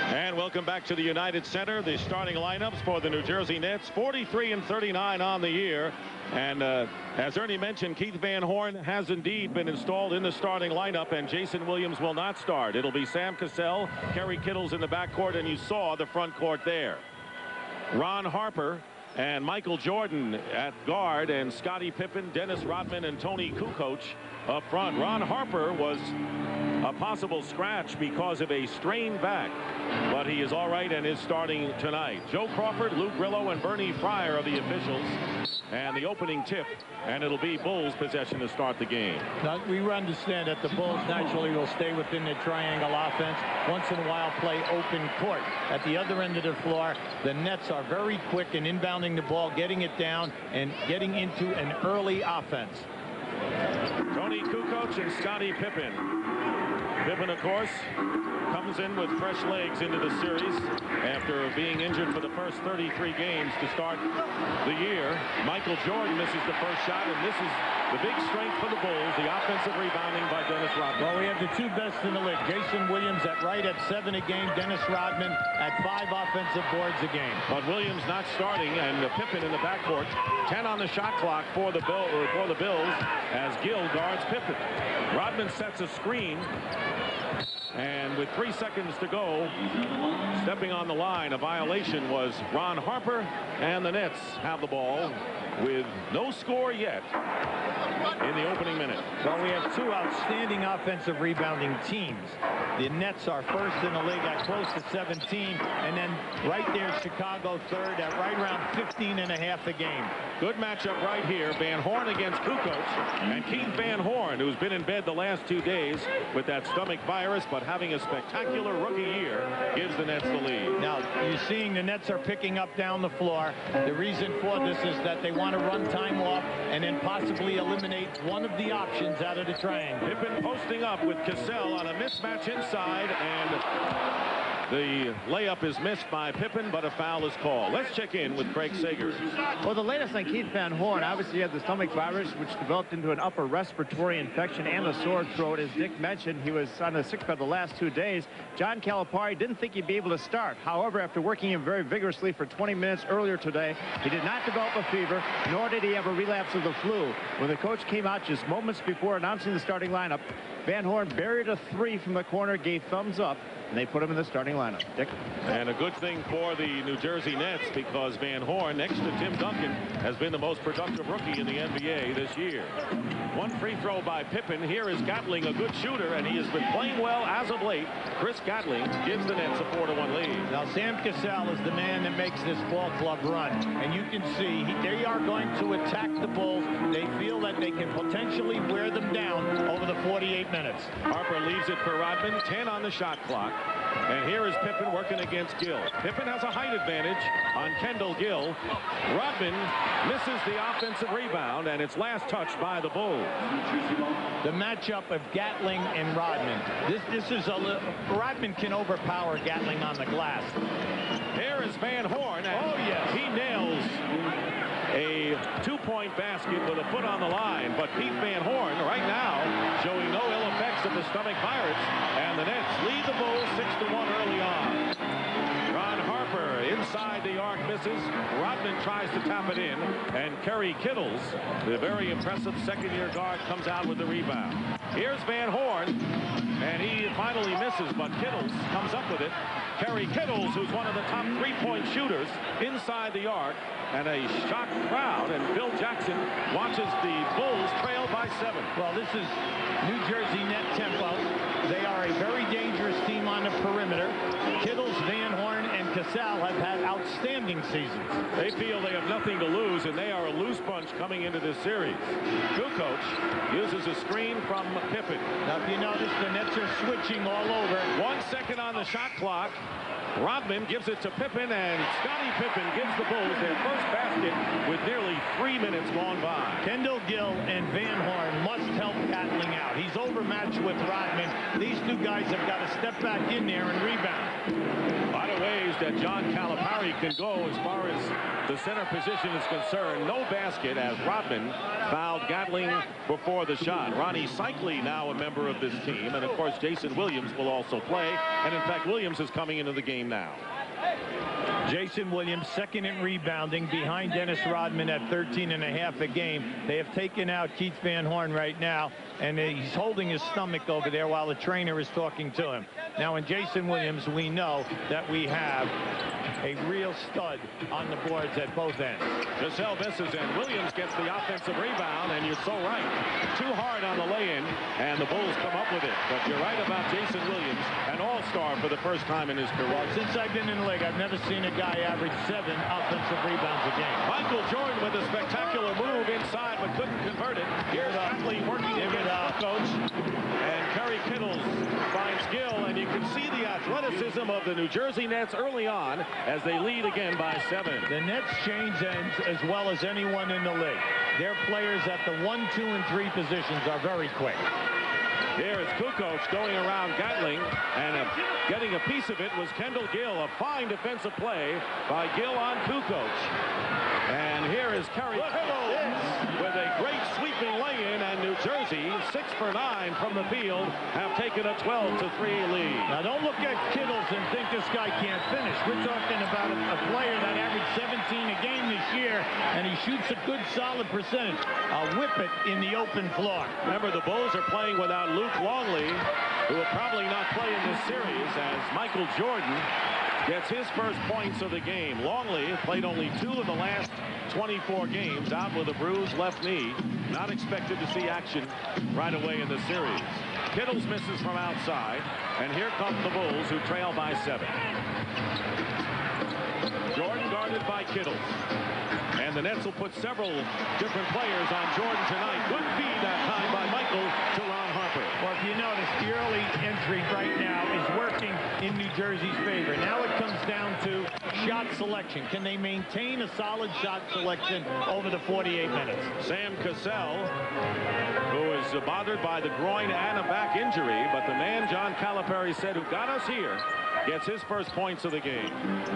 And welcome back to the United Center. The starting lineups for the New Jersey Nets, 43-39 on the year. And as Ernie mentioned, Keith Van Horn has indeed been installed in the starting lineup, and Jason Williams will not start. It'll be Sam Cassell, Kerry Kittles in the backcourt, and you saw the front court there. Ron Harper and Michael Jordan at guard, and Scottie Pippen, Dennis Rodman, and Tony Kukoc up front. Ron Harper was a possible scratch because of a strained back, but he is all right and is starting tonight. Joe Crawford, Lou Grillo, and Bernie Fryer are the officials, and the opening tip, and it'll be Bulls possession to start the game. Now, we understand that the Bulls naturally will stay within their triangle offense, once in a while play open court. At the other end of the floor, the Nets are very quick in inbounding the ball, getting it down, and getting into an early offense. Tony Kukoc and Scottie Pippen. Pippen, of course, comes in with fresh legs into the series after being injured for the first 33 games to start the year. Michael Jordan misses the first shot, and this is the big strength for the Bulls, the offensive rebounding by Dennis Rodman. Well, we have the two best in the league. Jason Williams at 7 a game. Dennis Rodman at 5 offensive boards a game. But Williams not starting, and Pippen in the backcourt. 10 on the shot clock for the Bills as Gill guards Pippen. Rodman sets a screen, and with 3 seconds to go, stepping on the line, a violation was Ron Harper, and the Nets have the ball with no score yet in the opening minute. Well, we have two outstanding offensive rebounding teams. The Nets are first in the league at close to 17, and then right there Chicago third at right around 15.5 a game. Good matchup right here. Van Horn against Kukoc, and Keith Van Horn, who's been in bed the last 2 days with that stomach virus, but having a spectacular rookie year, gives the Nets the lead. Now, you're seeing the Nets are picking up down the floor. The reason for this is that they want to run time off and then possibly eliminate one of the options out of the triangle. Pippen posting up with Cassell on a mismatch inside, and the layup is missed by Pippen, but a foul is called. Let's check in with Craig Sager. Well, the latest on Keith Van Horn, obviously he had the stomach virus, which developed into an upper respiratory infection and a sore throat. As Dick mentioned, he was on the sick bed the last 2 days. John Calipari didn't think he'd be able to start. However, after working him very vigorously for 20 minutes earlier today, he did not develop a fever, nor did he have a relapse of the flu. When the coach came out just moments before announcing the starting lineup, Van Horn buried a 3 from the corner, gave thumbs up, and they put him in the starting lineup. Dick? And a good thing for the New Jersey Nets, because Van Horn, next to Tim Duncan, has been the most productive rookie in the NBA this year. One free throw by Pippen. Here is Gatling, a good shooter, and he has been playing well as of late. Chris Gatling gives the Nets a 4-1 lead. Now, Sam Cassell is the man that makes this ball club run. And you can see they are going to attack the Bulls. They feel that they can potentially wear them down over the 48 minutes. Harper leaves it for Rodman, 10 on the shot clock. And here is Pippen working against Gill. Pippen has a height advantage on Kendall Gill. Rodman misses the offensive rebound, and it's last touched by the Bulls. The matchup of Gatling and Rodman. This is Rodman can overpower Gatling on the glass. Here is Van Horn, and he nails a 2-point basket with a foot on the line. But Keith Van Horn right now showing no ill effects of the stomach virus, and the Nets lead the Bulls 6-1 early on. Ron Harper inside the arc misses. Rodman tries to tap it in, and Kerry Kittles, the very impressive second-year guard, comes out with the rebound. Here's Van Horn, and he finally misses, but Kittles comes up with it. Kerry Kittles, who's one of the top 3-point shooters inside the arc, and a shocked crowd, and Bill Jackson watches the Bulls trail by 7. Well, this is New Jersey net tempo. They are a very dangerous team on the perimeter. Kittles, Van Horn, and Cassell have had outstanding seasons. They feel they have nothing to lose, and they are a loose bunch coming into this series. Kukoc uses a screen from Pippen. Now, if you notice, the Nets are switching all over. 1 second on the shot clock. Rodman gives it to Pippen, and Scottie Pippen gives the Bulls their first basket with nearly 3 minutes gone by. Kendall Gill and Van Horn must help Gatling out. He's overmatched with Rodman. These two guys have got to step back in there and rebound. A lot of ways that John Calipari can go as far as the center position is concerned. No basket as Rodman fouled Gatling before the shot. Ronnie Cycli now a member of this team, and of course Jason Williams will also play. And in fact, Williams is coming into the game now. Jason Williams, second in rebounding, behind Dennis Rodman at 13.5 a game. They have taken out Keith Van Horn right now, and he's holding his stomach over there while the trainer is talking to him. Now, in Jason Williams, we know that we have a real stud on the boards at both ends. Cassell misses, and Williams gets the offensive rebound, and you're so right. Too hard on the lay-in, and the Bulls come up with it. But you're right about Jason Williams, an all-star for the first time in his career. Well, since I've been in the league, I've never seen a guy average 7 offensive rebounds a game. Michael Jordan with a spectacular move inside, but couldn't convert it. Here's Conley working against coach. And Kerry Kittles finds Gill, and you can see the athleticism of the New Jersey Nets early on as they lead again by 7. The Nets change ends as well as anyone in the league. Their players at the 1, 2, and 3 positions are very quick. Here is Kukoc going around Gatling, and getting a piece of it was Kendall Gill. A fine defensive play by Gill on Kukoc. And here is Kerry Kittles with a great sweeping lay-in, and New Jersey, 6 for 9 from the field, have taken a 12-3 lead. Now, don't look at Kittles and think this guy can't finish. We're talking about a player that averaged 17 a game this year, and he shoots a good, solid percentage. A whip it in the open floor. Remember, the Bulls are playing without Luke Longley, who will probably not play in this series, as Michael Jordan gets his first points of the game. Longley played only 2 of the last 24 games, out with a bruised left knee. Not expected to see action right away in the series. Kittles misses from outside, and here come the Bulls, who trail by 7. Jordan guarded by Kittles. And the Nets will put several different players on Jordan tonight. Good feed that time by Michael to Ron Harper. Well, if you notice, the early entry right now is working in New Jersey's favor. Now it comes down to shot selection. Can they maintain a solid shot selection over the 48 minutes? Sam Cassell, who is bothered by the groin and a back injury, but the man John Calipari said who got us here gets his first points of the game.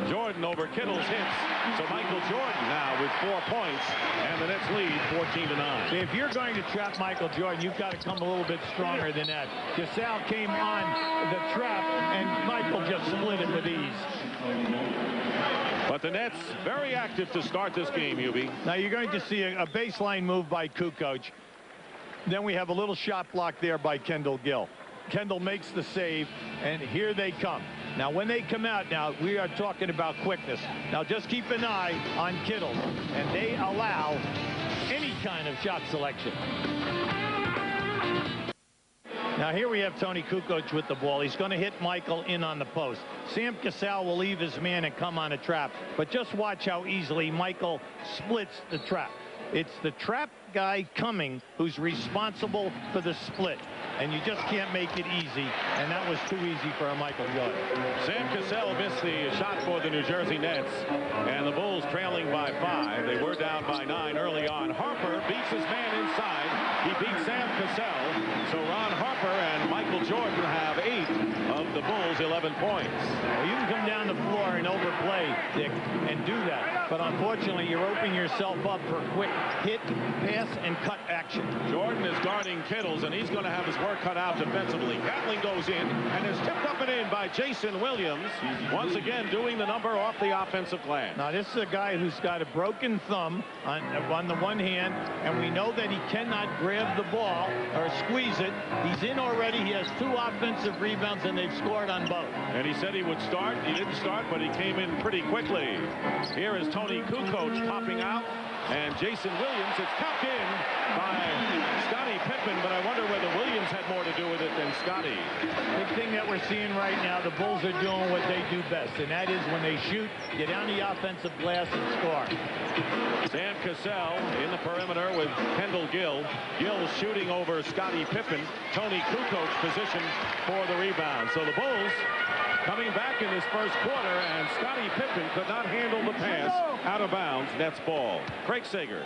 Jordan over Kittles hits. So Michael Jordan now with 4 points, and the Nets lead 14-9. See, if you're going to trap Michael Jordan, you've got to come a little bit stronger than that. Cassell came on the trap, and Michael just split it with ease. But the Nets very active to start this game, Hubie. Now you're going to see a baseline move by Kukoc. Then we have a little shot block there by Kendall Gill. Kendall makes the save, and here they come. Now, when they come out now, we are talking about quickness. Now, just keep an eye on Kittles, and they allow any kind of shot selection. Now, here we have Tony Kukoc with the ball. He's going to hit Michael in on the post. Sam Cassell will leave his man and come on a trap. But just watch how easily Michael splits the trap. It's the trap guy coming who's responsible for the split. And you just can't make it easy. And that was too easy for a Michael Jordan. Sam Cassell missed the shot for the New Jersey Nets. And the Bulls trailing by 5. They were down by 9 early on. Harper beats his man inside. He beats Sam Cassell. So Ron Harper and Michael Jordan have 8 of the Bulls' 11 points. Well, you can come down the floor and overplay, Dick, and do that. But unfortunately, you're opening yourself up for quick hit, pass, and cut action. Jordan is guarding Kittles, and he's going to have his work cut out defensively. Gatling goes in and is tipped up and in by Jason Williams. Once again, doing the number off the offensive glass. Now, this is a guy who's got a broken thumb on the one hand, and we know that he cannot grab the ball or squeeze it. He's in already. He has 2 offensive rebounds, and they've scored on both. And he said he would start. He didn't start, but he came in pretty quickly. Here is Tony Kukoc popping out, and Jason Williams. It's tapped in by Scottie Pippen, but I wonder whether Williams had more to do with it than Scottie. Big thing that we're seeing right now, the Bulls are doing what they do best, and that is when they shoot, get down the offensive glass and score. Sam Cassell in the perimeter with Kendall Gill. Gill shooting over Scottie Pippen. Tony Kukoc positioned for the rebound. So the Bulls coming back in this first quarter, and Scottie Pippen could not handle the pass out of bounds. Nets ball. Craig Sager.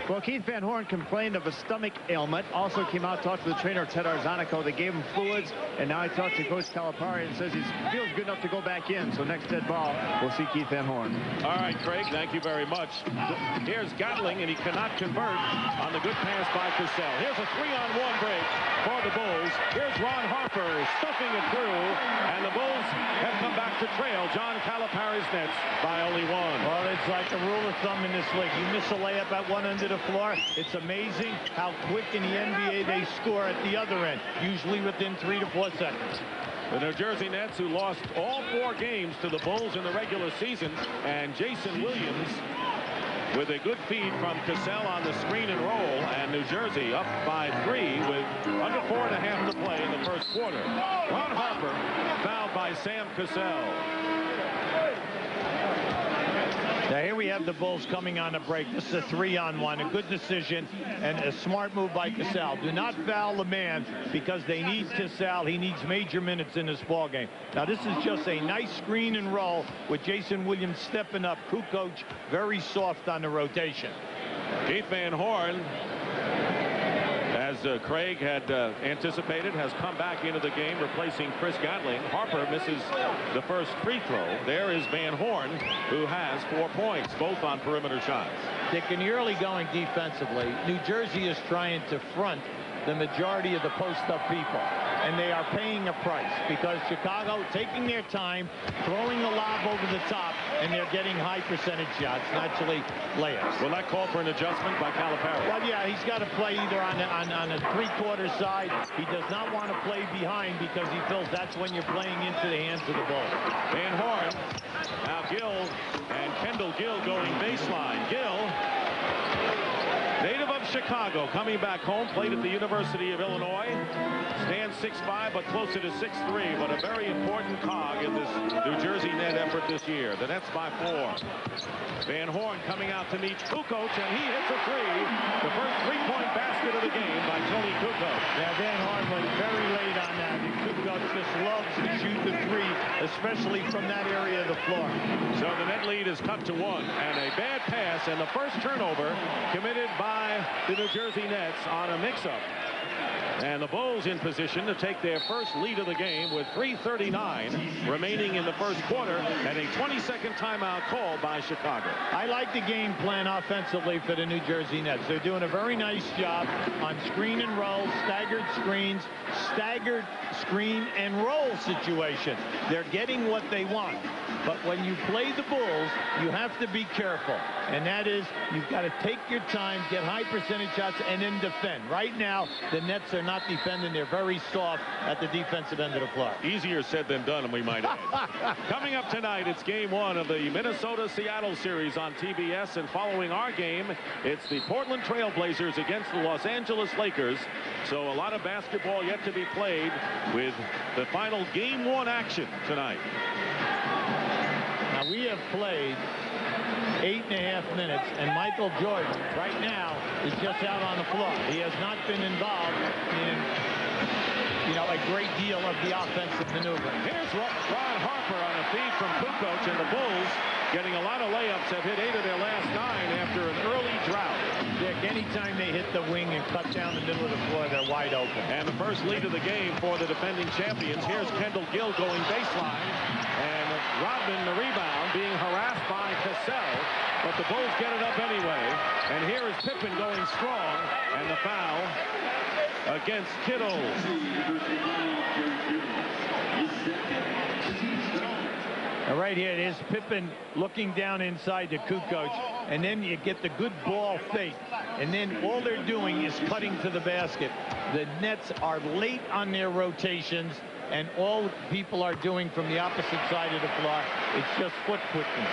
Well, Keith Van Horn complained of a stomach ailment. Also came out, talked to the trainer, Ted Arzonico. They gave him fluids, and now he talked to Coach Calipari and says he feels good enough to go back in. So next dead ball, we'll see Keith Van Horn. All right, Craig, thank you very much. Here's Gatling, and he cannot convert on the good pass by Cassell. Here's a 3-on-1 break for the Bulls. Here's Ron Harper stuffing it through, and the Bulls have come back to trail John Calipari's Nets by only one. Well, it's like a rule of thumb in this league. You miss a layup at one end of the floor, it's amazing how quick in the NBA they score at the other end, usually within 3 to 4 seconds. The New Jersey Nets, who lost all 4 games to the Bulls in the regular season, and Jason Williams with a good feed from Cassell on the screen and roll, and New Jersey up by 3 with under 4.5 to play in the first quarter. Ron Harper fouled by Sam Cassell. Now here we have the Bulls coming on a break. This is a 3-on-1, a good decision and a smart move by Cassell. Do not foul the man because they need Cassell. He needs major minutes in this ball game. Now this is just a nice screen and roll with Jason Williams stepping up. Kukoc very soft on the rotation. Keith Van Horn, as Craig had anticipated, has come back into the game, replacing Chris Gatling. Harper misses the first free throw. There is Van Horn, who has 4 points, both on perimeter shots. Dick, in the early going defensively, New Jersey is trying to front the majority of the post-up people, and they are paying a price because Chicago taking their time, throwing a lob over the top, and they're getting high percentage shots, naturally layups. Will that call for an adjustment by Calipari? Well, yeah, he's got to play either on a three-quarter side. He does not want to play behind because he feels that's when you're playing into the hands of the ball. Van Horn, now Gill, and Kendall Gill going baseline. Gill, native of Chicago, coming back home, played at the University of Illinois. Stands 6'5", but closer to 6'3", but a very important cog in this New Jersey Net effort this year. The Nets by 4. Van Horn coming out to meet Kukoc, and he hits a 3. The first 3-point basket of the game by Tony Kukoc. Yeah, Van Horn was very late on that. And Kukoc just loves to shoot the 3, especially from that area of the floor. So the net lead is cut to 1, and a bad pass, and the first turnover committed by the New Jersey Nets on a mix-up. And the Bulls in position to take their first lead of the game with 3:39 remaining in the first quarter, and a 20-second timeout called by Chicago. I like the game plan offensively for the New Jersey Nets. They're doing a very nice job on screen and roll, staggered screens, staggered screen and roll situation. They're getting what they want. But when you play the Bulls, you have to be careful. And that is, you've got to take your time, get high percentage shots, and then defend. Right now, the Nets are not defending. They're very soft at the defensive end of the floor. Easier said than done, we might add. Coming up tonight, it's game 1 of the Minnesota-Seattle series on TBS. And following our game, it's the Portland Trail Blazers against the Los Angeles Lakers. So a lot of basketball yet to be played with the final game 1 action tonight. Now, we have played 8.5 minutes, and Michael Jordan right now is just out on the floor. He has not been involved in, a great deal of the offensive maneuver. Here's Ron Harper on a feed from Kukoc, and the Bulls getting a lot of layups, have hit 8 of their last 9 after an early drought. Dick, anytime they hit the wing and cut down the middle of the floor, they're wide open. And the first lead of the game for the defending champions. Here's Kendall Gill going baseline, and Rodman the rebound, being harassed by Cassell, but the Bulls get it up anyway. And here is Pippen going strong, and the foul against Kittle. Right here, it is Pippen looking down inside to Kukoc, and then you get the good ball fake, and then all they're doing is cutting to the basket. The Nets are late on their rotations, and all people are doing from the opposite side of the floor, it's just foot quickness.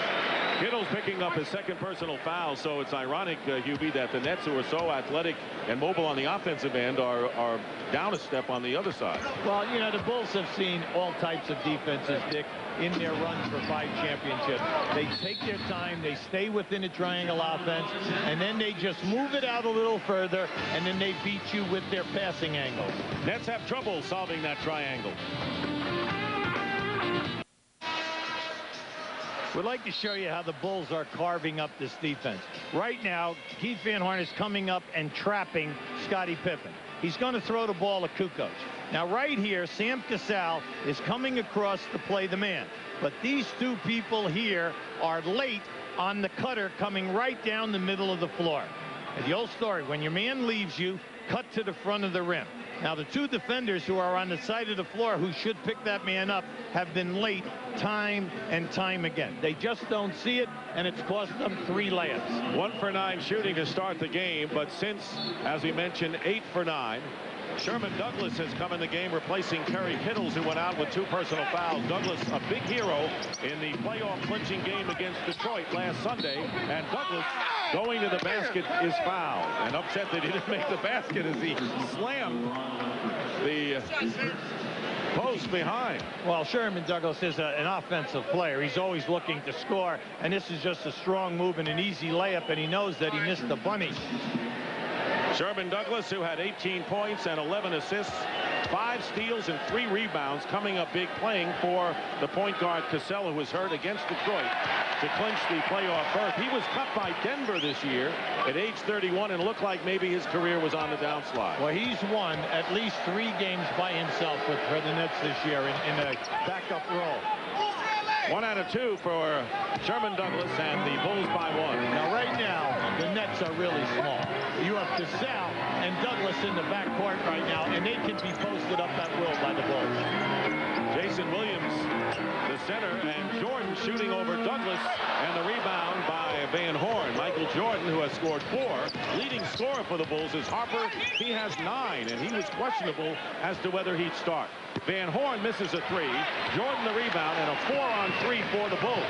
Kittle's picking up his second personal foul, so it's ironic, Hubie, that the Nets, who are so athletic and mobile on the offensive end, are down a step on the other side. Well, the Bulls have seen all types of defenses, Dick, in their runs for 5 championships. They take their time, they stay within a triangle offense, and then they just move it out a little further, and then they beat you with their passing angles. Nets have trouble solving that triangle. Would like to show you how the Bulls are carving up this defense. Right now, Keith Van Horn is coming up and trapping Scottie Pippen. He's going to throw the ball to Kukoc. Now, right here, Sam Cassell is coming across to play the man. But these two people here are late on the cutter coming right down the middle of the floor. And the old story, when your man leaves you, cut to the front of the rim. Now, the two defenders who are on the side of the floor who should pick that man up have been late time and time again. They just don't see it, and it's cost them 3 layups. 1 for 9 shooting to start the game, but since, as we mentioned, 8 for 9. Sherman Douglas has come in the game replacing Kerry Kittles, who went out with 2 personal fouls. Douglas, a big hero in the playoff clinching game against Detroit last Sunday, and Douglas going to the basket is fouled, and upset that he didn't make the basket as he slammed the post behind. Well, Sherman Douglas is an offensive player. He's always looking to score, and this is just a strong move and an easy layup, and he knows that he missed the bunny. Sherman Douglas, who had 18 points and 11 assists, 5 steals and 3 rebounds, coming up big, playing for the point guard Cassell, who was hurt against Detroit to clinch the playoff berth. He was cut by Denver this year at age 31 and looked like maybe his career was on the downslide. Well, he's won at least 3 games by himself for the Nets this year in a backup role. 1 out of 2 for Sherman Douglas, and the Bulls by 1. Now, right now, the Nets are really small. You have Cassell and Douglas in the backcourt right now, and they can be posted up at will by the Bulls. Jason Williams, the center, and Jordan shooting over Douglas, and the rebound by Van Horn. Michael Jordan, who has scored 4. Leading scorer for the Bulls is Harper. He has 9, and he was questionable as to whether he'd start. Van Horn misses a 3. Jordan the rebound, and a 4-on-3 for the Bulls.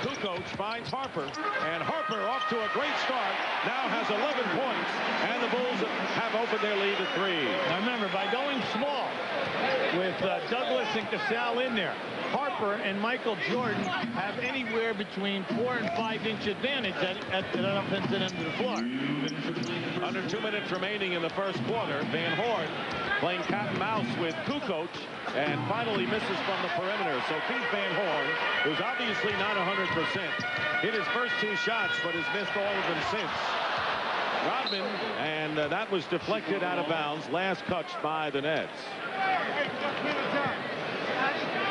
Kukoc finds Harper, and Harper off to a great start. Now has 11 points, and the Bulls have opened their lead to 3. Now remember, by going small with Douglas and Cassell in there, Harper and Michael Jordan have anywhere between 4 and 5 inch advantage at the offensive end of the floor. Under 2 minutes remaining in the first quarter, Van Horn playing cat and mouse with Kukoc, and finally misses from the perimeter. So Keith Van Horn, who's obviously not 100%, hit his first 2 shots, but has missed all of them since. Rodman, and that was deflected out of bounds, last touched by the Nets.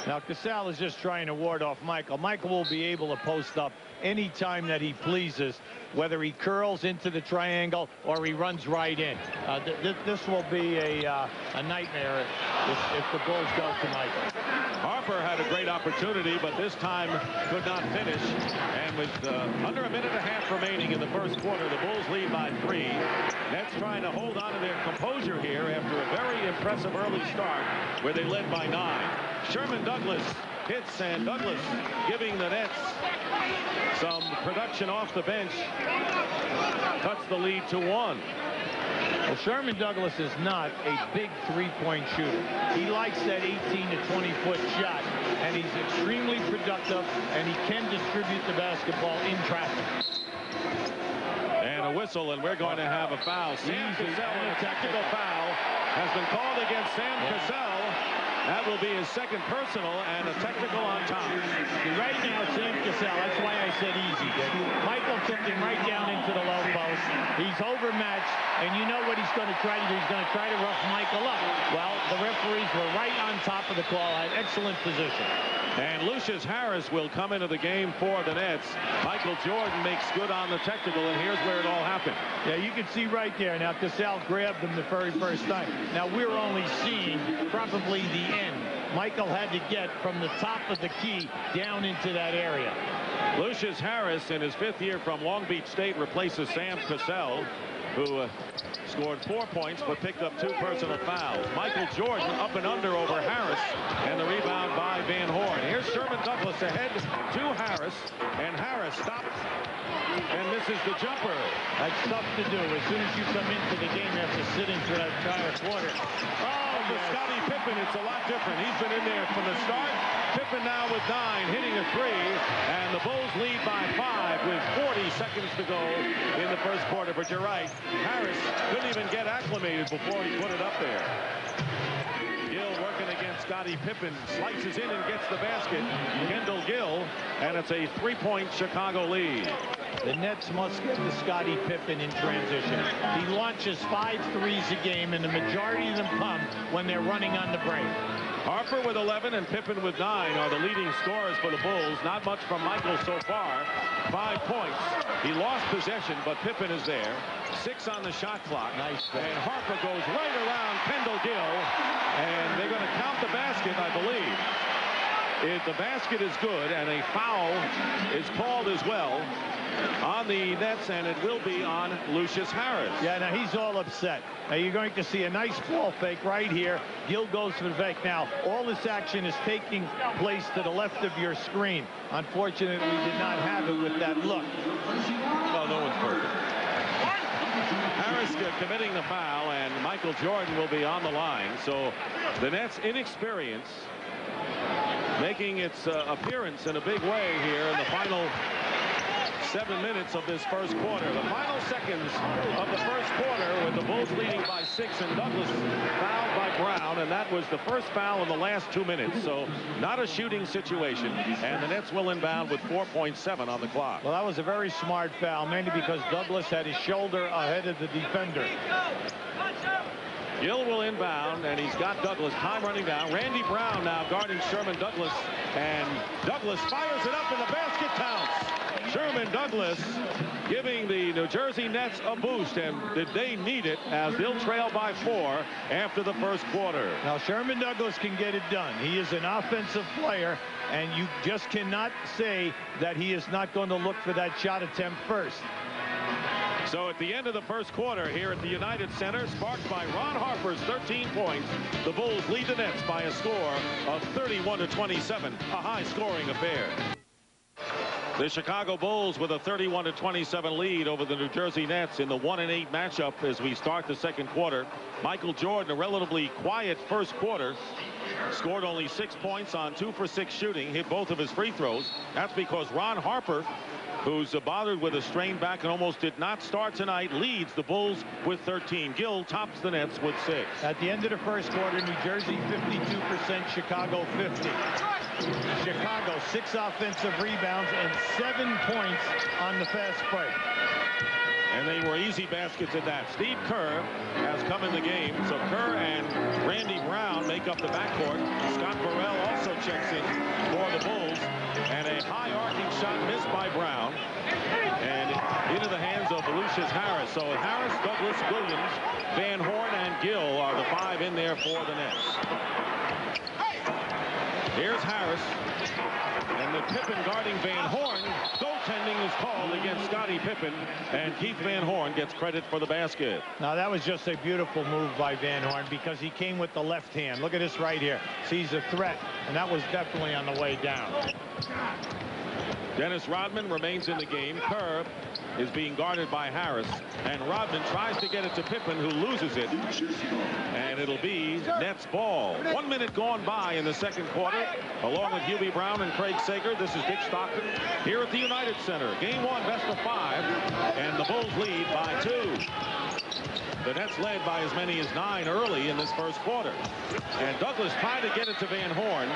Now Cassell is just trying to ward off Michael. Michael will be able to post up any time that he pleases, whether he curls into the triangle or he runs right in. This will be a nightmare if the Bulls go to Michael. Harper had a great opportunity, but this time could not finish. And with under 1.5 minutes remaining in the first quarter, the Bulls lead by 3. Nets trying to hold on to their composure here after a very impressive early start where they led by 9. Sherman Douglas hits, and Douglas giving the Nets some production off the bench. Cuts the lead to 1. Well, Sherman Douglas is not a big 3-point shooter. He likes that 18 to 20-foot shot, and he's extremely productive, and he can distribute the basketball in traffic. And a whistle, and we're going to have a foul. Sam Cassell, and a technical foul has been called against Sam Cassell. That will be his second personal, and a technical on top. Right now, Sam Cassell, that's why I said easy. Michael tipped him right down into the low post. He's overmatched, and you know what he's going to try to do. He's going to try to rough Michael up. Well, the referees were right on top of the call, had excellent position. And Lucius Harris will come into the game for the Nets. Michael Jordan makes good on the technical, and here's where it all happened. Yeah, you can see right there. Now, Cassell grabbed him the very first time. Now, we're only seeing probably the end. Michael had to get from the top of the key down into that area. Lucius Harris, in his 5th year from Long Beach State, replaces Sam Cassell, who scored 4 points but picked up 2 personal fouls. Michael Jordan up and under over Harris, and the rebound by Van Horn. Here's Sherman Douglas ahead to Harris, and Harris stops and misses the jumper. That's tough to do. As soon as you come into the game, you have to sit in for that entire quarter. For Scottie Pippen, it's a lot different. He's been in there from the start. Pippen now with 9, hitting a 3, and the Bulls lead by 5 with 40 seconds to go in the first quarter. But you're right, Harris couldn't even get acclimated before he put it up there. Gill working against Scottie Pippen slices in and gets the basket. Kendall Gill, and it's a 3-point Chicago lead. The Nets must get to Scottie Pippen in transition. He launches 5 threes a game, and the majority of them come when they're running on the break. Harper with 11 and Pippen with 9 are the leading scorers for the Bulls. Not much from Michael so far. 5 points. He lost possession, but Pippen is there. 6 on the shot clock. Nice. And Harper goes right around Kendall Gill, and they're going to count the basket, I believe. If the basket is good, and a foul is called as well on the Nets, and it will be on Lucius Harris. Yeah, now he's all upset. Now you're going to see a nice ball fake right here. Gill goes for the fake. Now all this action is taking place to the left of your screen. Unfortunately, we did not have it with that look. Well, no one's perfect. Harris committing the foul, and Michael Jordan will be on the line. So the Nets' inexperience making its appearance in a big way here in the final 7 minutes of this first quarter. The final seconds of the first quarter with the Bulls leading by 6, and Douglas fouled by Brown, and that was the first foul in the last 2 minutes. So not a shooting situation, and the Nets will inbound with 4.7 on the clock. Well, that was a very smart foul, mainly because Douglas had his shoulder ahead of the defender. Gill will inbound, and he's got Douglas. Time running down. Randy Brown now guarding Sherman Douglas, and Douglas fires it up, and the basket counts. Sherman Douglas giving the New Jersey Nets a boost, and did they need it, as they'll trail by 4 after the first quarter. Now Sherman Douglas can get it done. He is an offensive player, and you just cannot say that he is not going to look for that shot attempt first. So at the end of the first quarter here at the United Center, sparked by Ron Harper's 13 points, the Bulls lead the Nets by a score of 31-27, a high-scoring affair. The Chicago Bulls with a 31-27 lead over the New Jersey Nets in the 1-8 matchup as we start the second quarter. Michael Jordan, a relatively quiet first quarter, scored only 6 points on 2 for 6 shooting, hit both of his free throws. That's because Ron Harper, who's bothered with a strained back and almost did not start tonight, leads the Bulls with 13. Gill tops the Nets with 6. At the end of the first quarter, New Jersey 52%, Chicago 50. Chicago 6 offensive rebounds and 7 points on the fast break. And they were easy baskets at that. Steve Kerr has come in the game. So Kerr and Randy Brown make up the backcourt. Scott Burrell also checks in for the Bulls. And a high arcing shot missed by Brown. And into the hands of Lucius Harris. So Harris, Douglas, Williams, Van Horn, and Gill are the 5 in there for the Nets. Here's Harris. And the Pippen guarding Van Horn. Goaltending is called against Scottie Pippen, and Keith Van Horn gets credit for the basket. Now that was just a beautiful move by Van Horn, because he came with the left hand. Look at this right here. Sees a threat, and that was definitely on the way down. Dennis Rodman remains in the game. Kerr is being guarded by Harris, and Rodman tries to get it to Pippen, who loses it, and it'll be Nets ball. 1 minute gone by in the second quarter. Along with Hubie Brown and Craig Sager, this is Dick Stockton here at the United Center. Game 1, best of 5, and the Bulls lead by 2. The Nets led by as many as 9 early in this first quarter. And Douglas tried to get it to Van Horn,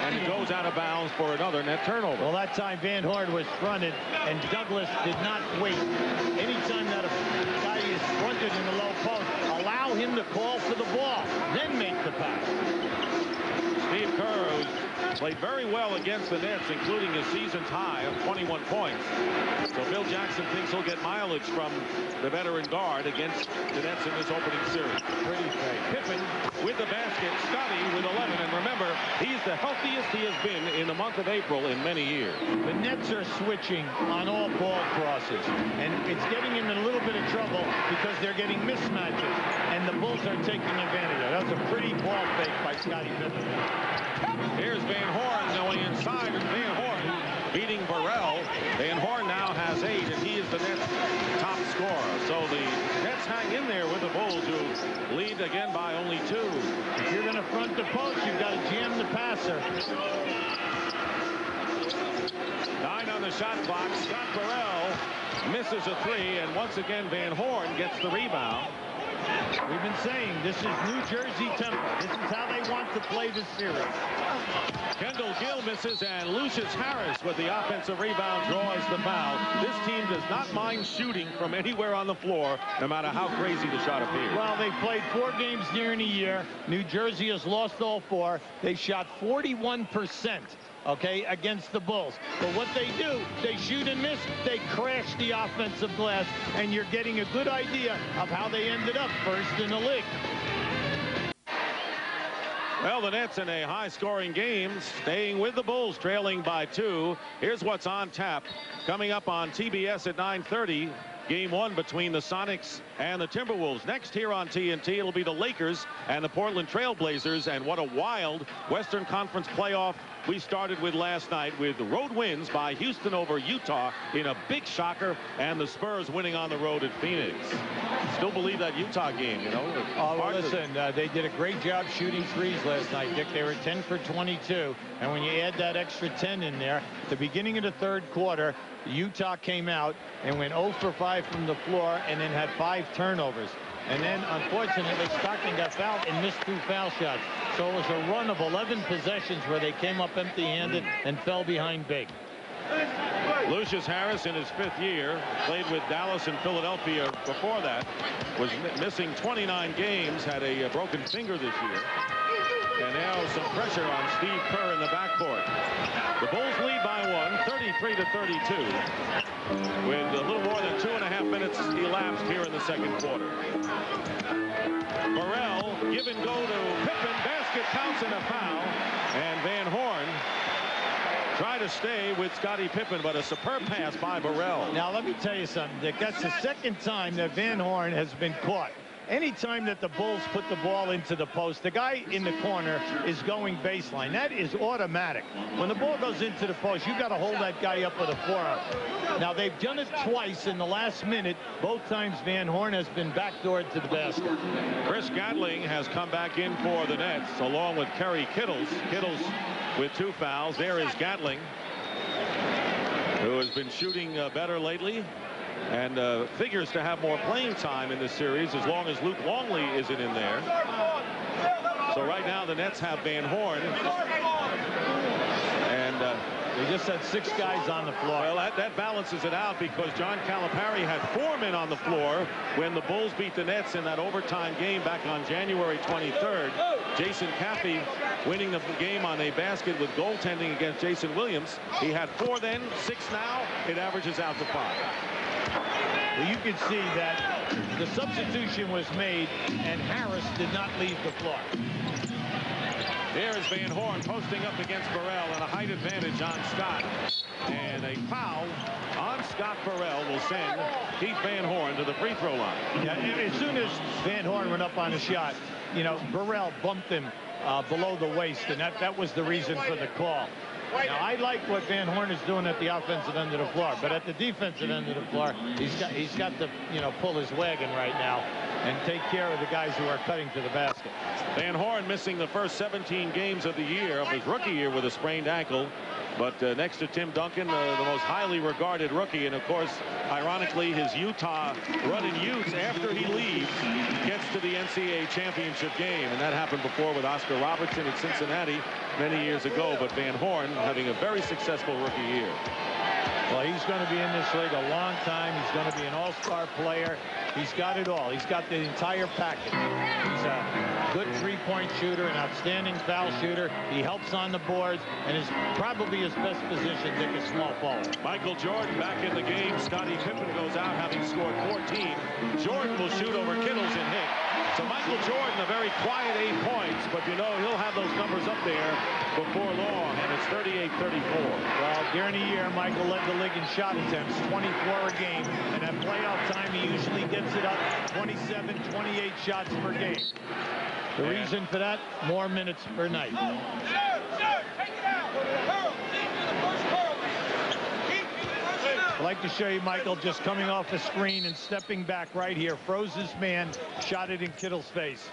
and it goes out of bounds for another net turnover. Well, that time Van Horn was fronted, and Douglas did not wait. Anytime that a guy is fronted in the low post, allow him to call for the ball, then make the pass. Steve Kerr, who's played very well against the Nets, including his season's high of 21 points. So Bill Jackson thinks he'll get mileage from the veteran guard against the Nets in this opening series. Pretty fake. Pippen with the basket, Scottie with 11, and remember, he's the healthiest he has been in the month of April in many years. The Nets are switching on all ball crosses, and it's getting him in a little bit of trouble because they're getting mismatches, and the Bulls are taking advantage of it. That's a pretty ball fake by Scottie Pippen. Here's Van Horn going inside, and Van Horn beating Burrell. Van Horn now has 8, and he is the Nets' top scorer. So the Nets hang in there with the Bulls, who lead again by only 2. If you're going to front the post, you've got to jam the passer. 9 on the shot clock. Scott Burrell misses a 3, and once again Van Horn gets the rebound. We've been saying this is New Jersey tempo. This is how they want to play this series. Kendall Gill misses, and Lucius Harris with the offensive rebound draws the foul. This team does not mind shooting from anywhere on the floor, no matter how crazy the shot appears. Well, they've played 4 games during a year. New Jersey has lost all 4. They've shot 41%. Okay, against the Bulls. But what they do, they shoot and miss, they crash the offensive glass, and you're getting a good idea of how they ended up first in the league. Well, the Nets in a high-scoring game, staying with the Bulls, trailing by 2. Here's what's on tap. Coming up on TBS at 9:30. Game 1 between the Sonics and the Timberwolves. Next here on TNT, it'll be the Lakers and the Portland Trail Blazers. And what a wild Western Conference playoff we started with last night, with the road wins by Houston over Utah in a big shocker, and the Spurs winning on the road at Phoenix. Still believe that Utah game, you know. Well, listen, they did a great job shooting threes last night, Dick. They were 10 for 22. And when you add that extra 10 in there, the beginning of the third quarter, Utah came out and went 0 for 5 from the floor and then had 5 turnovers. And then, unfortunately, Stockton got fouled and missed 2 foul shots. So it was a run of 11 possessions where they came up empty-handed and fell behind big. Lucius Harris in his 5th year, played with Dallas and Philadelphia before that, was missing 29 games, had a broken finger this year. And now some pressure on Steve Kerr in the backcourt. The Bulls lead by 1, 33-32, with a little more than 2.5 minutes elapsed here in the second quarter. Burrell, give and go to Pippen, basket counts and a foul, and Van Horn tried to stay with Scottie Pippen, but a superb pass by Burrell. Now let me tell you something, Dick. That's the second time that Van Horn has been caught. Anytime that the Bulls put the ball into the post, the guy in the corner is going baseline. That is automatic. When the ball goes into the post, you got to hold that guy up with a forearm. Now, they've done it twice in the last minute. Both times Van Horn has been backdoored to the basket. Chris Gatling has come back in for the Nets, along with Kerry Kittles. Kittles with 2 fouls. There is Gatling, who has been shooting better lately, and figures to have more playing time in this series as long as Luke Longley isn't in there. So right now the Nets have Van Horn, and they just had 6 guys on the floor. Well, that balances it out, because John Calipari had 4 men on the floor when the Bulls beat the Nets in that overtime game back on January 23rd. Jason Caffey winning the game on a basket with goaltending against Jason Williams. He had 4 then, 6 now. It averages out to 5. Well, you can see that the substitution was made and Harris did not leave the floor. There is Van Horn posting up against Burrell, and a height advantage on Scott. And a foul on Scott Burrell will send Keith Van Horn to the free throw line. Yeah, as soon as Van Horn went up on a shot, you know, Burrell bumped him below the waist, and that was the reason for the call. Now, I like what Van Horn is doing at the offensive end of the floor, but at the defensive end of the floor, he's got to, you know, pull his wagon right now and take care of the guys who are cutting to the basket. Van Horn missing the first 17 games of the year, of his rookie year, with a sprained ankle. But next to Tim Duncan, the most highly regarded rookie, and of course, ironically, his Utah run in Utes after he leaves gets to the NCAA championship game, and that happened before with Oscar Robertson at Cincinnati many years ago. But Van Horn having a very successful rookie year. Well, he's going to be in this league a long time. He's going to be an all-star player. He's got it all. He's got the entire package. He's a good three-point shooter, an outstanding foul shooter. He helps on the boards, and is probably his best position, Dick, is small forward. Michael Jordan back in the game. Scottie Pippen goes out having scored 14. Jordan will shoot over Kittles and hit. So Michael Jordan, a very quiet 8 points, but you know he'll have those numbers up there before long, and it's 38-34. Well, during the year, Michael led the league in shot attempts, 24 a game, and at playoff time, he usually gets it up 27, 28 shots per game. The reason for that, more minutes per night. I'd like to show you Michael just coming off the screen and stepping back right here. Froze his man, shot it in Kittle's face.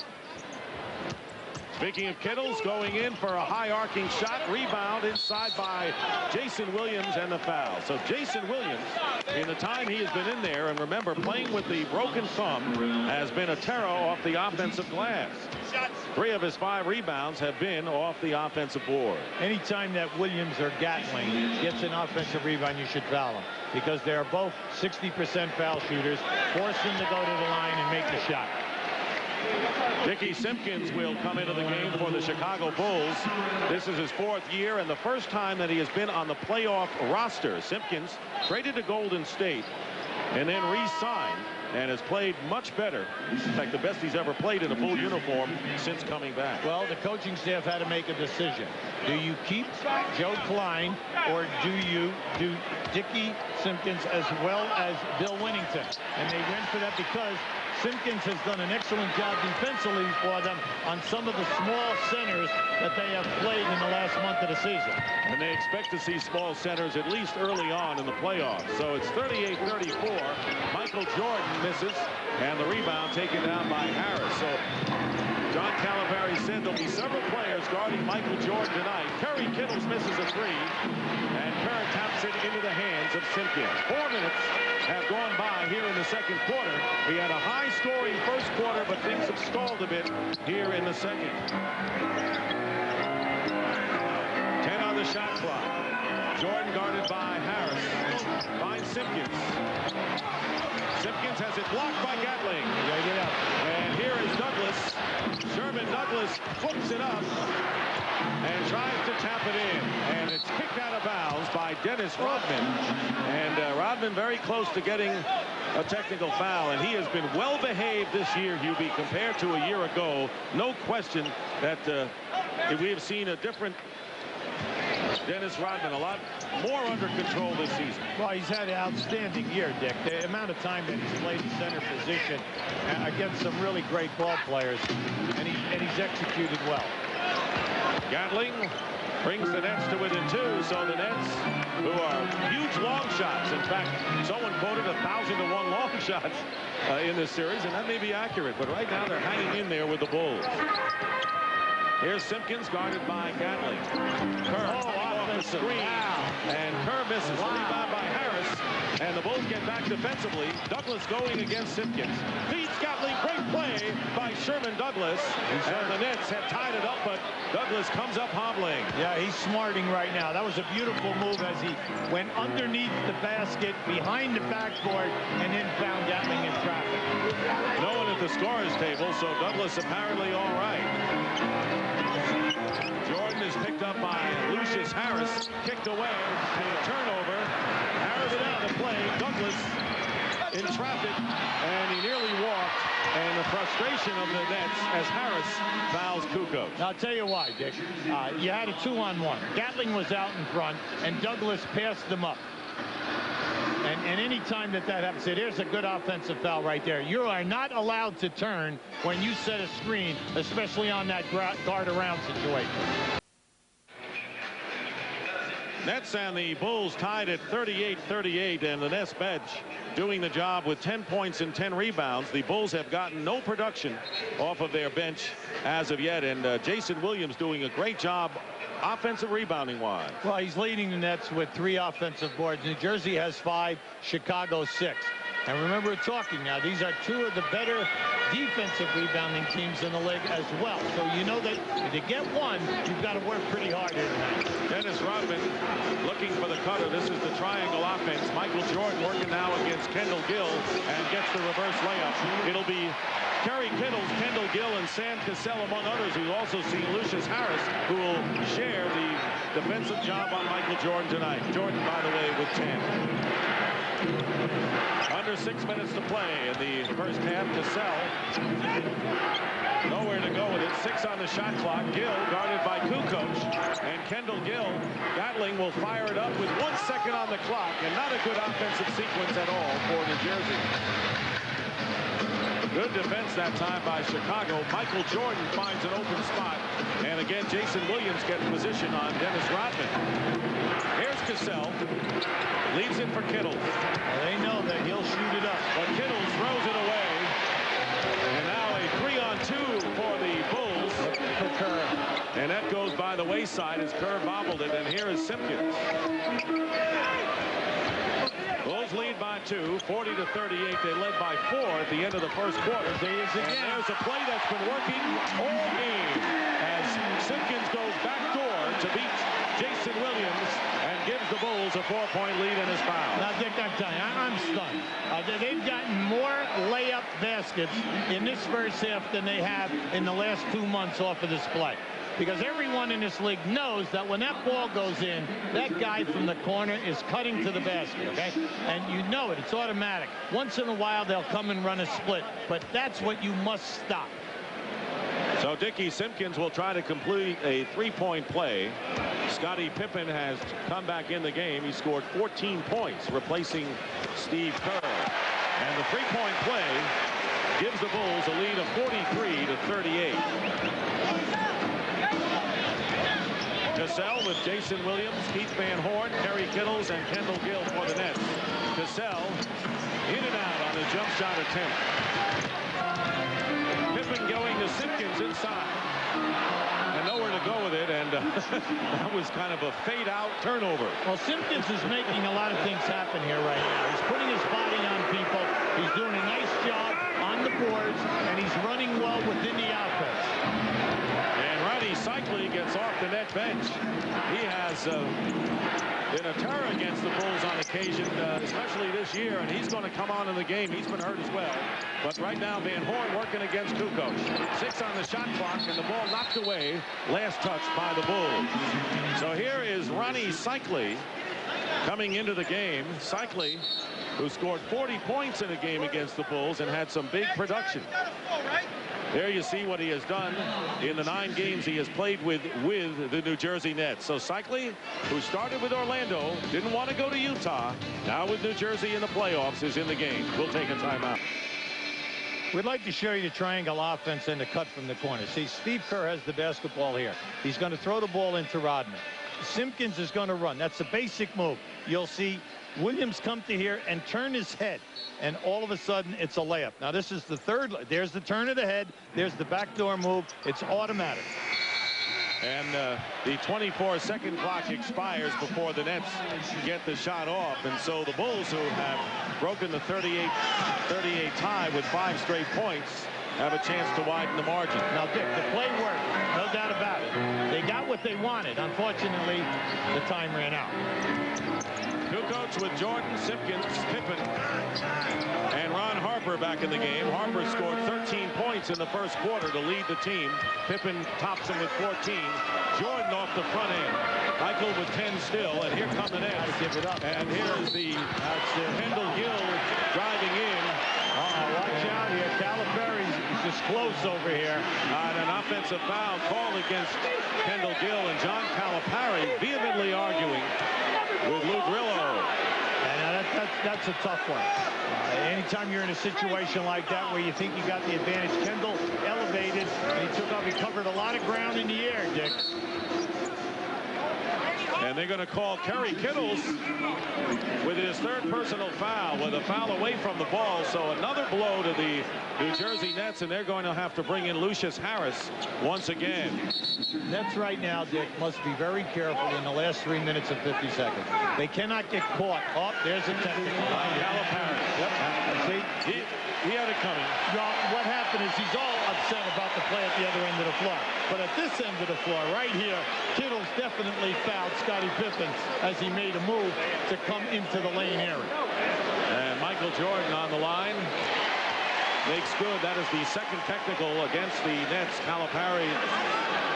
Speaking of Kittles, going in for a high arcing shot, rebound inside by Jason Williams, and the foul. So Jason Williams, in the time he has been in there, and remember, playing with the broken thumb, has been a terror off the offensive glass. 3 of his 5 rebounds have been off the offensive board. Anytime that Williams or Gatling gets an offensive rebound, you should foul him, because they are both 60% foul shooters. Force them to go to the line and make the shot. Dickie Simpkins will come into the game for the Chicago Bulls. This is his 4th year and the first time that he has been on the playoff roster. Simpkins traded to Golden State and then re-signed and has played much better. In fact, the best he's ever played in a full uniform since coming back. Well, the coaching staff had to make a decision. Do you keep Joe Klein, or do you do Dickie Simpkins as well as Bill Winnington? And they went for that because Simpkins has done an excellent job defensively for them on some of the small centers that they have played in the last month of the season. And they expect to see small centers at least early on in the playoffs. So it's 38-34. Michael Jordan misses, and the rebound taken down by Harris. So John Calipari said there'll be several players guarding Michael Jordan tonight. Kerry Kittles misses a 3, and Kerr taps it into the hands of Simpkins. 4 minutes have gone by here in the second quarter. We had a high-scoring first quarter, but things have stalled a bit here in the second. 10 on the shot clock. Jordan guarded by Harris. Finds Simpkins. Simpkins has it blocked by Gatling. And here is Douglas. Sherman Douglas flips it up and tries to tap it in. And it's kicked out of bounds by Dennis Rodman. And Rodman very close to getting a technical foul. And he has been well behaved this year, Hubie, compared to a year ago. No question that we have seen a different Dennis Rodman, a lot more under control this season. Well, he's had an outstanding year, Dick. The amount of time that he's played in center position against some really great ball players, and he's executed well. Gatling brings the Nets to within 2, so the Nets, who are huge long shots. In fact, someone quoted 1,000-to-1 long shots in this series, and that may be accurate, but right now they're hanging in there with the Bulls. Here's Simpkins guarded by Gatling. Kerr off the screen, and Kerr misses. Rebound by Harris, and the Bulls get back defensively. Douglas going against Simpkins. Feeds Gatling. Great play by Sherman Douglas. And the Nets have tied it up, but Douglas comes up hobbling. Yeah, he's smarting right now. That was a beautiful move as he went underneath the basket, behind the backboard, and then found Gatling in traffic. No one at the scorer's table, so Douglas apparently all right. Jordan is picked up by Lucius Harris, kicked away, and a turnover. Harris out of play. Douglas in traffic, and he nearly walked. And the frustration of the Nets as Harris fouls Kukoc. Now, I'll tell you why, Dick. You had a 2-on-1. Gatling was out in front, and Douglas passed them up. And any time that happens, there's a good offensive foul right there. You are not allowed to turn when you set a screen, especially on that guard around situation. Nets and the Bulls tied at 38-38, and the Nets bench doing the job with 10 points and 10 rebounds. The Bulls have gotten no production off of their bench as of yet, and Jason Williams doing a great job offensive rebounding wise. Well, he's leading the Nets with 3 offensive boards. New Jersey has 5, Chicago 6. And remember, we're talking now, these are 2 of the better defensive rebounding teams in the league as well. So you know that to get one, you've got to work pretty hard here tonight. Dennis Rodman looking for the cutter. This is the triangle offense. Michael Jordan working now against Kendall Gill and gets the reverse layup. It'll be Kerry Kittles, Kendall Gill, and Sam Cassell, among others. We've also seen Lucius Harris, who will share the defensive job on Michael Jordan tonight. Jordan, by the way, with 10. Under 6 minutes to play in the first half. Cassell nowhere to go with it. 6 on the shot clock. Gill guarded by Kukoc, and Kendall Gill. Gatling will fire it up with 1 second on the clock, and not a good offensive sequence at all for New Jersey. Good defense that time by Chicago. Michael Jordan finds an open spot, and again Jason Williams gets position on Dennis Rodman. Here's Cassell. Leaves it for Kittles. Well, they know that he'll shoot it up. But Kittles throws it away. And now a 3-on-2 for the Bulls. For Kerr. And that goes by the wayside as Kerr bobbled it. And here is Simpkins. Bulls lead by 2, 40-38. They led by 4 at the end of the first quarter. There he is again. And there's a play that's been working all game as Simpkins goes backdoor to beat Jason Williams and gives the Bulls a 4-point lead in his foul. Now, Dick, I'm telling you, I'm stunned. They've gotten more layup baskets in this first half than they have in the last 2 months off of this play. Because everyone in this league knows that when that ball goes in, that guy from the corner is cutting to the basket, okay? And you know it. It's automatic. Once in a while, they'll come and run a split. But that's what you must stop. So Dickie Simpkins will try to complete a 3-point play. Scottie Pippen has come back in the game. He scored 14 points, replacing Steve Kerr. And the 3-point play gives the Bulls a lead of 43-38. Cassell with Jason Williams, Keith Van Horn, Kerry Kittles, and Kendall Gill for the Nets. Cassell in and out on the jump shot attempt. Pippen going to Simpkins inside. And nowhere to go with it, and that was kind of a fade-out turnover. Well, Simpkins is making a lot of things happen here right now. He's putting his body on people. He's doing a nice job on the boards, and he's running well within the offense. Cycli gets off the net bench. He has been a terror against the Bulls on occasion, especially this year, and he's going to come on in the game. He's been hurt as well. But right now, Van Horn working against Kukoc. 6 on the shot clock, and the ball knocked away. Last touch by the Bulls. So here is Ronnie Cycli coming into the game. Cycli, who scored 40 points in a game against the Bulls and had some big production. There you see what he has done in the 9 games he has played with the New Jersey Nets. So Cycli, who started with Orlando, didn't want to go to Utah, now with New Jersey in the playoffs, is in the game. We'll take a timeout. We'd like to show you the triangle offense and the cut from the corner. See, Steve Kerr has the basketball here. He's going to throw the ball into Rodman. Simpkins is going to run. That's the basic move. You'll see Williams come to here and turn his head, and all of a sudden it's a layup. Now this is the third. There's the turn of the head. There's the backdoor move. It's automatic. And the 24-second clock expires before the Nets get the shot off. And so the Bulls, who have broken the 38 tie with 5 straight points, have a chance to widen the margin. Now, Dick, the play worked. No doubt about it. They got what they wanted. Unfortunately, the time ran out. Kukoc with Jordan, Simpkins, Pippen, and Ron Harper back in the game. Harper scored 13 points in the first quarter to lead the team. Pippen tops him with 14. Jordan off the front end. Michael with 10 still, and here come the Nets. Give it up. And here's the Kendall Gill driving in. Watch out here. Calipari's just close over here. And an offensive foul called against Kendall Gill, and John Calipari vehemently arguing with Lou Grillo. And that's a tough one. Anytime you're in a situation like that where you think you got the advantage, Kendall elevated, and he took off. He covered a lot of ground in the air, Dick. And they're going to call Kerry Kittles with his 3rd personal foul, with a foul away from the ball. So another blow to the New Jersey Nets, and they're going to have to bring in Lucius Harris once again. Nets right now, Dick, must be very careful in the last 3 minutes and 50 seconds. They cannot get caught. Oh, there's a technical. Calipari. Yep. See? He had it coming. Well, what happened is he's all upset about the play at the other end of the floor. But at this end of the floor, right here, Kittles definitely fouled Scottie Pippen as he made a move to come into the lane area. And Michael Jordan on the line. Makes good. That is the 2nd technical against the Nets. Calipari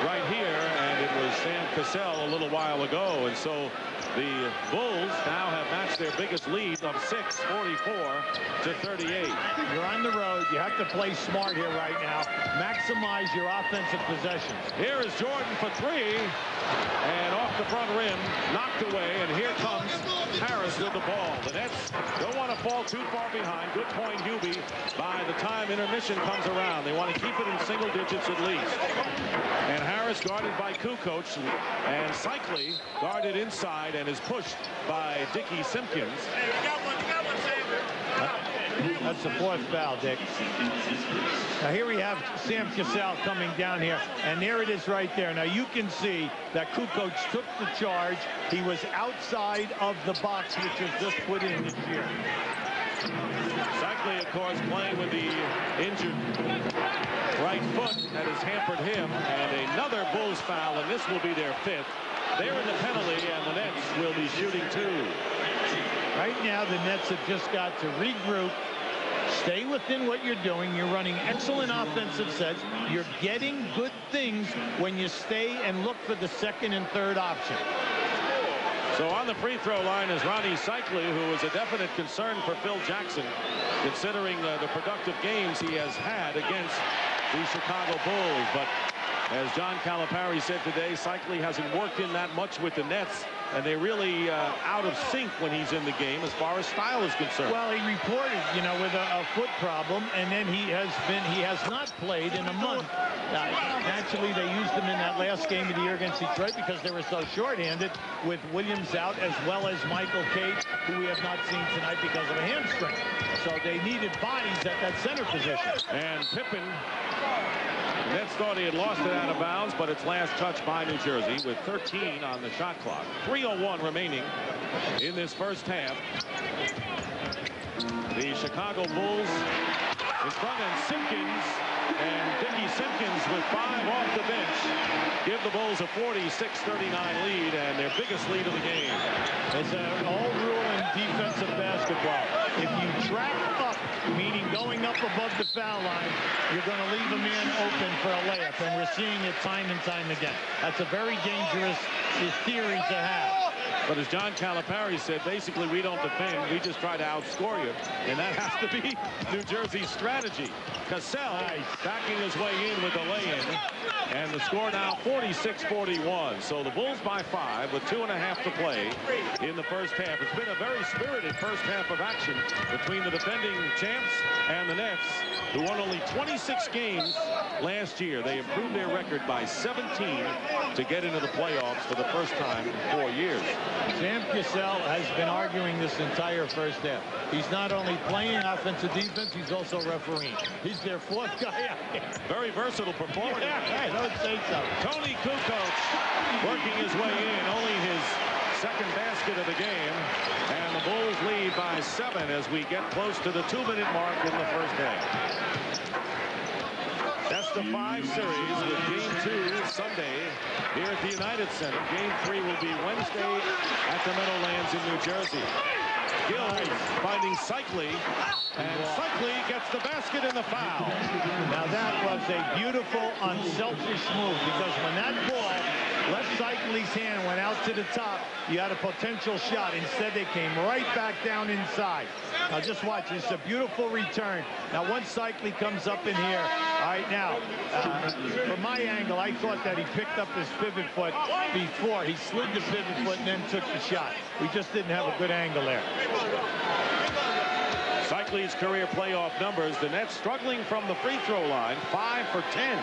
right here, and it was Sam Cassell a little while ago. And so the Bulls now have matched their biggest lead of 6, 44-38. You're on the road. You have to play smart here right now. Maximize your offensive possessions. Here is Jordan for 3, and off the front rim, knocked away, and here comes Harris with the ball. The Nets don't want to fall too far behind. Good point, Hubie. By the time intermission comes around, they want to keep it in single digits at least. And Harris guarded by Kukoc, and Cycli guarded inside and is pushed by Dickie Simpkins. Hey, you got one, Saber. That's the 4th foul, Dick. Now here we have Sam Cassell coming down here, and there it is right there. Now you can see that Kukoc took the charge. He was outside of the box, which was just put in this year. Cycli, of course, playing with the injured right foot that has hampered him, and another Bulls foul, and this will be their 5th. They're in the penalty, and the Nets will be shooting 2. Right now, the Nets have just got to regroup, stay within what you're doing. You're running excellent offensive sets. You're getting good things when you stay and look for the 2nd and 3rd option. So on the free throw line is Ronnie Cycli, who is a definite concern for Phil Jackson, considering the productive games he has had against the Chicago Bulls. But as John Calipari said today, Cycli hasn't worked in that much with the Nets, and they're really out of sync when he's in the game as far as style is concerned. Well, he reported, you know, with a foot problem, and then he has not played in a month. Naturally, they used him in that last game of the year against Detroit because they were so shorthanded with Williams out, as well as Michael Cade, who we have not seen tonight because of a hamstring. So they needed bodies at that center position. And Pippen, the Nets thought he had lost it out of bounds, but it's last touch by New Jersey with 13 on the shot clock. 3:01 remaining in this first half. The Chicago Bulls in front, and Simpkins, and Dickie Simpkins with 5 off the bench give the Bulls a 46-39 lead, and their biggest lead of the game. It's an old rule in defensive basketball. If you trap up, meaning going up above the foul line, you're going to leave a man open for a layup, and we're seeing it time and time again. That's a very dangerous theory to have. But as John Calipari said, basically we don't defend, we just try to outscore you, and that has to be New Jersey's strategy. Cassell backing his way in with the lay-in, and the score now 46-41. So the Bulls by 5 with 2.5 to play in the first half. It's been a very spirited first half of action between the defending champs and the Nets, who won only 26 games last year. They improved their record by 17 to get into the playoffs for the first time in 4 years. Sam Cassell has been arguing this entire first half. He's not only playing offensive defense, he's also refereeing. He's their 4th guy out there. Very versatile performer. Yeah, I don't say so. Tony Kukoc working his way in, only his 2nd basket of the game, and the Bulls lead by 7 as we get close to the 2-minute mark in the first half. Best of 5 series with Game 2 Sunday here at the United Center. Game 3 will be Wednesday at the Meadowlands in New Jersey. Gill finding Cycli, and Cycli gets the basket and the foul. Now that was a beautiful, unselfish move, because when that ball left Cycli's hand, went out to the top, you had a potential shot. Instead, they came right back down inside. Now just watch, it's a beautiful return. Now once Cycli comes up in here, all right, now, from my angle, I thought that he picked up his pivot foot before. He slid the pivot foot and then took the shot. We just didn't have a good angle there. Cycli's career playoff numbers. The Nets struggling from the free throw line, 5 for 10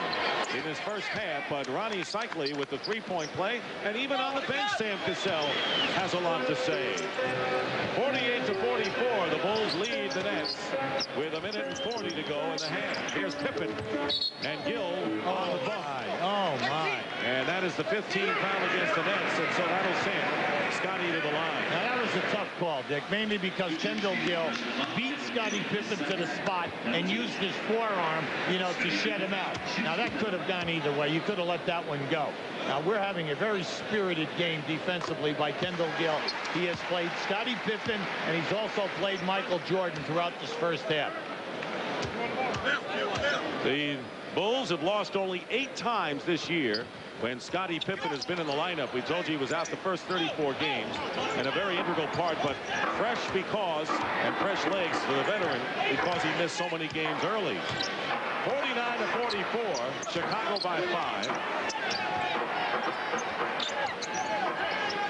in his first half. But Ronnie Cycli with the 3-point play, and even on the bench, Sam Cassell has a lot to say. 48-44, the Bulls lead the Nets with 1:40 to go in the half. Here's Pippen and Gill on the bump. Oh my! And that is the 15th foul against the Nets, and so that'll send Scotty to the line. Now that was a tough call, Dick, mainly because Kendall Gill beat Scottie Pippen to the spot and used his forearm, you know, to shut him out. Now that could have gone either way. You could have let that one go. Now we're having a very spirited game defensively by Kendall Gill. He has played Scottie Pippen, and he's also played Michael Jordan throughout this first half. The Bulls have lost only 8 times this year when Scottie Pippen has been in the lineup. We told you he was out the first 34 games, and a very integral part, but fresh because, and fresh legs for the veteran, because he missed so many games early. 49-44, Chicago by 5.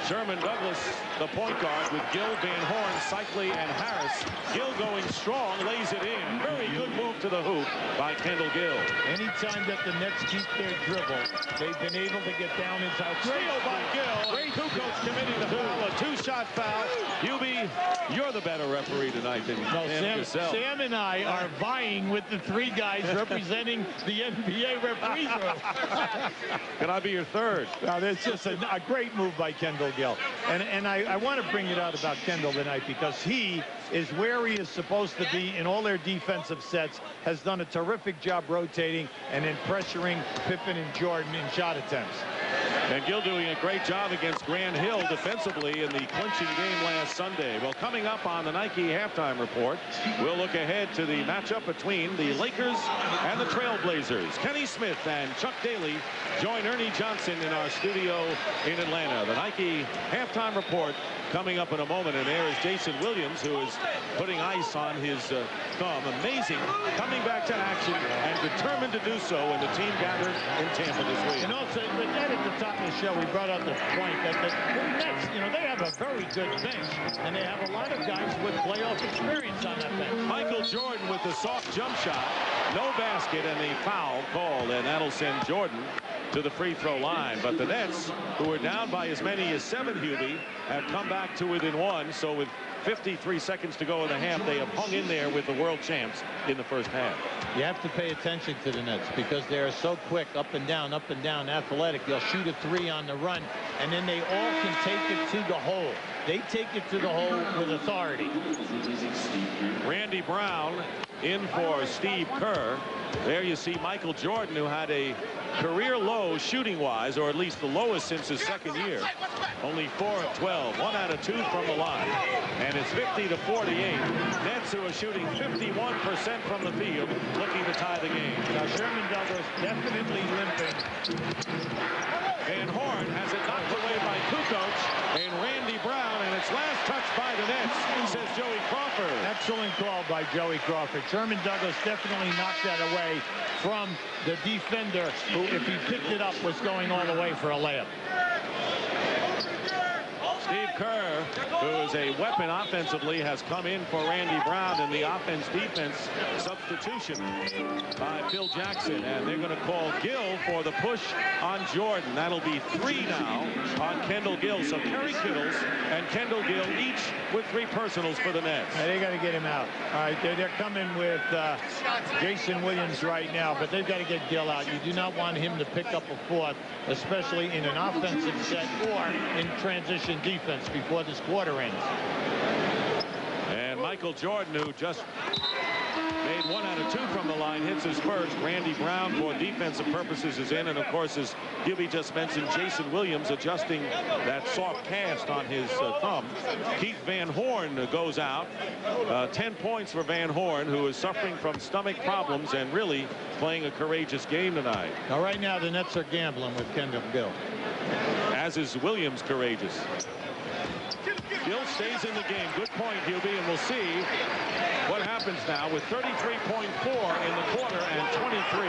Sherman Douglas, the point guard, with Gill, Van Horn, Cycli, and Harris. Gill going strong, lays it in. Very good move to the hoop by Kendall Gill. Anytime that the Nets keep their dribble, they've been able to get down inside. Steal by Gill. Great Kukoc committing the foul. A two-shot foul. Hubie, you're the better referee tonight than Sam and I are vying with the three guys representing the NBA referees room. Can I be your third? No, that's just a great move by Kendall Gill. And I want to bring it out about Kendall tonight because he is where he is supposed to be in all their defensive sets, has done a terrific job rotating and then pressuring Pippen and Jordan in shot attempts. And Gill doing a great job against Grant Hill defensively in the clinching game last Sunday. Well, coming up on the Nike halftime report, we'll look ahead to the matchup between the Lakers and the Trailblazers. Kenny Smith and Chuck Daly join Ernie Johnson in our studio in Atlanta. The Nike halftime report coming up in a moment, and there is Jason Williams, who is putting ice on his thumb. Amazing, coming back to action and determined to do so when the team gathered in Tampa this week. And also, but right at the top of the show, we brought out the point that the Nets, they have a very good bench, and they have a lot of guys with playoff experience on that bench. Michael Jordan with the soft jump shot, no basket, and a foul called, and that'll send Jordan to the free throw line. But the Nets, who were down by as many as 7, Hubie, have come back to within 1. So with 53 seconds to go in the half, they have hung in there with the world champs in the first half. You have to pay attention to the Nets because they're so quick, up and down, athletic. They'll shoot a 3 on the run, and then they all can take it to the hole. They take it to the hole with authority. Randy Brown in for Steve Kerr. There you see Michael Jordan, who had a career low shooting-wise, or at least the lowest since his second year. Only 4 of 12, 1 out of 2 from the line. And it's 50-48. Nets, who are shooting 51% from the field, looking to tie the game. Now Sherman Douglas definitely limping. Van Horn has it knocked away by Kukoc and Randy Brown, and it's last touched by the Nets, says Joey Crawford. Excellent call by Joey Crawford. Sherman Douglas definitely knocked that away from the defender, who, if he picked it up, was going all the way for a layup. Steve Kerr, who is a weapon offensively, has come in for Randy Brown in the offense-defense substitution by Phil Jackson. And they're going to call Gill for the push on Jordan. That'll be 3 now on Kendall Gill. So Kerry Kittles and Kendall Gill each with 3 personals for the Nets. They got to get him out. All right, they're coming with Jason Williams right now, but they've got to get Gill out. You do not want him to pick up a 4th, especially in an offensive set or in transition defense before this quarter ends. And Michael Jordan, who just made 1 out of 2 from the line, hits his first. Randy Brown, for defensive purposes, is in. And, of course, as Gibby just mentioned, Jason Williams adjusting that soft cast on his thumb. Keith Van Horn goes out. 10 points for Van Horn, who is suffering from stomach problems and really playing a courageous game tonight. Now, right now, the Nets are gambling with Kendall Gill. As is Williams courageous. Gill stays in the game. Good point, Hubie, and we'll see what happens now with 33.4 in the quarter and 23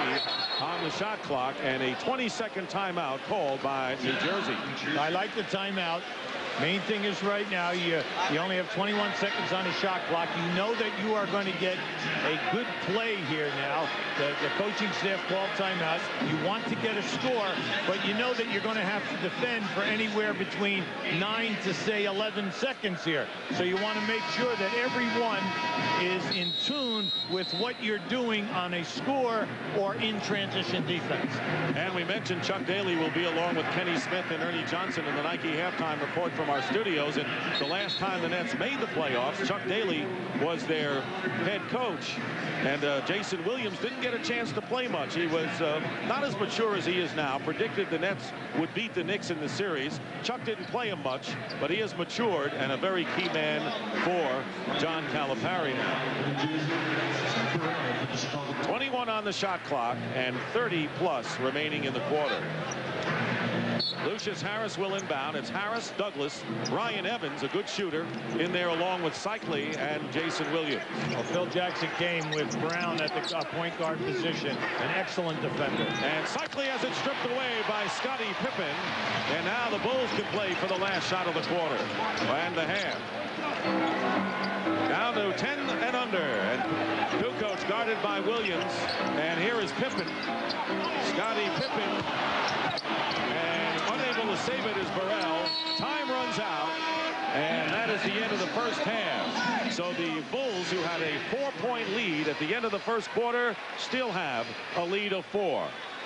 on the shot clock, and a 20-second timeout called by New Jersey. I like the timeout. Main thing is right now you only have 21 seconds on the shot clock. You know that you are going to get a good play here now. The coaching staff called timeout. You want to get a score, but you know that you're going to have to defend for anywhere between 9 to, say, 11 seconds here. So you want to make sure that everyone is in tune with what you're doing on a score or in transition defense. And we mentioned Chuck Daly will be along with Kenny Smith and Ernie Johnson in the Nike halftime report from our studios. And the last time the Nets made the playoffs, Chuck Daly was their head coach. And Jason Williams didn't get a chance to play much. He was not as mature as he is now. Predicted the Nets would beat the Knicks in the series. Chuck didn't play him much, but he has matured and a very key man for John Calipari now. 21 on the shot clock and 30 plus remaining in the quarter. Lucius Harris will inbound. It's Harris, Douglas, Ryan Evans, a good shooter, in there along with Cycli and Jason Williams. Well, Phil Jackson came with Brown at the point guard position, an excellent defender. And Cycli has it stripped away by Scottie Pippen. And now the Bulls can play for the last shot of the quarter and the half. Down to 10 and under. And Kukoc guarded by Williams. And here is Pippen. Scottie Pippen. And unable to save it is Burrell. Time runs out. And that is the end of the first half. So the Bulls, who had a 4-point lead at the end of the first quarter, still have a lead of 4.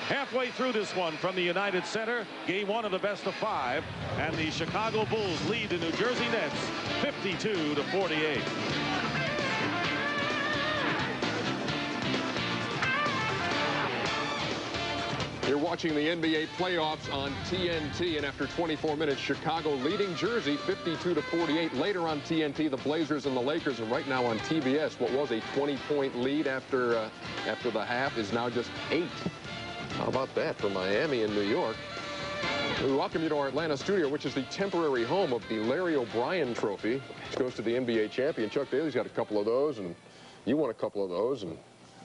Halfway through this one from the United Center, game 1 of the best of 5, and the Chicago Bulls lead the New Jersey Nets 52-48. You're watching the NBA playoffs on TNT, and after 24 minutes, Chicago leading Jersey 52-48. Later on TNT, the Blazers and the Lakers, and right now on TBS, what was a 20-point lead after the half is now just 8. How about that for Miami and New York? We welcome you to our Atlanta studio, which is the temporary home of the Larry O'Brien Trophy, which goes to the NBA champion. Chuck Daly's got a couple of those, and you won a couple of those, and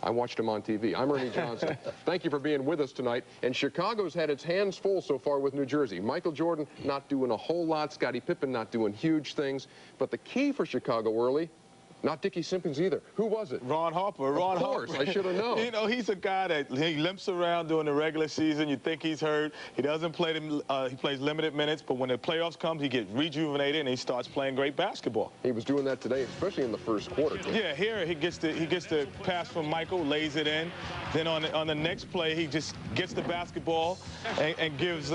I watched him on TV. I'm Ernie Johnson. Thank you for being with us tonight. And Chicago's had its hands full so far with New Jersey. Michael Jordan not doing a whole lot. Scottie Pippen not doing huge things. But the key for Chicago early, not Dickie Simpkins either. Who was it? Ron Harper. Ron Harper. Of course, I should have known. You know, he's a guy that he limps around during the regular season. You think he's hurt. He doesn't play them. He plays limited minutes, but when the playoffs come, he gets rejuvenated and he starts playing great basketball. He was doing that today, especially in the first quarter. Yeah, here he gets the pass from Michael, lays it in. Then on the next play, he just gets the basketball and gives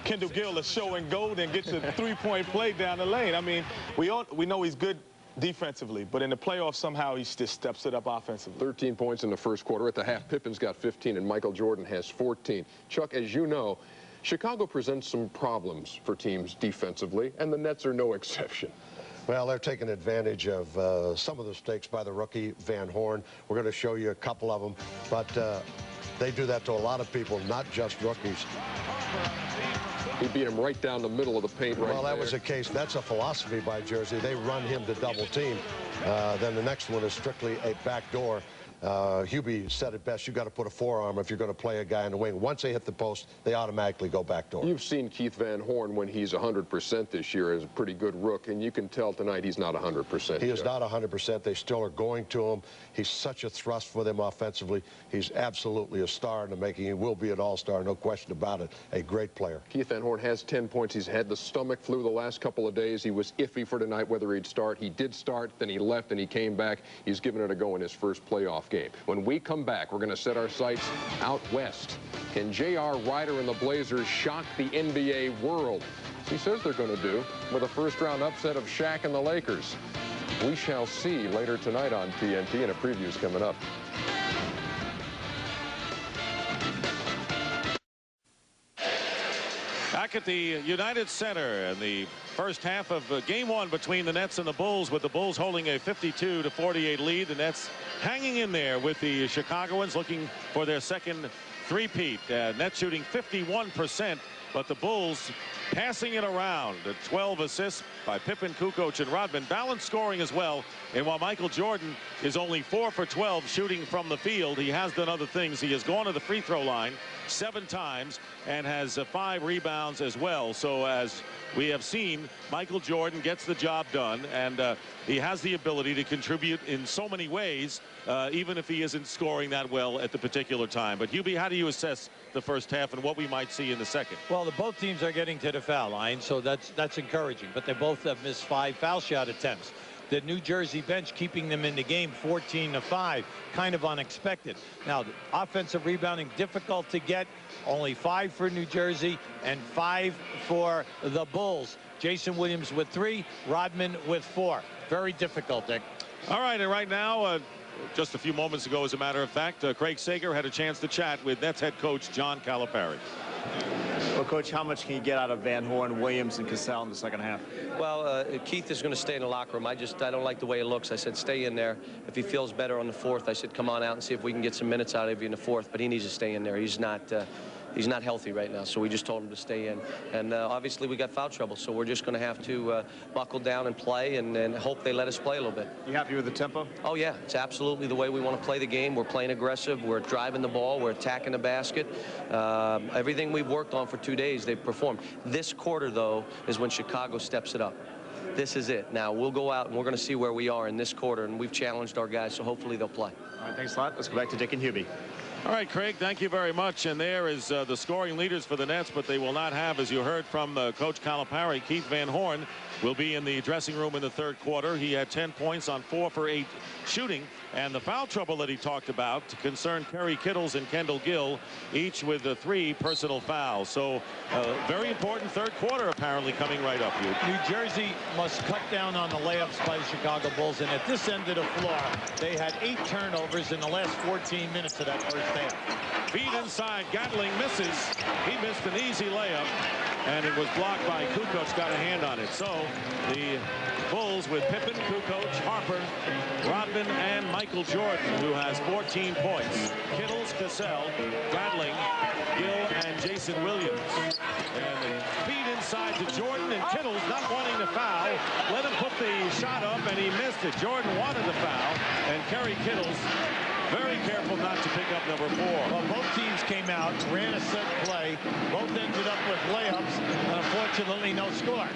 Kendall Gill a show and go, and gets a three-point play down the lane. I mean, we know he's good defensively, but in the playoffs, somehow he just steps it up offensively. 13 points in the first quarter. At the half, Pippen's got 15, and Michael Jordan has 14. Chuck, as you know, Chicago presents some problems for teams defensively, and the Nets are no exception. Well, they're taking advantage of some of the mistakes by the rookie Van Horn. We're going to show you a couple of them, but they do that to a lot of people, not just rookies. He beat him right down the middle of the paint right Well, that there. was the case. That's a philosophy by Jersey. They run him to double team. Then the next one is strictly a backdoor. Hubie said it best. You got to put a forearm if you're going to play a guy in the wing. Once they hit the post, they automatically go backdoor. You've seen Keith Van Horn when he's 100% this year as a pretty good rook, and you can tell tonight he's not 100%. He is not 100%. They still are going to him. He's such a thrust for them offensively. He's absolutely a star in the making. He will be an all-star, no question about it. A great player. Keith Van Horn has 10 points. He's had the stomach flu the last couple of days. He was iffy for tonight whether he'd start. He did start, then he left, and he came back. He's given it a go in his first playoff game. When we come back, we're going to set our sights out west. Can J.R. Rider and the Blazers shock the NBA world? He says they're going to do with a first-round upset of Shaq and the Lakers. We shall see later tonight on TNT, and a preview's coming up. Back at the United Center in the first half of game 1 between the Nets and the Bulls, with the Bulls holding a 52-48 lead. The Nets hanging in there with the Chicagoans, looking for their second three-peat. Nets shooting 51%, but the Bulls passing it around. 12 assists by Pippen, Kukoc, and Rodman. Balanced scoring as well. And while Michael Jordan is only 4 for 12 shooting from the field, he has done other things. He has gone to the free throw line 7 times and has 5 rebounds as well. So as we have seen, Michael Jordan gets the job done, and he has the ability to contribute in so many ways, even if he isn't scoring that well at the particular time. But Hubie, how do you assess the first half and what we might see in the second? Well, both teams are getting to the foul line, so that's encouraging. But they both have missed 5 foul shot attempts. The New Jersey bench keeping them in the game 14-5, kind of unexpected. Now, the offensive rebounding difficult to get. Only 5 for New Jersey and 5 for the Bulls. Jason Williams with 3, Rodman with 4. Very difficult, Dick. All right, and right now, just a few moments ago, as a matter of fact, Craig Sager had a chance to chat with Nets head coach John Calipari. Well, Coach, how much can you get out of Van Horn, Williams, and Cassell in the second half? Well, Keith is going to stay in the locker room. I don't like the way it looks. I said, stay in there. If he feels better on the 4th, I said, come on out and see if we can get some minutes out of you in the 4th. But he needs to stay in there. He's not he's not healthy right now, so we just told him to stay in. And obviously we got foul trouble, so we're just going to have to buckle down and play and hope they let us play a little bit. You happy with the tempo? Oh yeah, it's absolutely the way we want to play the game. We're playing aggressive, we're driving the ball, we're attacking the basket. Everything we've worked on for 2 days, they've performed. This quarter, though, is when Chicago steps it up. This is it. Now we'll go out and we're going to see where we are in this quarter, and we've challenged our guys, so hopefully they'll play. All right, thanks a lot. Let's go back to Dick and Hubie. All right, Craig, thank you very much. And there is the scoring leaders for the Nets, but they will not have, as you heard from Coach Calipari, Keith Van Horn will be in the dressing room in the third quarter. He had 10 points on 4 for 8 shooting. And the foul trouble that he talked about concerned Kerry Kittles and Kendall Gill, each with 3 personal fouls. So very important third quarter apparently coming right up here. New Jersey must cut down on the layups by the Chicago Bulls. And at this end of the floor, they had 8 turnovers in the last 14 minutes of that first half. Feed inside. Gatling misses. He missed an easy layup. And it was blocked by Kukoc, got a hand on it. So the Bulls with Pippen, Kukoc, Harper, Rodman, and Michael Jordan, who has 14 points. Kittles, Cassell, Gatling, Gill, and Jason Williams. And the feed inside to Jordan, and Kittles not wanting to foul. Let him put the shot up, and he missed it. Jordan wanted the foul, and Kerry Kittles very careful not to pick up number 4. Well, both teams came out, ran a set play. Both ended up with layups. Unfortunately, no score.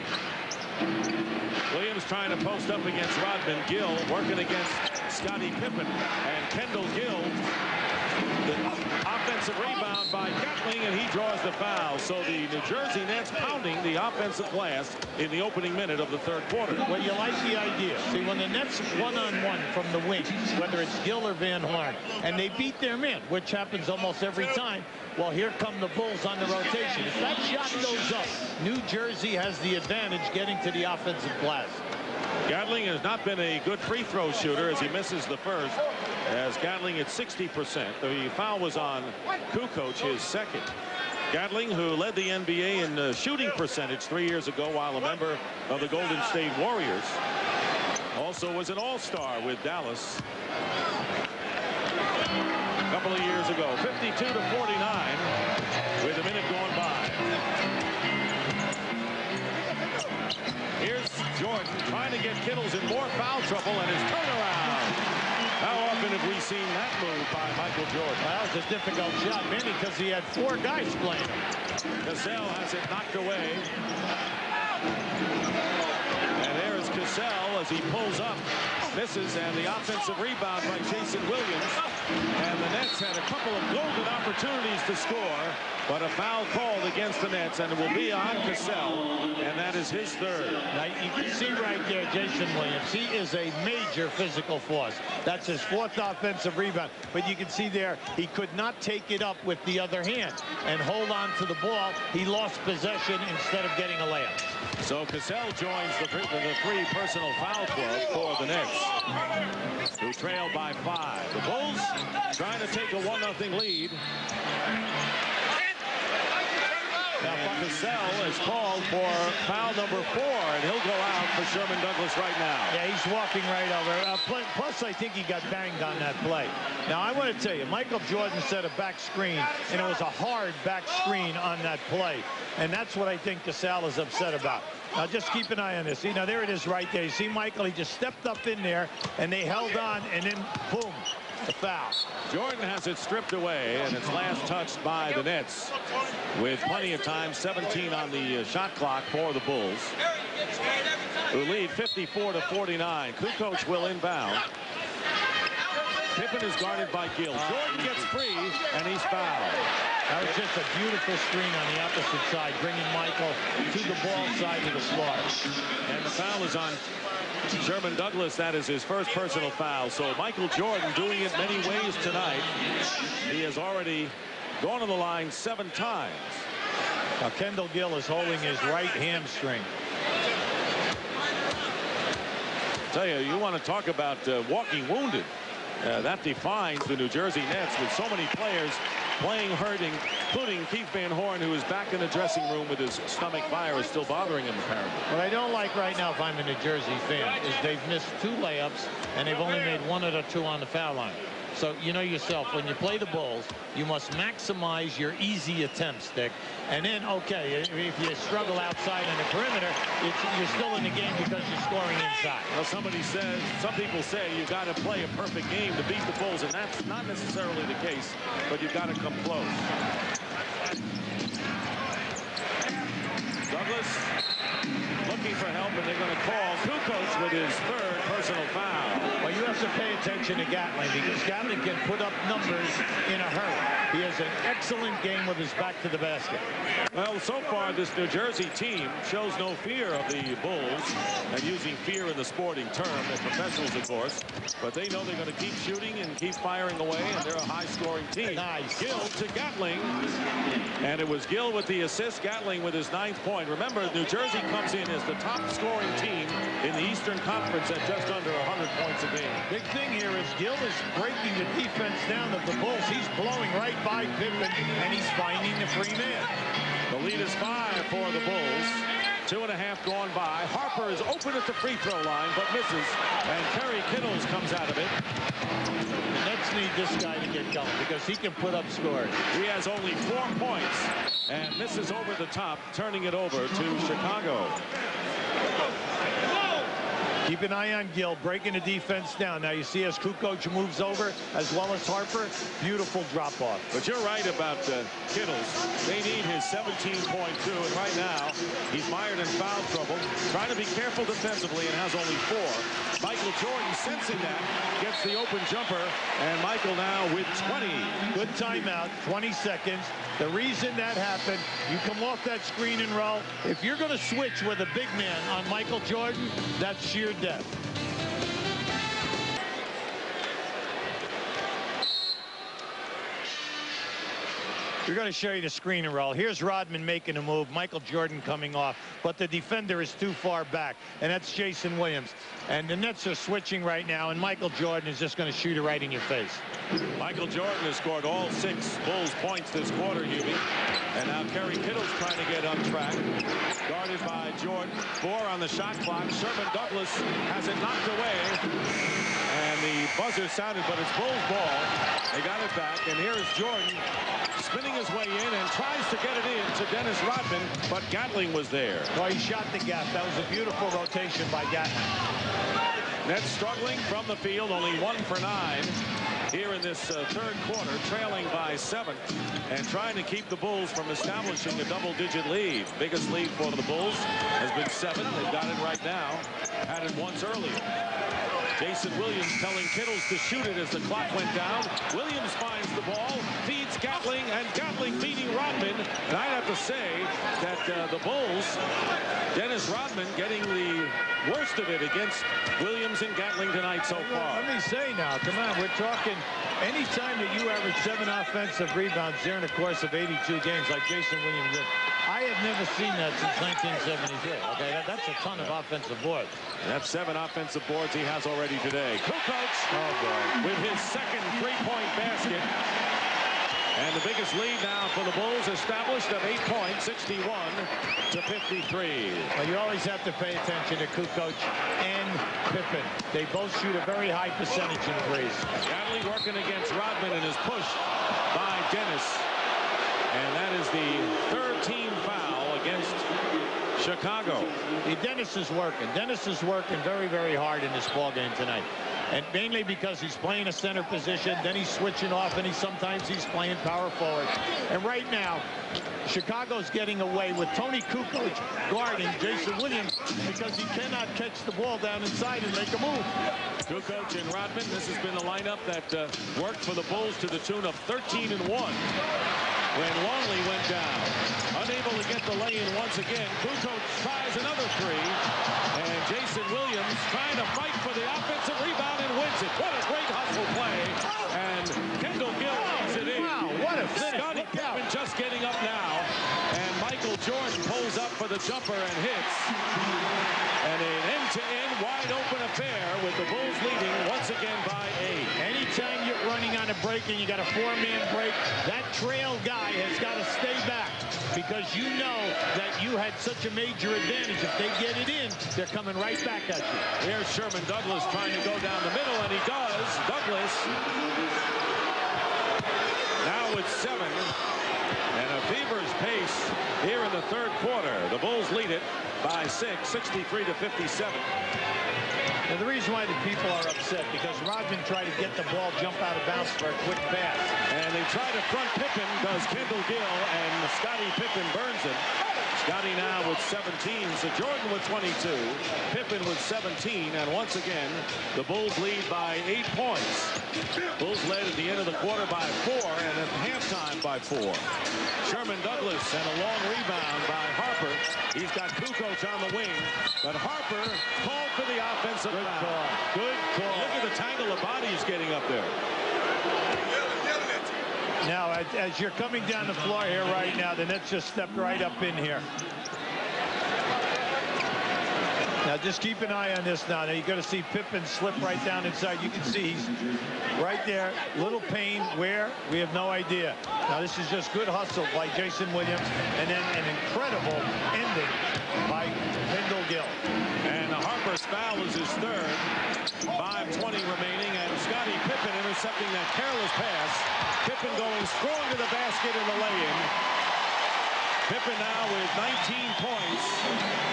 Williams trying to post up against Rodman. Gill working against Scottie Pippen. And Kendall Gill, the offensive rebound by Gatling, and he draws the foul. So the New Jersey Nets pounding the offensive glass in the opening minute of the third quarter. Well, you like the idea. See, when the Nets one-on-one from the wings, whether it's Gill or Van Horn, and they beat their man, which happens almost every time, well, here come the Bulls on the rotation. If that shot goes up, New Jersey has the advantage getting to the offensive glass. Gatling has not been a good free throw shooter as he misses the first, as Gatling at 60%. The foul was on Kukoc, his second. Gatling, who led the NBA in shooting percentage 3 years ago while a member of the Golden State Warriors, also was an all-star with Dallas a couple of years ago. 52-49 with a minute going by. Here's Jordan trying to get Kittles in more foul trouble, and his turnaround. How often have we seen that move by Michael Jordan? Well, that was a difficult shot, mainly because he had 4 guys playing him. Cassell has it knocked away. And there is Cassell as he pulls up, misses, and the offensive rebound by Jason Williams. And the Nets had a couple of golden opportunities to score, but a foul called against the Nets, and it will be on Cassell, and that is his third. Now, you can see right there, Jason Williams. He is a major physical force. That's his 4th offensive rebound. But you can see there, he could not take it up with the other hand and hold on to the ball. He lost possession instead of getting a layup. So Cassell joins the 3 personal foul club for the Nets, who trail by 5. The Bulls trying to take a 1-0 lead. Now Cassell is called for foul number 4, and he'll go out for Sherman Douglas right now. Yeah, he's walking right over. Plus, I think he got banged on that play. Now, I want to tell you, Michael Jordan set a back screen, and it was a hard back screen on that play. And that's what I think Cassell is upset about. Now, just keep an eye on this. See, now, there it is right there. You see Michael, he just stepped up in there, and they held on, and then, boom, the foul. Jordan has it stripped away, and it's last touched by the Nets with plenty of time. 17 on the shot clock for the Bulls, who lead 54-49. Kukoc will inbound. Pippen is guarded by Gill. Jordan gets free, and he's fouled. That was just a beautiful screen on the opposite side, bringing Michael to the ball side of the floor. And the foul is on Sherman Douglas. That is his first personal foul. So Michael Jordan doing it many ways tonight. He has already gone to the line 7 times. Now Kendall Gill is holding his right hamstring. Tell you, you want to talk about walking wounded. That defines the New Jersey Nets with so many players playing hurting, including Keith Van Horn, who is back in the dressing room with his stomach virus still bothering him, apparently. What I don't like right now, if I'm a New Jersey fan, is they've missed 2 layups, and they've only made 1 of the 2 on the foul line. So you know yourself, when you play the Bulls, you must maximize your easy attempts, Dick. And then, okay, if you struggle outside on the perimeter, you're still in the game because you're scoring inside. Well, some people say you've got to play a perfect game to beat the Bulls, and that's not necessarily the case, but you've got to come close. Douglas looking for help, and they're going to call Kukoc with his third personal foul. Well, you have to pay attention to Gatling, because Gatling can put up numbers in a hurry. He has an excellent game with his back to the basket. Well, so far, this New Jersey team shows no fear of the Bulls, and using fear in the sporting term. They're professionals, of course, but they know they're going to keep shooting and keep firing away, and they're a high-scoring team. Nice. Gill to Gatling, and it was Gill with the assist, Gatling with his 9th point. Remember, New Jersey comes in as the top-scoring team in the Eastern Conference at just under 100 points a game. Big thing here is Gill is breaking the defense down of the Bulls. He's blowing right by Pippen, and he's finding the free man. The lead is 5 for the Bulls. 2.5 gone by. Harper is open at the free throw line, but misses. And Kerry Kittles comes out of it. The Nets need this guy to get going because he can put up scores. He has only 4 points and misses over the top, turning it over to Chicago. Keep an eye on Gill, breaking the defense down. Now you see as Kukoc moves over, as well as Harper, beautiful drop-off. But you're right about Kittles. They need his 17.2, and right now he's mired in foul trouble, trying to be careful defensively, and has only 4. Michael Jordan, sensing that, gets the open jumper, and Michael now with 20. Good timeout, 20 seconds. The reason that happened, you come off that screen and roll. If you're going to switch with a big man on Michael Jordan, that's sheer death. We're going to show you the screen and roll. Here's Rodman making a move. Michael Jordan coming off. But the defender is too far back. And that's Jason Williams. And the Nets are switching right now. And Michael Jordan is just going to shoot it right in your face. Michael Jordan has scored all 6 Bulls points this quarter, Hubie. And now Kerry Kittles trying to get on track. Guarded by Jordan. 4 on the shot clock. Sherman Douglas has it knocked away. And the buzzer sounded, but it's Bulls ball. They got it back. And here is Jordan spinning his way in and tries to get it in to Dennis Rodman, but Gatling was there. Oh, he shot the gap. That was a beautiful rotation by Gatling. Nets struggling from the field, only 1 for 9 here in this third quarter, trailing by 7 and trying to keep the Bulls from establishing a double-digit lead. Biggest lead for the Bulls has been 7. They've got it right now. Had it once earlier. Jason Williams telling Kittles to shoot it as the clock went down. Williams finds the ball, feeds Gatling, and Gatling beating Rodman. And I'd have to say that the Bulls, Dennis Rodman getting the worst of it against Williams and Gatling tonight so far. Let me say now, come on, we're talking anytime that you average 7 offensive rebounds during the course of 82 games like Jason Williams did. I have never seen that since 1973. Okay, that's a ton of offensive boards. That's 7 offensive boards he has already today. Kukoc with his second 3-point basket. And the biggest lead now for the Bulls established at 8 points, 61 to 53. Well, you always have to pay attention to Kukoc and Pippen. They both shoot a very high percentage in threes. Gatling working against Rodman and is pushed by Dennis. And that is the 3rd team foul against Chicago. Dennis is working. Dennis is working very, very hard in this ballgame tonight. And mainly because he's playing a center position, then he's switching off, and sometimes he's playing power forward. And right now, Chicago's getting away with Tony Kukoc guarding Jason Williams because he cannot catch the ball down inside and make a move. Kukoc and Rodman, this has been the lineup that worked for the Bulls to the tune of 13-1. When Longley went down. Unable to get the lay-in once again. Kukoc tries another 3. And Jason Williams trying to fight for the offensive rebound and wins it. What a great hustle play. And Kendall Gill lays it in. Wow, what a finish. Scottie Pippen just getting up now. And Michael Jordan pulls up for the jumper and hits. And an end-to-end wide-open affair with the Bulls leading once again by 8. Anytime you're running on a break and you got a 4-man break, that trail guy has got to stay back because you know that you had such a major advantage. If they get it in, they're coming right back at you. Here's Sherman Douglas trying to go down the middle, and he does. Douglas now with 7. And a feverish pace here in the third quarter. The Bulls lead it by 6, 63 to 57. And the reason why the people are upset because Rodman tried to get the ball jump out of bounds for a quick pass. And they try to front Pippen, does Kendall Gill, and Scottie Pippen burns it. Scottie now with 17, so Jordan with 22, Pippen with 17, and once again, the Bulls lead by 8 points. Bulls led at the end of the quarter by 4, and at halftime by 4. Sherman Douglas and a long rebound by Harper. He's got Kukoc on the wing, but Harper called for the offensive foul. Good call. Look at the tangle of bodies getting up there. Now, as you're coming down the floor here right now, the Nets just stepped right up in here. Now, just keep an eye on this now. Now, you're going to see Pippen slip right down inside. You can see he's right there. Little pain. Where? We have no idea. Now, this is just good hustle by Jason Williams. And then an incredible ending by Kendall Gill. And Harper's foul is his third. 5:20 remaining, and Scottie Pippen intercepting that careless pass. Pippen going strong to the basket in the lay-in. Pippen now with 19 points,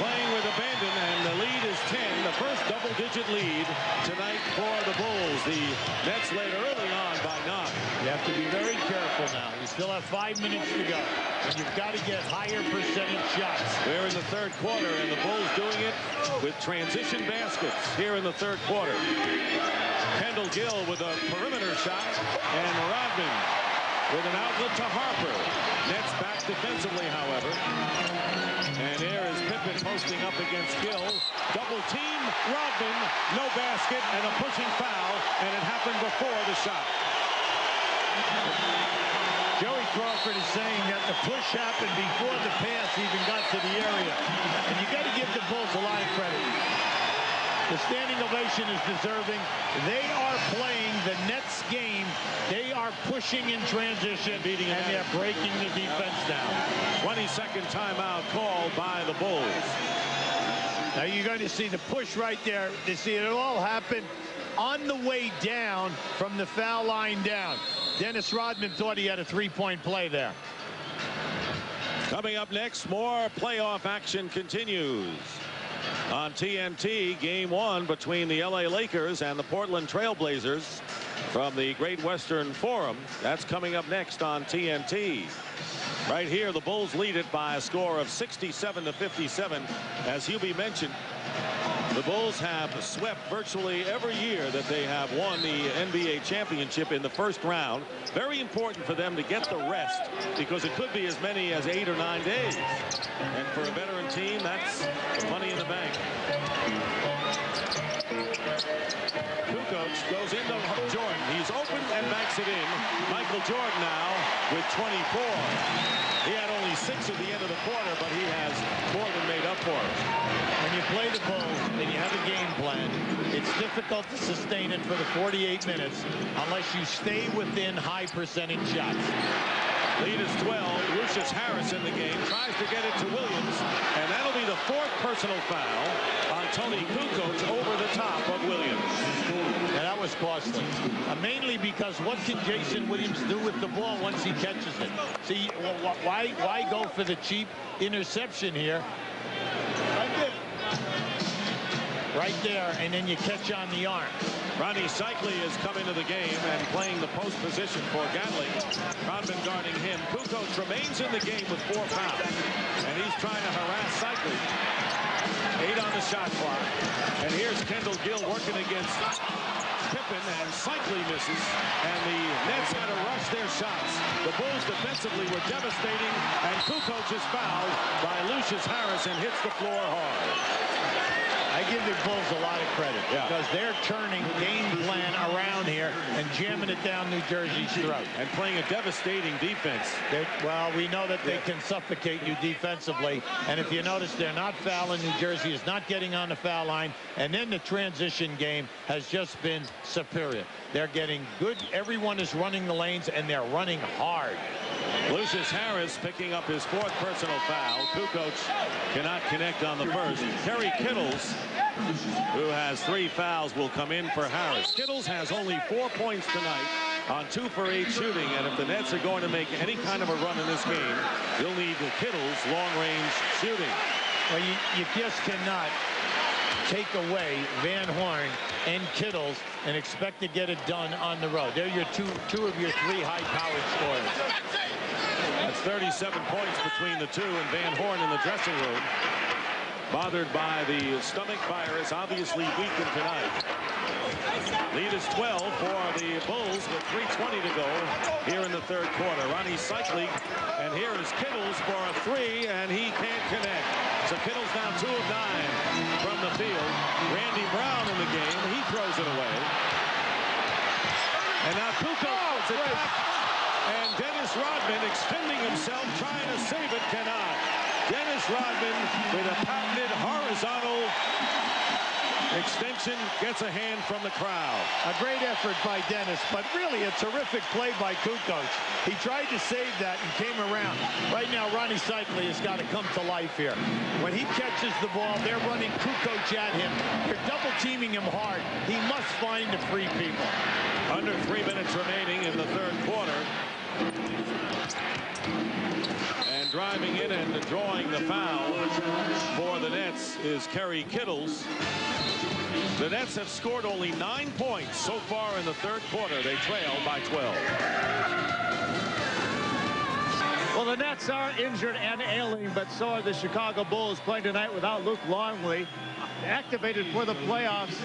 playing with abandon, and the lead is 10. The first double-digit lead tonight for the Bulls. The Nets led early on by 9. You have to be very careful now. You still have 5 minutes to go. And you've got to get higher percentage shots. We're in the third quarter, and the Bulls doing it with transition baskets here in the third quarter. Kendall Gill with a perimeter shot, and Rodman with an outlet to Harper. Nets back defensively, however. And there is Pippen posting up against Gill. Double team, Rodman, no basket, and a pushing foul, and it happened before the shot. Joey Crawford is saying that the push happened before the pass even got to the area. And you got to give the Bulls a lot of credit. The standing ovation is deserving. They are playing the Nets game. They are pushing in transition, and they're breaking the defense down. 22nd timeout called by the Bulls. Now you're going to see the push right there. You see it all happen on the way down from the foul line down. Dennis Rodman thought he had a three-point play there. Coming up next, more playoff action continues. On TNT, Game 1 between the LA Lakers and the Portland Trailblazers from the Great Western Forum. That's coming up next on TNT. Right here, the Bulls lead it by a score of 67 to 57. As Hubie mentioned, the Bulls have swept virtually every year that they have won the NBA championship in the first round. Very important for them to get the rest because it could be as many as 8 or 9 days. And for a veteran team, that's money in the bank. Kukoc goes into Jordan. He's open and backs it in. Michael Jordan now with 24. He had only 6 at the end of the quarter, but he has more than made up for it. When you play the Bulls and you have a game plan, it's difficult to sustain it for the 48 minutes unless you stay within high percentage shots. Lead is 12. Lucius Harris in the game tries to get it to Williams, and that'll be the 4th personal foul on Tony Kukoc over the top of Williams. And that was costly. Mainly because what can Jason Williams do with the ball once he catches it? See, why go for the cheap interception here? Right there, and then you catch on the arm. Ronnie Cycli has come into the game and playing the post position for Gatling. Rodman guarding him. Kukoc remains in the game with 4 fouls. And he's trying to harass Cycli. 8 on the shot clock. And here's Kendall Gill working against Pippen, and Cycli misses. And the Nets got to rush their shots. The Bulls defensively were devastating, and Kukoc is fouled by Lucius Harris and hits the floor hard. I I give the Bulls a lot of credit because they're turning game plan around here and jamming it down New Jersey's throat. And playing a devastating defense. Well, we know that they can suffocate you defensively. And if you notice, they're not fouling. New Jersey is not getting on the foul line. And then the transition game has just been superior. They're getting good. Everyone is running the lanes, and they're running hard. Lucius Harris picking up his 4th personal foul. Kukoc cannot connect on the first. Kerry Kittles, who has 3 fouls, will come in for Harris. Kittles has only 4 points tonight on 2 for 8 shooting, and if the Nets are going to make any kind of a run in this game, you'll need Kittles' long-range shooting. Well, you just cannot take away Van Horn and Kittles and expect to get it done on the road. They're your two of your 3 high-powered scorers. That's 37 points between the 2, and Van Horn in the dressing room, bothered by the stomach virus, obviously weakened tonight. Lead is 12 for the Bulls with 3:20 to go here in the 3rd quarter. Ronnie Cycling, and here is Kittles for a 3, and he can't connect. So Kittles now 2 of 9 from the field. Randy Brown in the game. He throws it away. And now Kukoc puts it back. And Dennis Rodman extending himself, trying to save it, cannot. Dennis Rodman with a patented horizontal extension gets a hand from the crowd. A great effort by Dennis, but really a terrific play by Kukoc. He tried to save that and came around. Right now, Ronnie Cycling has got to come to life here. When he catches the ball, they're running Kukoc at him. They're double teaming him hard. He must find the free people. Under 3 minutes remaining in the 3rd quarter. And driving in and drawing the foul for the Nets is Kerry Kittles. The Nets have scored only 9 points so far in the 3rd quarter. They trail by 12. Well, the Nets are injured and ailing, but so are the Chicago Bulls, playing tonight without Luke Longley, activated for the playoffs.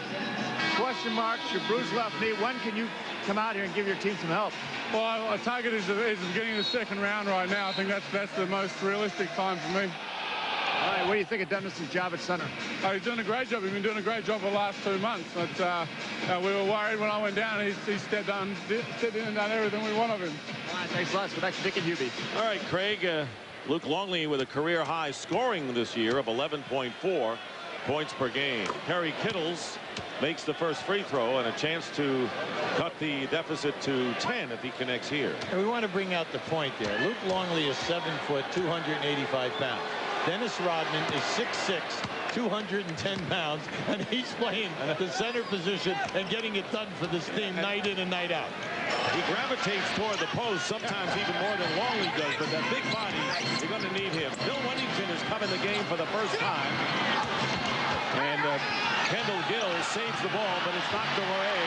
Question marks, your bruised left knee. When can you come out here and give your team some help? Well, our target is the beginning of the 2nd round right now. I think that's the most realistic time for me. All right, what do you think of Dennis's job at center? He's doing a great job. He's been doing a great job for the last 2 months. But we were worried when I went down. He stepped in and done everything we want of him. All right, thanks a lot. So back to Dick and Hubie. All right, Craig. Luke Longley with a career-high scoring this year of 11.4 points per game. Kerry Kittles makes the first free throw and a chance to cut the deficit to 10 if he connects here. And we want to bring out the point there. Luke Longley is 7 foot, 285 pounds. Dennis Rodman is 6'6", 210 pounds, and he's playing the center position and getting it done for this team night in and night out. He gravitates toward the post, sometimes even more than Longley does, but that big body, you're going to need him. Bill Wennington has come in the game for the first time. And Kendall Gill saves the ball, but it's knocked away.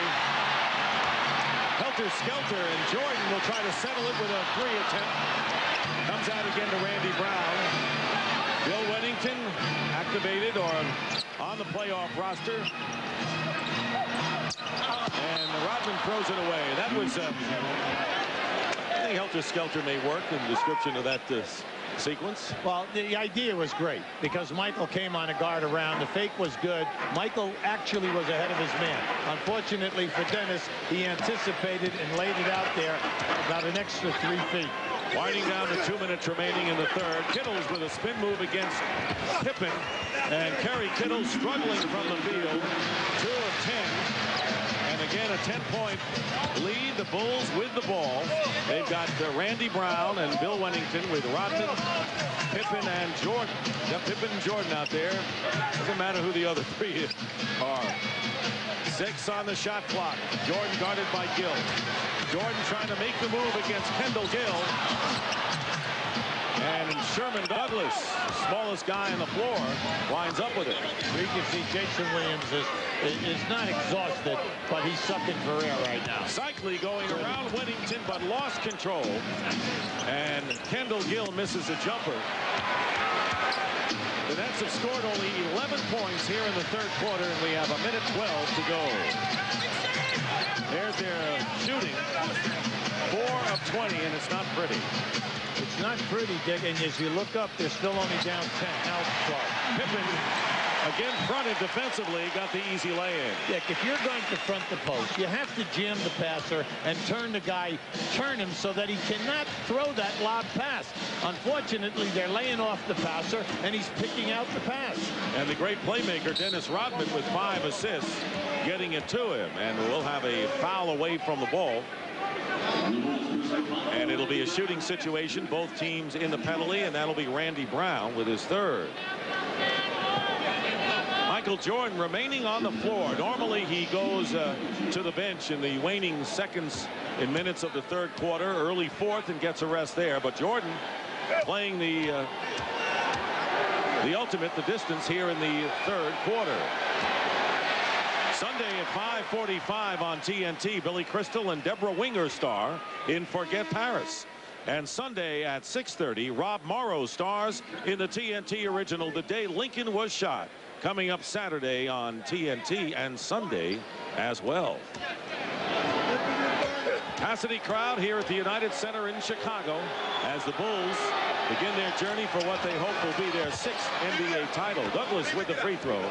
Helter-skelter, and Jordan will try to settle it with a 3 attempt. Comes out again to Randy Brown. Bill Wennington activated or on the playoff roster. And Rodman throws it away. That was, I think helter-skelter may work in the description of that sequence. Well, the idea was great because Michael came on a guard around. The fake was good. Michael actually was ahead of his man. Unfortunately for Dennis, he anticipated and laid it out there about an extra 3 feet. Winding down to 2 minutes remaining in the 3rd. Kittles with a spin move against Pippen. And Kerry Kittles struggling from the field. 2 of 10. And again, a 10-point lead. The Bulls with the ball. They've got Randy Brown and Bill Wennington with Rodman, Pippen, and Jordan. Got Pippen and Jordan out there. Doesn't matter who the other 3 are. 6 on the shot clock. Jordan guarded by Gill. Jordan trying to make the move against Kendall Gill. And Sherman Douglas, smallest guy on the floor, winds up with it. You can see Jason Williams is not exhausted, but he's sucking for air right now. Cycling going around Wennington, but lost control. And Kendall Gill misses a jumper. The Nets have scored only 11 points here in the 3rd quarter, and we have 1:12 to go. There's their shooting. 4 of 20, and it's not pretty. It's not pretty, Dick, and as you look up, they're still only down 10. Now Clark. Pippen Again, fronted defensively, got the easy lay-in. Dick, if you're going to front the post, you have to jam the passer and turn him so that he cannot throw that lob pass. Unfortunately, they're laying off the passer, and he's picking out the pass. And the great playmaker, Dennis Rodman, with 5 assists, getting it to him. And we'll have a foul away from the ball. And it'll be a shooting situation. Both teams in the penalty, and that'll be Randy Brown with his 3rd. Michael Jordan remaining on the floor. Normally he goes to the bench in the waning seconds and minutes of the 3rd quarter, early 4th, and gets a rest there. But Jordan playing the ultimate, the distance here in the 3rd quarter. Sunday at 5:45 on TNT, Billy Crystal and Deborah Winger star in Forget Paris. And Sunday at 6:30, Rob Morrow stars in the TNT original The Day Lincoln Was Shot, coming up Saturday on TNT and Sunday as well. Capacity crowd here at the United Center in Chicago as the Bulls begin their journey for what they hope will be their 6th NBA title. Douglas with the free throw,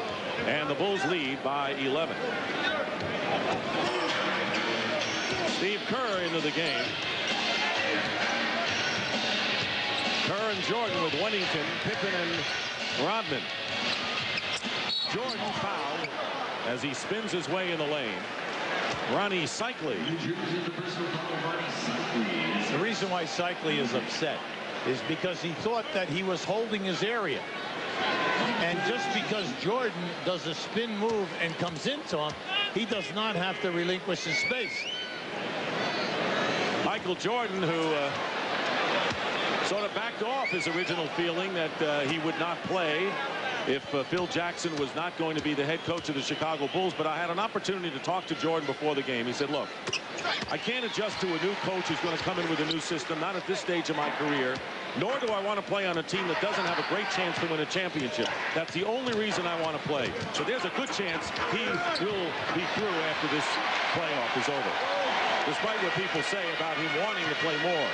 and the Bulls lead by 11. Steve Kerr into the game. Kerr and Jordan with Wennington, Pippen, and Rodman. Jordan fouled as he spins his way in the lane. Ronnie Cycli. The reason why Cycli is upset is because he thought that he was holding his area. And just because Jordan does a spin move and comes into him, he does not have to relinquish his space. Michael Jordan, who sort of backed off his original feeling that he would not play if Phil Jackson was not going to be the head coach of the Chicago Bulls. But I had an opportunity to talk to Jordan before the game. He said, look, I can't adjust to a new coach who's going to come in with a new system, not at this stage of my career, nor do I want to play on a team that doesn't have a great chance to win a championship. That's the only reason I want to play. So there's a good chance he will be through after this playoff is over, despite what people say about him wanting to play more.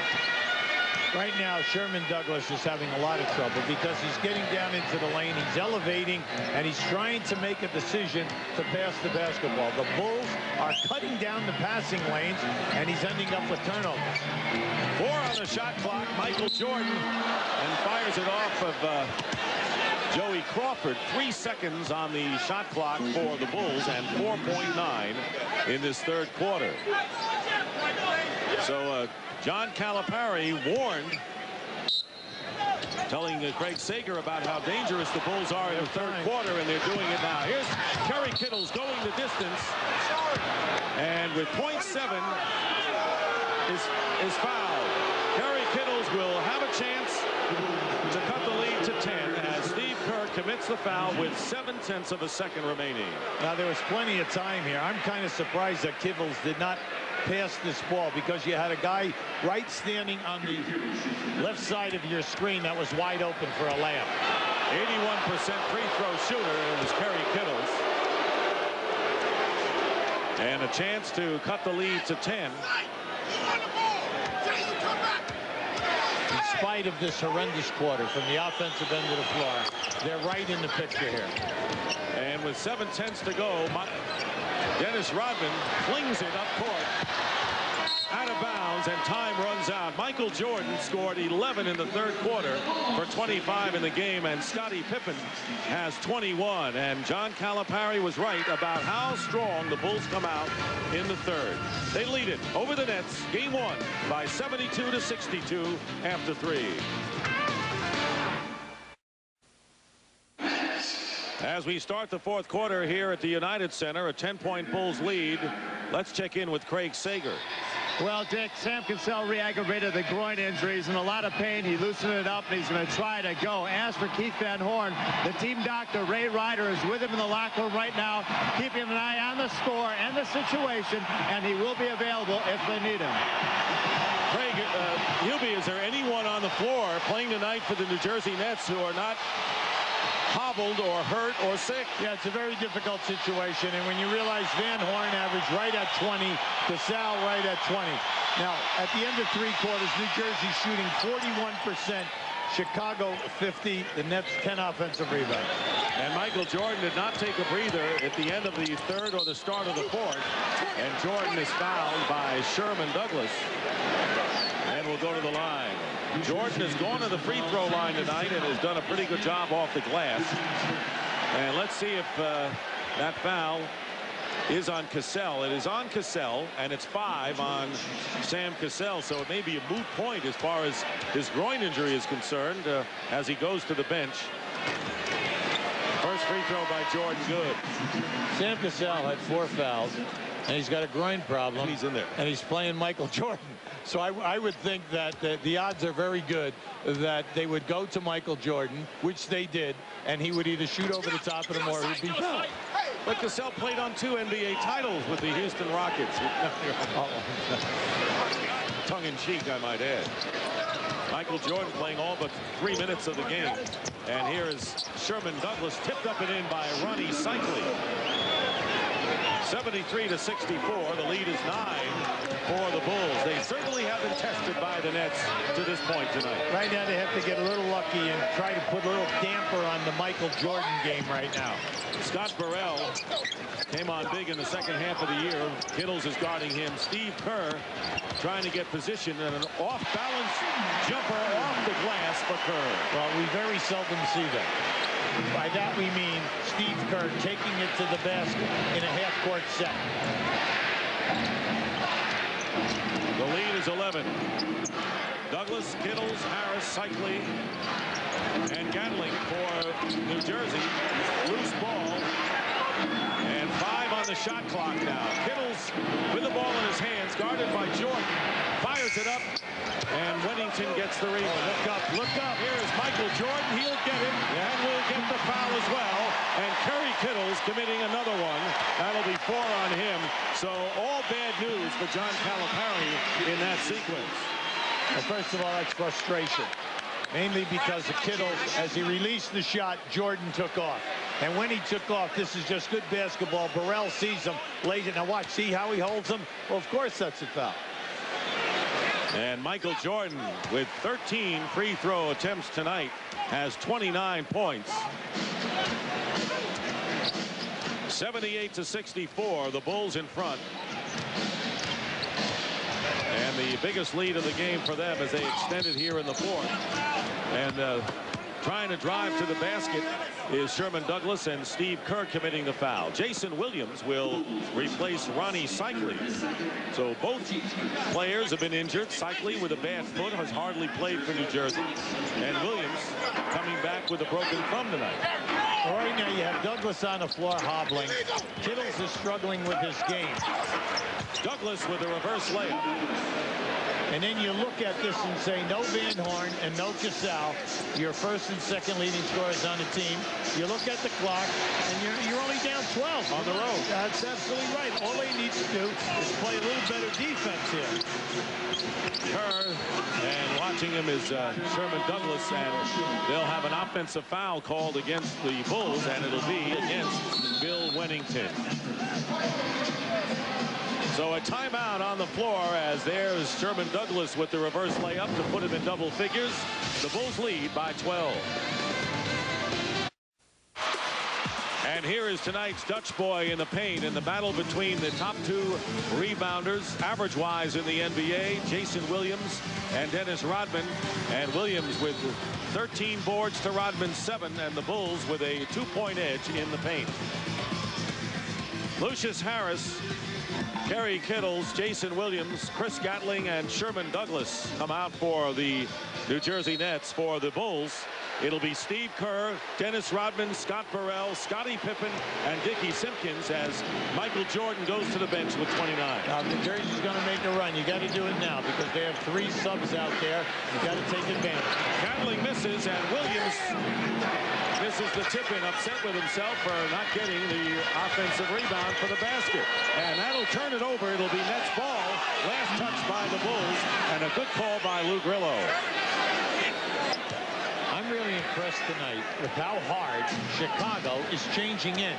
Right now, Sherman Douglas is having a lot of trouble because he's getting down into the lane, he's elevating, and he's trying to make a decision to pass the basketball. The Bulls are cutting down the passing lanes, and he's ending up with turnovers. 4 on the shot clock. Michael Jordan, and fires it off of Joey Crawford. 3 seconds on the shot clock for the Bulls, and 4.9 in this 3rd quarter. So John Calipari warned, telling Craig Sager about how dangerous the Bulls are in the 3rd quarter, and they're doing it now. Here's Kerry Kittles going the distance, and with 0.7 is fouled. Kerry Kittles will have a chance to cut the lead to 10 as Steve Kerr commits the foul with 0.7 of a second remaining. Now, there was plenty of time here. I'm kind of surprised that Kittles did not pass this ball, because you had a guy right standing on the left side of your screen that was wide open for a layup. 81% free throw shooter, and it was Kerry Kittles. And a chance to cut the lead to 10. In spite of this horrendous quarter from the offensive end of the floor, they're right in the picture here. And with 7/10 to go, Dennis Rodman flings it up court, out of bounds, and time runs out. Michael Jordan scored 11 in the 3rd quarter for 25 in the game, and Scottie Pippen has 21. And John Calipari was right about how strong the Bulls come out in the 3rd. They lead it over the Nets, game 1, by 72-62 after 3. As we start the 4th quarter here at the United Center, a 10-point Bulls lead. Let's check in with Craig Sager. Well, Dick, Sam Cassell re-aggravated the groin injury. He's in a lot of pain. He loosened it up, and he's going to try to go. As for Keith Van Horn, the team doctor, Ray Ryder, is with him in the locker room right now, keeping an eye on the score and the situation, and he will be available if they need him. Craig, Hubie, is there anyone on the floor playing tonight for the New Jersey Nets who are not hobbled or hurt or sick? Yeah, it's a very difficult situation, and when you realize Van Horn averaged right at 20, Cassell right at 20. Now, at the end of 3 quarters, New Jersey shooting 41%, Chicago 50, the Nets 10 offensive rebounds. And Michael Jordan did not take a breather at the end of the third or the start of the fourth. And Jordan is fouled by Sherman Douglas. And will go to the line. Jordan has gone to the free throw line tonight and has done a pretty good job off the glass. And let's see if that foul is on Cassell. It is on Cassell, and it's 5 on Sam Cassell. So it may be a moot point as far as his groin injury is concerned as he goes to the bench. First free throw by Jordan, good. Sam Cassell had 4 fouls, and he's got a groin problem. And he's in there. And he's playing Michael Jordan. So I would think that the odds are very good that they would go to Michael Jordan, which they did, and he would either shoot over the top of him or he'd be fouled. But Cassell played on 2 NBA titles with the Houston Rockets. Tongue-in-cheek, I might add. Michael Jordan playing all but 3 minutes of the game. And here is Sherman Douglas, tipped up and in by Ronnie Cycli. 73-64. The lead is 9 for the Bulls. They certainly have been tested by the Nets to this point tonight. Right now they have to get a little lucky and try to put a little damper on the Michael Jordan game right now. Scott Burrell came on big in the second half of the year. Kittles is guarding him. Steve Kerr trying to get position, and an off-balance jumper off the glass for Kerr. Well, we very seldom see that. By that we mean Steve Kerr taking it to the basket in a half-court set. The lead is 11. Douglas, Kittles, Harris, Cycli, and Gatling for New Jersey. Loose ball. And 5 on the shot clock now. Kittles with the ball in his hands, guarded by Jordan. Fires it up. And Wennington gets the rebound. Oh, look up, look up. Here is Michael Jordan. He'll get it, and will get the foul as well. And Kerry Kittles committing another one. That'll be 4 on him. So all bad news for John Calipari in that sequence. Well, first of all, that's frustration. Mainly because of Kittles, as he released the shot, Jordan took off. And when he took off, this is just good basketball. Burrell sees him, lays it. Now watch, see how he holds him? Well, of course that's a foul. And Michael Jordan, with 13 free throw attempts tonight, has 29 points. 78-64, the Bulls in front. And the biggest lead of the game for them as they extended here in the fourth. And trying to drive to the basket is Sherman Douglas, and Steve Kerr committing the foul. Jason Williams will replace Ronnie Cycli. So both players have been injured. Cycli with a bad foot has hardly played for New Jersey. And Williams coming back with a broken thumb tonight. Well, right now you have Douglas on the floor hobbling. Kittles is struggling with his game. Douglas with a reverse layup. And then you look at this and say, no Van Horn and no Cassell, your first and second leading scorers on the team. You look at the clock, and you're only down 12 on the road. That's absolutely right. All they need to do is play a little better defense here. Kerr, and watching him is Sherman Douglas, and they'll have an offensive foul called against the Bulls, and it'll be against Bill Wennington. So a timeout on the floor as there's Sherman Douglas with the reverse layup to put him in double figures. The Bulls lead by 12. And here is tonight's Dutch boy in the paint in the battle between the top 2 rebounders, average-wise in the NBA, Jason Williams and Dennis Rodman. And Williams with 13 boards to Rodman's 7, and the Bulls with a 2-point edge in the paint. Lucius Harris, Kerry Kittles, Jason Williams, Chris Gatling, and Sherman Douglas come out for the New Jersey Nets. For the Bulls, it'll be Steve Kerr, Dennis Rodman, Scott Burrell, Scottie Pippen, and Dickie Simpkins as Michael Jordan goes to the bench with 29. Now, New Jersey's going to make a run. You got to do it now because they have 3 subs out there. You got to take advantage. Gatling misses, and Williams misses the tip-in, upset with himself for not getting the offensive rebound for the basket. And that'll turn it over. It'll be Nets ball. Last touch by the Bulls, and a good call by Lou Grillo. I'm really impressed tonight with how hard Chicago is changing in.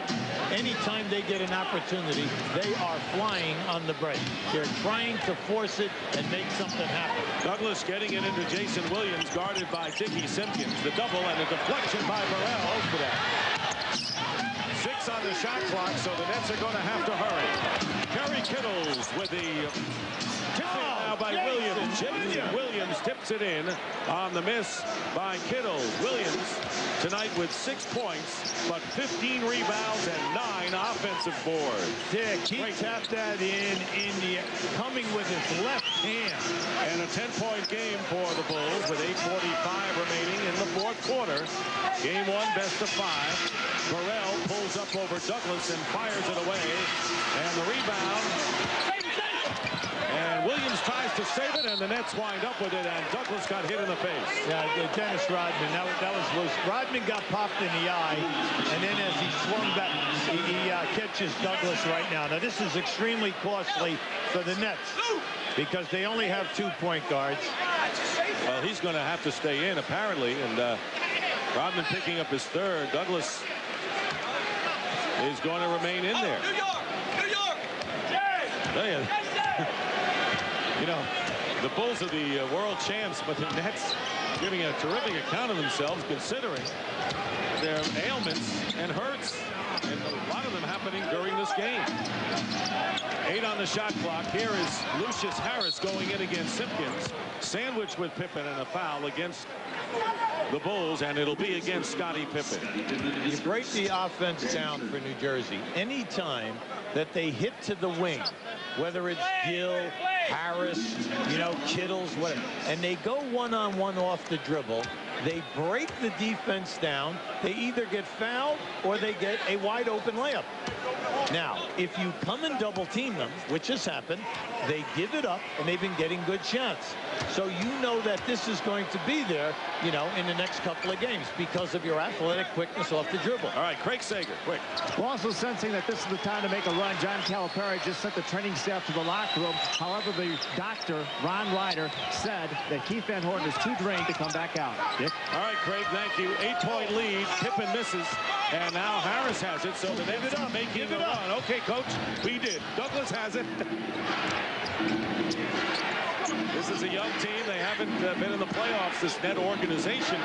Anytime they get an opportunity, they are flying on the break. They're trying to force it and make something happen. Douglas getting it into Jason Williams, guarded by Dickie Simpkins. The double and a deflection by Burrell. Close to that. 6 on the shot clock, so the Nets are going to have to hurry. Kerry Kittles with the tip in now by Williams. Jason Williams tips it in on the miss by Kittles. Williams tonight with 6 points, but 15 rebounds and 9 offensive boards. Dick, he tapped that in the coming with his left hand. And a 10-point game for the Bulls with 8:45 remaining in the fourth quarter. Game 1, best of 5. Burrell pulls up over Douglas and fires it away. And the rebound. And Williams tries to save it, and the Nets wind up with it, and Douglas got hit in the face. Yeah, Dennis Rodman, that was loose. Rodman got popped in the eye, and then as he swung back, he catches Douglas right now. Now, this is extremely costly for the Nets because they only have 2 point guards. Well, he's going to have to stay in, apparently, and Rodman picking up his third. Douglas is going to remain in there. New York! New York! You know, the Bulls are the world champs, but the Nets giving a terrific account of themselves considering their ailments and hurts, and a lot of them happening during this game. 8 on the shot clock. Here is Lucius Harris going in against Simpkins, sandwiched with Pippen, and a foul against the Bulls, and it'll be against Scottie Pippen. You break the offense down for New Jersey anytime that they hit to the wing, whether it's Gill, Harris, you know, Kittles, whatever, and they go one-on-one off the dribble, they break the defense down. They either get fouled or they get a wide open layup. Now, if you come and double team them, which has happened, they give it up, and they've been getting good shots. So you know that this is going to be there, you know, in the next couple of games because of your athletic quickness off the dribble. All right, Craig Sager, quick. We're also sensing that this is the time to make a run. John Calipari just sent the training staff to the locker room. However, the doctor, Ron Ryder, said that Keith Van Horn is too drained to come back out. Dick? All right, Craig, thank you. 8-point lead. Pippen misses, and now Harris has it, so the Nets are making a run. Okay, Coach, we did. Douglas has it. This is a young team. They haven't been in the playoffs, this Net organization,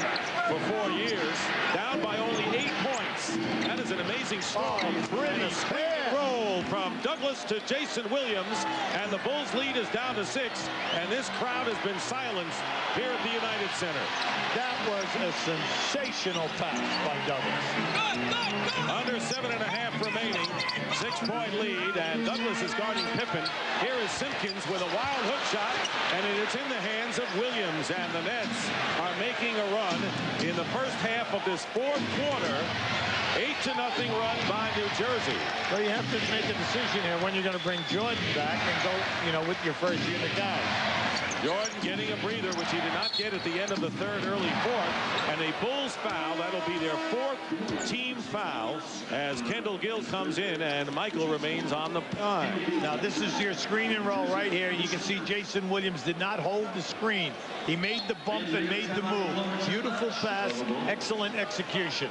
for 4 years. Down by only 8 points. That is an amazing story. Pretty a screen roll from Douglas to Jason Williams, and the Bulls lead is down to 6, and this crowd has been silenced here at the United Center. That was a sensational pass by Douglas. Under 7.5 remaining. 6-point lead, and Douglas is guarding Pippen. Here is Simpkins with a wild hook shot, and it's in the hands of Williams, and the Nets are making a run in the first half of this fourth quarter. 8-0 run by New Jersey. Well, you have to make a decision here when you're going to bring Jordan back and go, you know, with your first unit guys. Jordan getting a breather, which he did not get at the end of the third, early fourth, and a Bulls foul. That'll be their 4th team foul as Kendall Gill comes in and Michael remains on the line. Now, this is your screen and roll right here. You can see Jason Williams did not hold the screen. He made the bump and made the move. Beautiful pass, excellent execution.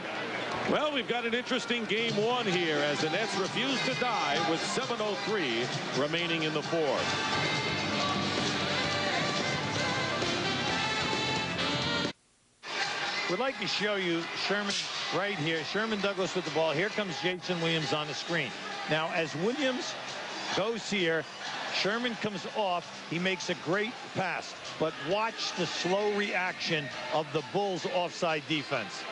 Well, we've got an interesting game 1 here as the Nets refuse to die with 7:03 remaining in the fourth. We'd like to show you Sherman right here. Sherman Douglas with the ball. Here comes Jason Williams on the screen. Now, as Williams goes here, Sherman comes off. He makes a great pass. But watch the slow reaction of the Bulls' offside defense.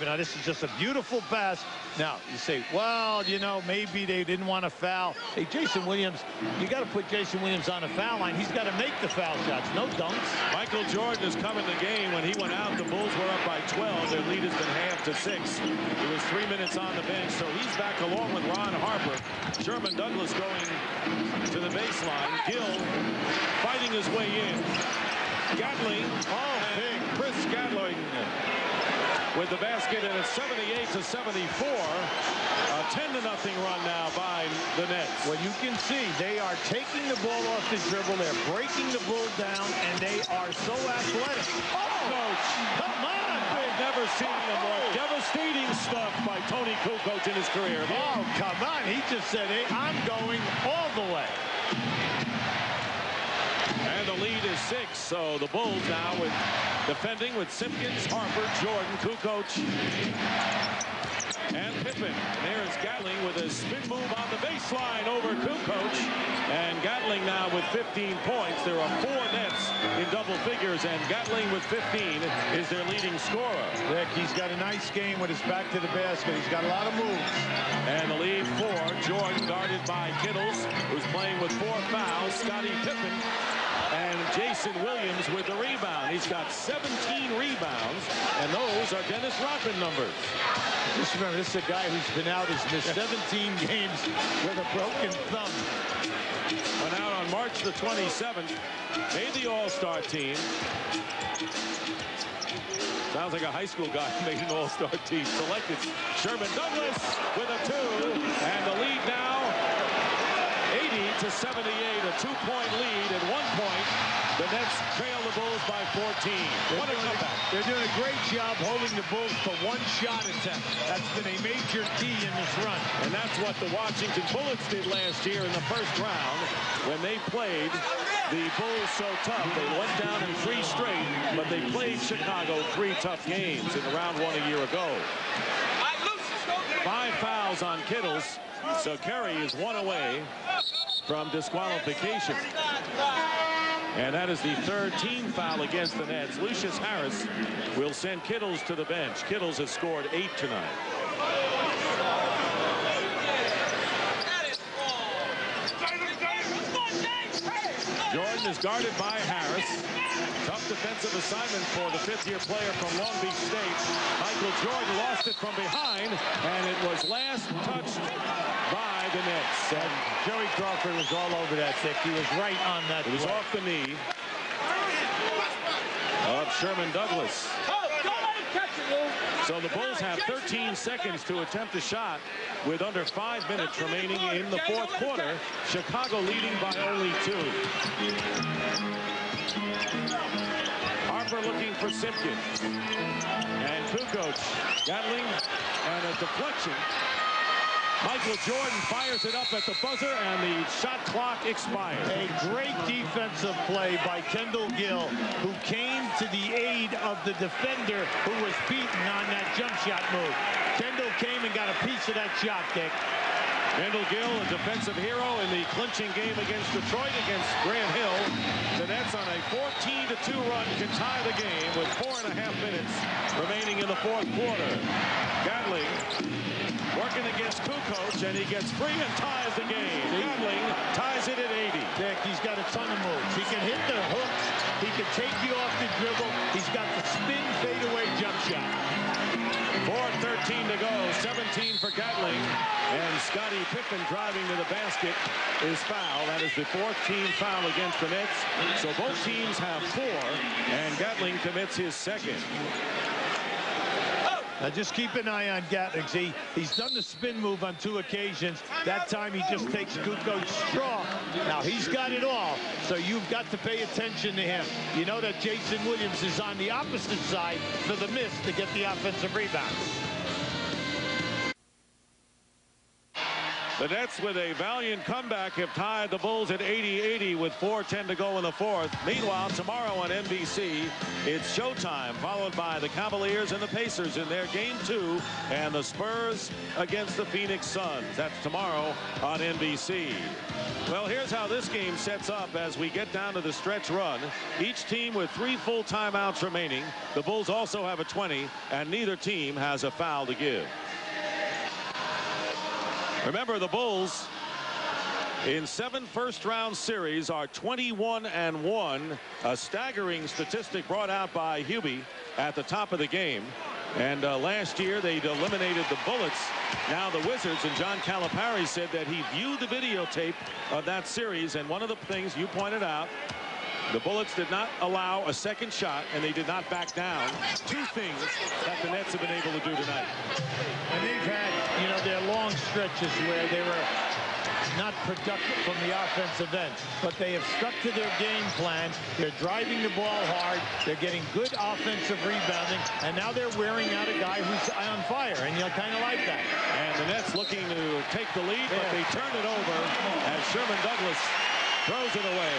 Now, this is just a beautiful pass. Now, you say, well, you know, maybe they didn't want to foul. Hey, Jason Williams, you got to put Jason Williams on the foul line. He's got to make the foul shots, no dunks. Michael Jordan has come in the game. When he went out, the Bulls were up by 12. Their lead has been halved to 6. It was 3 minutes on the bench, so he's back along with Ron Harper. Sherman Douglas going to the baseline. Gill fighting his way in. Gatling, big Chris Gatling with the basket, and it's 78-74. A 10-0 run now by the Nets. Well, you can see they are taking the ball off the dribble. They're breaking the Bulls down, and they are so athletic. Coach, Come on! I've never seen a more devastating stuff by Tony Kukoc in his career. Oh, come on. He just said, hey, I'm going all the way. And the lead is 6, so the Bulls now with defending with Simpkins, Harper, Jordan, Kukoc. and Pippen. And there is Gatling with a spin move on the baseline over Kukoc. And Gatling now with 15 points. There are 4 Nets in double figures, and Gatling with 15 is their leading scorer. Rick, he's got a nice game with his back to the basket. He's got a lot of moves. And the lead for Jordan, guarded by Kittles, who's playing with 4 fouls. Scottie Pippen and Jason Williams with the rebound. He's got 17 rebounds, and those are Dennis Rodman numbers. Just remember, this is a guy who's been out. He's missed 17 games with a broken thumb. Went out on March the 27th, made the All-Star team. Sounds like a high school guy who made an All-Star team. Selected Sherman Douglas with a 2, and the lead now 80-78, a 2-point lead. At one point, the Nets trail the Bulls by 14. What a comeback. They're doing a great job holding the Bulls to 1 shot attempt. That's been a major key in this run. And that's what the Washington Bullets did last year in the first round when they played the Bulls so tough. They went down in 3 straight, but they played Chicago 3 tough games in the round 1 a year ago. 5 fouls on Kittles, so Kerry is 1 away from disqualification. And that is the 3rd team foul against the Nets. Lucius Harris will send Kittles to the bench. Kittles has scored 8 tonight. Jordan is guarded by Harris. Tough defensive assignment for the 5th-year player from Long Beach State. Michael Jordan lost it from behind, and it was last touched by the Nets. And Joey Crawford was all over that, Dick. He was right on that. It was off the knee of Sherman Douglas. So the Bulls have 13 seconds to attempt a shot with under 5 minutes remaining in the 4th quarter. Chicago leading by only 2. Harper looking for Simpkins. And Kukoc, Gatling, and a deflection. Michael Jordan fires it up at the buzzer, and the shot clock expires. A great defensive play by Kendall Gill, who came to the aid of the defender who was beaten on that jump shot move. Kendall came and got a piece of that shot, Dick. Kendall Gill, a defensive hero in the clinching game against Detroit against Grant Hill. The Nets on a 14-2 run can tie the game with 4.5 minutes remaining in the 4th quarter. Gatling working against Kukoc, and he gets free and ties the game. Gatling ties it at 80. Dick, he's got a ton of moves. He can hit the hooks. He can take you off the dribble. He's got the spin fadeaway jump shot. 4:13 to go. 17 for Gatling. And Scottie Pippen driving to the basket is foul. That is the 4th team foul against the Nets. So both teams have 4, and Gatling commits his 2nd. Now just keep an eye on Gatling. See, he's done the spin move on 2 occasions. That time he just takes Kukoc strong. Now he's got it all, so you've got to pay attention to him. You know that Jason Williams is on the opposite side for the miss to get the offensive rebound. The Nets, with a valiant comeback, have tied the Bulls at 80-80 with 4:10 to go in the 4th. Meanwhile, tomorrow on NBC, it's showtime, followed by the Cavaliers and the Pacers in their Game 2, and the Spurs against the Phoenix Suns. That's tomorrow on NBC. Well, here's how this game sets up as we get down to the stretch run. Each team with 3 full timeouts remaining. The Bulls also have a 20, and neither team has a foul to give. Remember, the Bulls in 7 first-round series are 21-1, a staggering statistic brought out by Hubie at the top of the game. And last year they'd eliminated the Bullets. Now the Wizards, and John Calipari said that he viewed the videotape of that series, and one of the things you pointed out, the Bullets did not allow a second shot, and they did not back down. 2 things that the Nets have been able to do tonight. And they've had, you know, their long stretches where they were not productive from the offensive end, but they have stuck to their game plan. They're driving the ball hard. They're getting good offensive rebounding, and now they're wearing out a guy who's on fire, and you kind of like that. And the Nets looking to take the lead, but they turn it over as Sherman Douglas throws it away.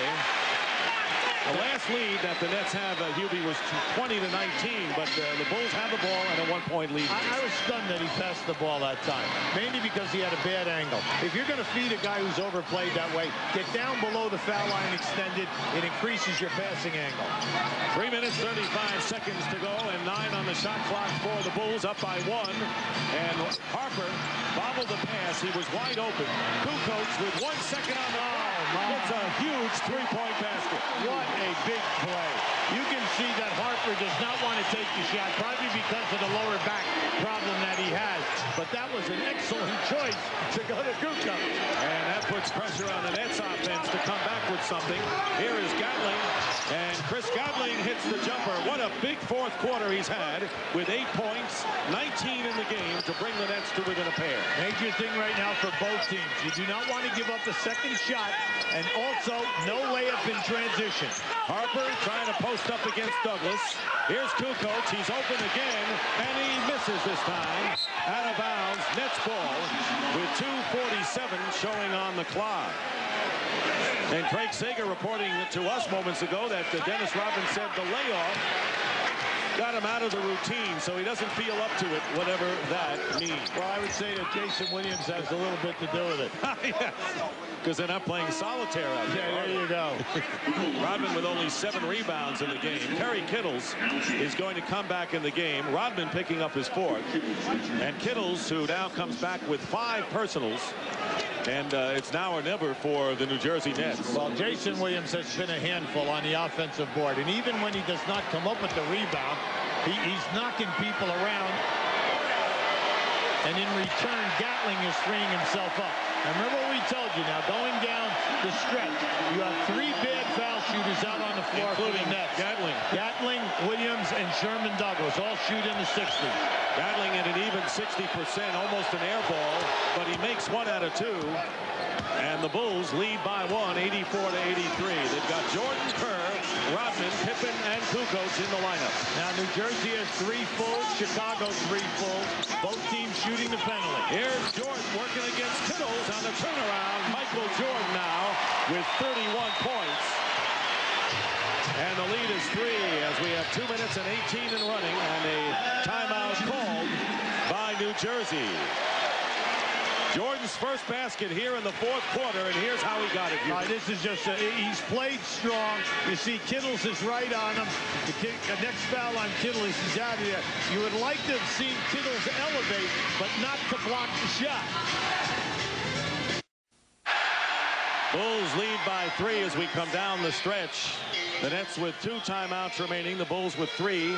The last lead that the Nets have, Hubie, was 20-19, but the Bulls have the ball and a 1-point lead. I was stunned that he passed the ball that time, mainly because he had a bad angle. If you're going to feed a guy who's overplayed that way, get down below the foul line extended. It increases your passing angle. 3 minutes, 35 seconds to go, and 9 on the shot clock for the Bulls, up by 1. And Harper bobbled the pass. He was wide open. Kukoc with 1 second on the clock. It's a huge three-point basket. What a big play. You can see that Harper does not want to take the shot, probably because of the lower back problem that he has. But that was an excellent choice to go to Kukoc. And that puts pressure on the Nets offense to come back with something. Here is Gatling, and Chris Gatling hits the jumper. What a big fourth quarter he's had with 8 points, 19 in the game to bring the Nets to within a pair. Major thing right now for both teams. You do not want to give up a second shot, and also no layup in transition. Harper trying to post up against Douglas. Here's Kukoc. He's open again, and he misses this time. Out of bounds. Nets ball with 2:47 showing on the clock. And Craig Sager reporting to us moments ago that Dennis Rodman said the layoff got him out of the routine, so he doesn't feel up to it, whatever that means. Well, I would say that Jason Williams has a little bit to do with it. Yes, because they're not playing solitaire out there. Yeah, there you go. Rodman with only 7 rebounds in the game. Terry Kittles is going to come back in the game. Rodman picking up his 4th. And Kittles, who now comes back with 5 personals. And it's now or never for the New Jersey Nets. Well, Jason Williams has been a handful on the offensive board. And even when he does not come up with the rebound, he's knocking people around. And in return, Gatling is freeing himself up. And remember what we told you now, going down the stretch, you have 3 bad foul shooters out on the floor, including for the Nets. Gatling, Williams, and Sherman Douglas all shoot in the 60s. Gatling at an even 60%, almost an air ball, but he makes 1 out of 2. And the Bulls lead by 1, 84-83. They've got Jordan, Kerr, Rodman, Pippen, and Kukoc in the lineup. Now New Jersey has 3 fulls, Chicago 3 fulls. Both teams shooting the penalty. Here's Jordan working against Kittles on the turnaround. Michael Jordan now with 31 points. And the lead is 3 as we have 2 minutes and 18 in running, and a timeout called by New Jersey. Jordan's first basket here in the fourth quarter, and here's how he got it. This is just, he's played strong. You see Kittles is right on him. The next foul on Kittles is he's out of there. You would like to have seen Kittles elevate, but not to block the shot. Bulls lead by 3 as we come down the stretch. The Nets with 2 timeouts remaining. The Bulls with 3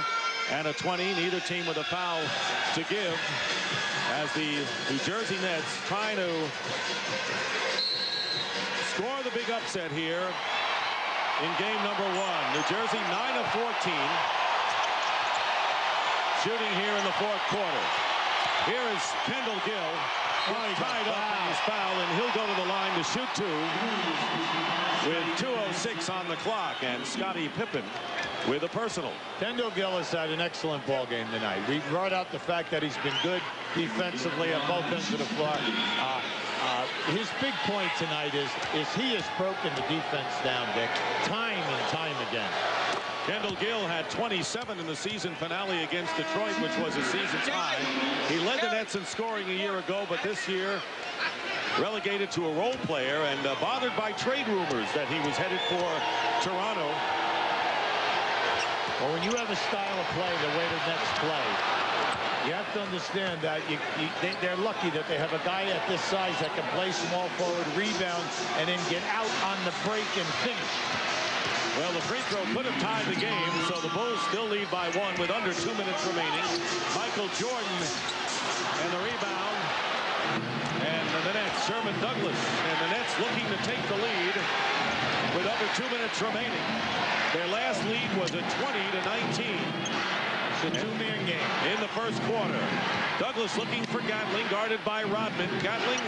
and a 20. Neither team with a foul to give, as the New Jersey Nets trying to score the big upset here in game number 1. New Jersey 9 of 14 shooting here in the fourth quarter. Here is Kendall Gill. He's tied up and he's fouled, and he'll go to the line to shoot 2 with 2:06 on the clock, and Scottie Pippen with a personal. Kendall Gill has had an excellent ball game tonight. We brought out the fact that he's been good defensively on both ends of the floor. His big point tonight is he has broken the defense down, Dick, time and time again. Kendall Gill had 27 in the season finale against Detroit, which was a season's high. He led the Nets in scoring a year ago, but this year relegated to a role player and bothered by trade rumors that he was headed for Toronto. Well, when you have a style of play the way the Nets play, you have to understand that they're lucky that they have a guy at this size that can play small forward, rebound, and then get out on the break and finish. Well, the free throw could have tied the game, so the Bulls still lead by 1 with under 2 minutes remaining. Michael Jordan and the rebound. And the Nets, Sherman Douglas, and the Nets looking to take the lead with under 2 minutes remaining. Their last lead was a 20-19. It's a 2-man game in the first quarter. Douglas looking for Gatling, guarded by Rodman. Gatling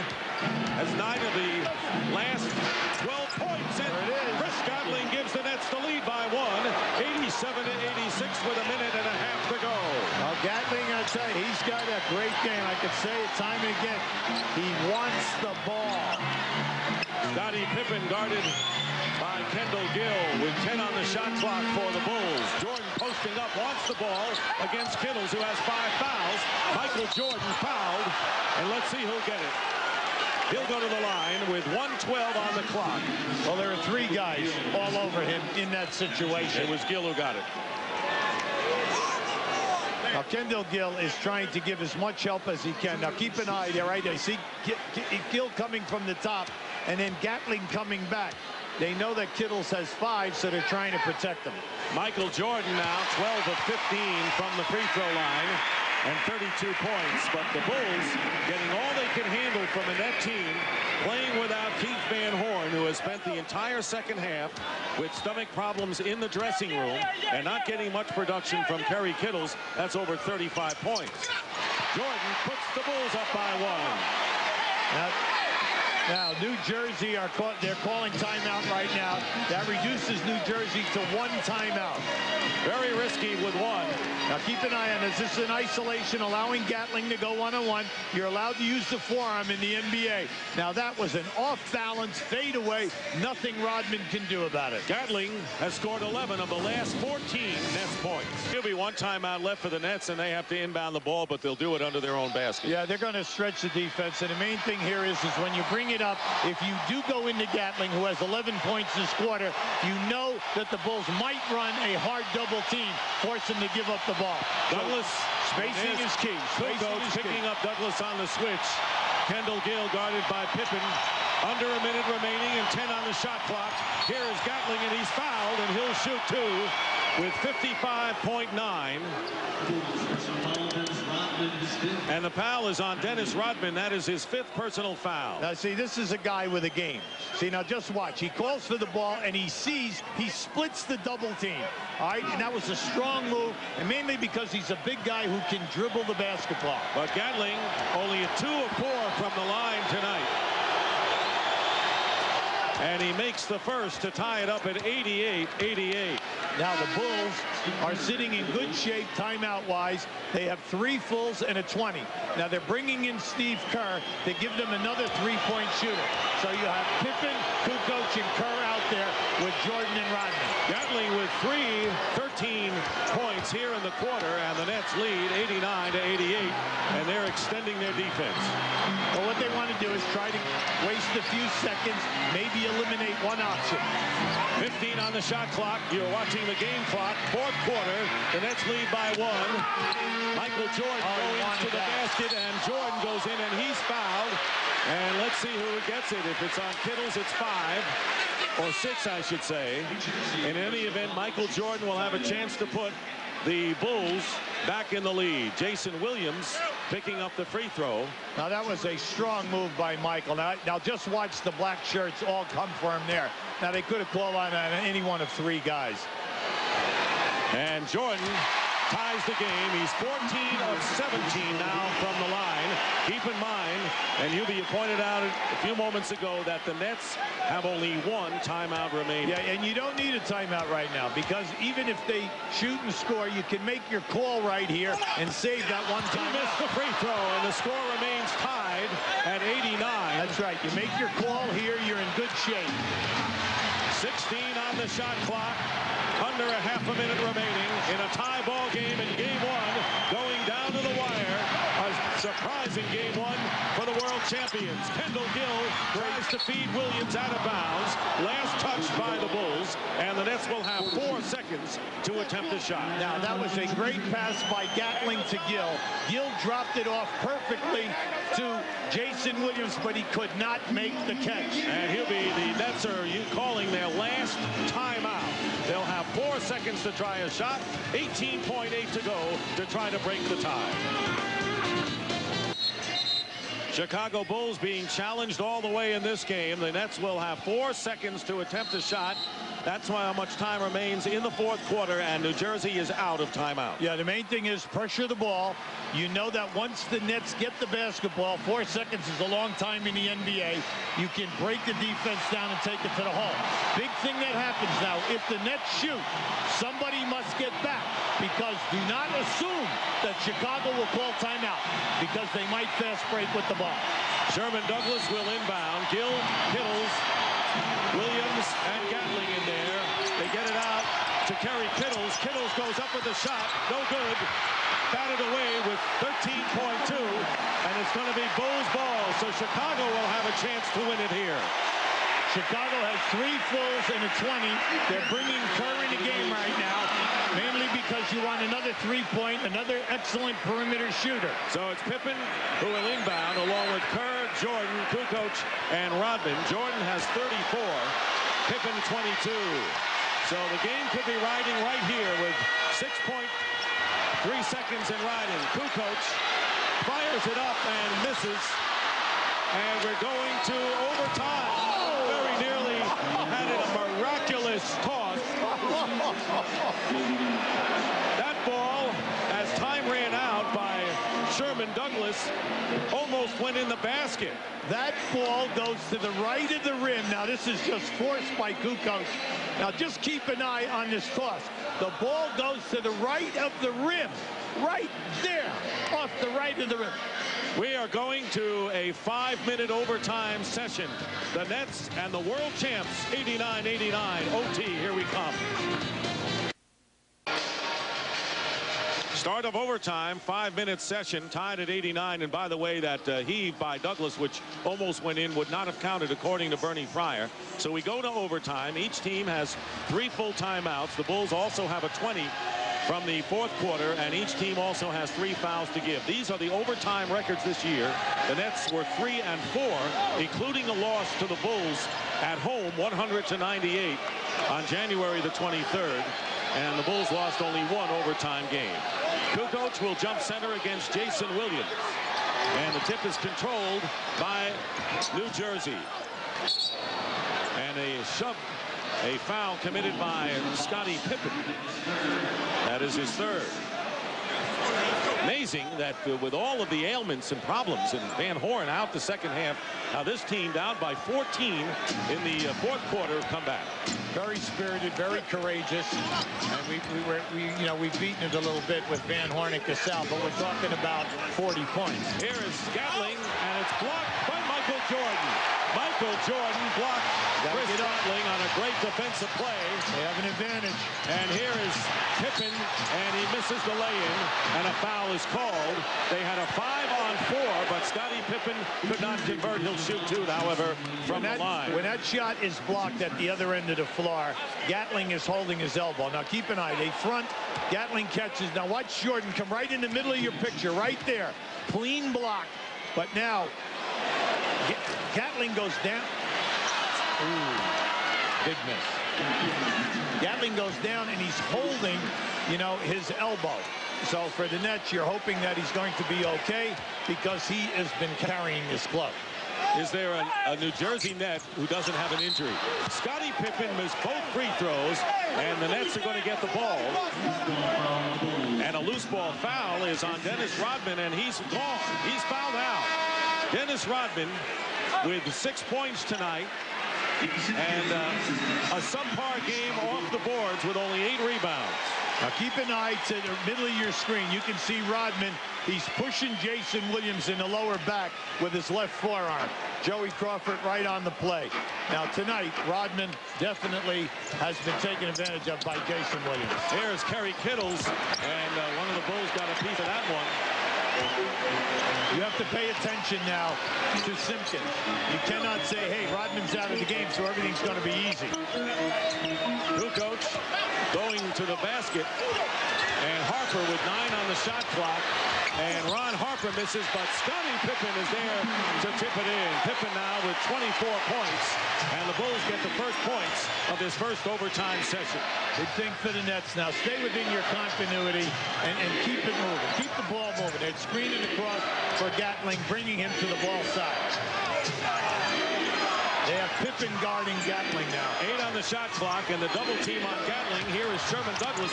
has 9 of the last 12 points, and Chris Gatling gives the Nets the lead by 1, 87-86 with a minute and a half to go. Well, Gatling, I tell you, he's got a great game. I could say it time and again. He wants the ball. Scottie Pippen guarded by Kendall Gill with 10 on the shot clock for the Bulls. Jordan posting up, wants the ball against Kittles, who has 5 fouls. Michael Jordan fouled, and let's see who'll get it. He'll go to the line with 1:12 on the clock. Well, there are 3 guys all over him in that situation. It was Gill who got it. Now, Kendall Gill is trying to give as much help as he can. Now, keep an eye there, right? I see Gill coming from the top, and then Gatling coming back. They know that Kittles has 5, so they're trying to protect him. Michael Jordan now 12 of 15 from the free throw line and 32 points. But the Bulls getting all they can handle from a net team, playing without Keith Van Horn, who has spent the entire second half with stomach problems in the dressing room and not getting much production from Kerry Kittles. That's over 35 points. Jordan puts the Bulls up by 1. Now, New Jersey they're calling timeout right now. That reduces New Jersey to 1 timeout. Very risky with 1. Now, keep an eye on this. This is an isolation, allowing Gatling to go 1-on-1. You're allowed to use the forearm in the NBA. Now, that was an off-balance fadeaway. Nothing Rodman can do about it. Gatling has scored 11 of the last 14 Nets points. There'll be 1 timeout left for the Nets, and they have to inbound the ball, but they'll do it under their own basket. Yeah, they're going to stretch the defense, and the main thing here is when you bring it up, if you do go into Gatling, who has 11 points this quarter, you know that the Bulls might run a hard double team, force him to give up the ball. Douglas, spacing is key. Picking up Douglas on the switch. Kendall Gill guarded by Pippen. Under a minute remaining and 10 on the shot clock. Here is Gatling, and he's fouled, and he'll shoot 2 with 55.9. And the foul is on Dennis Rodman. That is his 5th personal foul. Now, see, this is a guy with a game. See, now just watch. He calls for the ball, and he splits the double team. All right, and that was a strong move, and mainly because he's a big guy who can dribble the basketball. But Gatling only a 2 of 4 from the line tonight. And he makes the first to tie it up at 88-88. Now the Bulls are sitting in good shape timeout-wise. They have 3 fulls and a 20. Now they're bringing in Steve Kerr to give them another 3-point shooter. So you have Pippen, Kukoc, and Kerr out there with Jordan and Rodman. Gatling with 13 points here in the quarter, and the Nets lead 89-88, and they're extending their defense. Well, what they want to do is try to waste a few seconds, maybe eliminate 1 option. 15 on the shot clock. You're watching the game clock. 4th quarter. The Nets lead by 1. Michael Jordan goes to the basket, and Jordan goes in, and he's fouled. And let's see who gets it. If it's on Kittles, it's 5 or 6, I should say. In any event, Michael Jordan will have a chance to put the Bulls back in the lead. Jason Williams picking up the free throw. Now that was a strong move by Michael. Now just watch the black shirts all come for him there. Now they could have called on any one of 3 guys. And Jordan ties the game. He's 14 of 17 now from the line. Keep in mind, and Hubie, you pointed out a few moments ago that the Nets have only 1 timeout remaining. Yeah, and you don't need a timeout right now, because even if they shoot and score, you can make your call right here and save that 1 timeout. He missed the free throw, and the score remains tied at 89. That's right. You make your call here, you're in good shape. 16 on the shot clock. Under a half a minute remaining in a tie ball game in game 1, going down to the wire. A surprising game 1 for the world champions. Kendall Gill tries to feed Williams out of bounds. Last touched by the Bulls, and the Nets will have 4 seconds to attempt a shot. Now that was a great pass by Gatling to Gill. Gill dropped it off perfectly to Jason Williams, but he could not make the catch. And Hubie, the Nets are calling their last timeout. They'll have 4 seconds to try a shot, 18.8 to go to try to break the tie. Chicago Bulls being challenged all the way in this game. The Nets will have 4 seconds to attempt a shot. That's why how much time remains in the 4th quarter, and New Jersey is out of timeout. Yeah, the main thing is pressure the ball. You know that once the Nets get the basketball, 4 seconds is a long time in the NBA. You can break the defense down and take it to the hole. Big thing that happens now, if the Nets shoot, somebody must get back, because do not assume that Chicago will call timeout, because they might fast break with the ball. Sherman Douglas will inbound. Gill, Kittles, Williams, and Gatling to Kerry Kittles. Kittles goes up with the shot. No good. Batted away with 13.2. And it's going to be Bulls ball. So Chicago will have a chance to win it here. Chicago has 3 fulls and a 20. They're bringing Kerr in the game right now, mainly because you want another 3-point, another excellent perimeter shooter. So it's Pippen who will inbound along with Kerr, Jordan, Kukoc, and Rodman. Jordan has 34. Pippen 22. So the game could be riding right here with 6.3 seconds in riding. Kukoc fires it up and misses. And we're going to overtime. Very nearly had it a miraculous toss. That ball, as time ran out by Sherman Douglas, almost went in the basket. That ball goes to the right of the rim. Now, this is just forced by Kukoc. Now, just keep an eye on this toss. The ball goes to the right of the rim. Right there, off the right of the rim. We are going to a 5-minute overtime session. The Nets and the world champs, 89-89 OT. Here we come. Start of overtime, 5-minute session, tied at 89. And by the way, that heave by Douglas, which almost went in, would not have counted according to Bernie Fryer. So we go to overtime. Each team has 3 full timeouts. The Bulls also have a 20 from the 4th quarter, and each team also has 3 fouls to give. These are the overtime records this year. The Nets were 3-4, including a loss to the Bulls at home, 100-98 on January the 23rd. And the Bulls lost only 1 overtime game. Kukoc will jump center against Jason Williams. And the tip is controlled by New Jersey. And a foul committed by Scottie Pippen. That is his 3rd. Amazing that with all of the ailments and problems and Van Horn out the second half, now this team down by 14 in the 4th quarter come back. Very spirited, very courageous, and we've beaten it a little bit with Van Horn and Cassell, but we're talking about 40 points. Here is Gatling, and it's blocked by Michael Jordan. Michael Jordan blocked Chris Gatling on a great defensive play. They have an advantage. And here is Pippen, and he misses the lay-in, and a foul is called. They had a 5-on-4, but Scottie Pippen could not convert. He'll shoot 2, however, from the line. When that shot is blocked at the other end of the floor, Gatling is holding his elbow. Now keep an eye. They front. Gatling catches. Now watch Jordan come right in the middle of your picture, right there. Clean block. But now Gatling goes down. Ooh, big miss. Gatling goes down, and he's holding, his elbow. So for the Nets, you're hoping that he's going to be okay because he has been carrying this club. Is there a New Jersey Net who doesn't have an injury? Scottie Pippen missed both free throws, and the Nets are going to get the ball. And a loose ball foul is on Dennis Rodman, and he's gone. He's fouled out. Dennis Rodman with 6 points tonight, and a subpar game off the boards with only 8 rebounds. Now keep an eye to the middle of your screen. You can see Rodman. He's pushing Jason Williams in the lower back with his left forearm. Joey Crawford right on the play. Now tonight, Rodman definitely has been taken advantage of by Jason Williams. Here's Kerry Kittles, and one of the Bulls got a piece of that one. You have to pay attention now to Simpkins. You cannot say, hey, Rodman's out of the game, so everything's going to be easy. Kukoc going to the basket, and Harper with 9 on the shot clock, and Ron Harper misses, but Scottie Pippen is there to tip it in. Pippen now with 24 points, and the Bulls get the first points of this first overtime session. Big thing for the Nets now. Stay within your continuity and keep it moving. Keep the ball moving. They're screening across for Gatling, bringing him to the ball side. They have Pippen guarding Gatling now. 8 on the shot clock, and the double team on Gatling. Here is Sherman Douglas,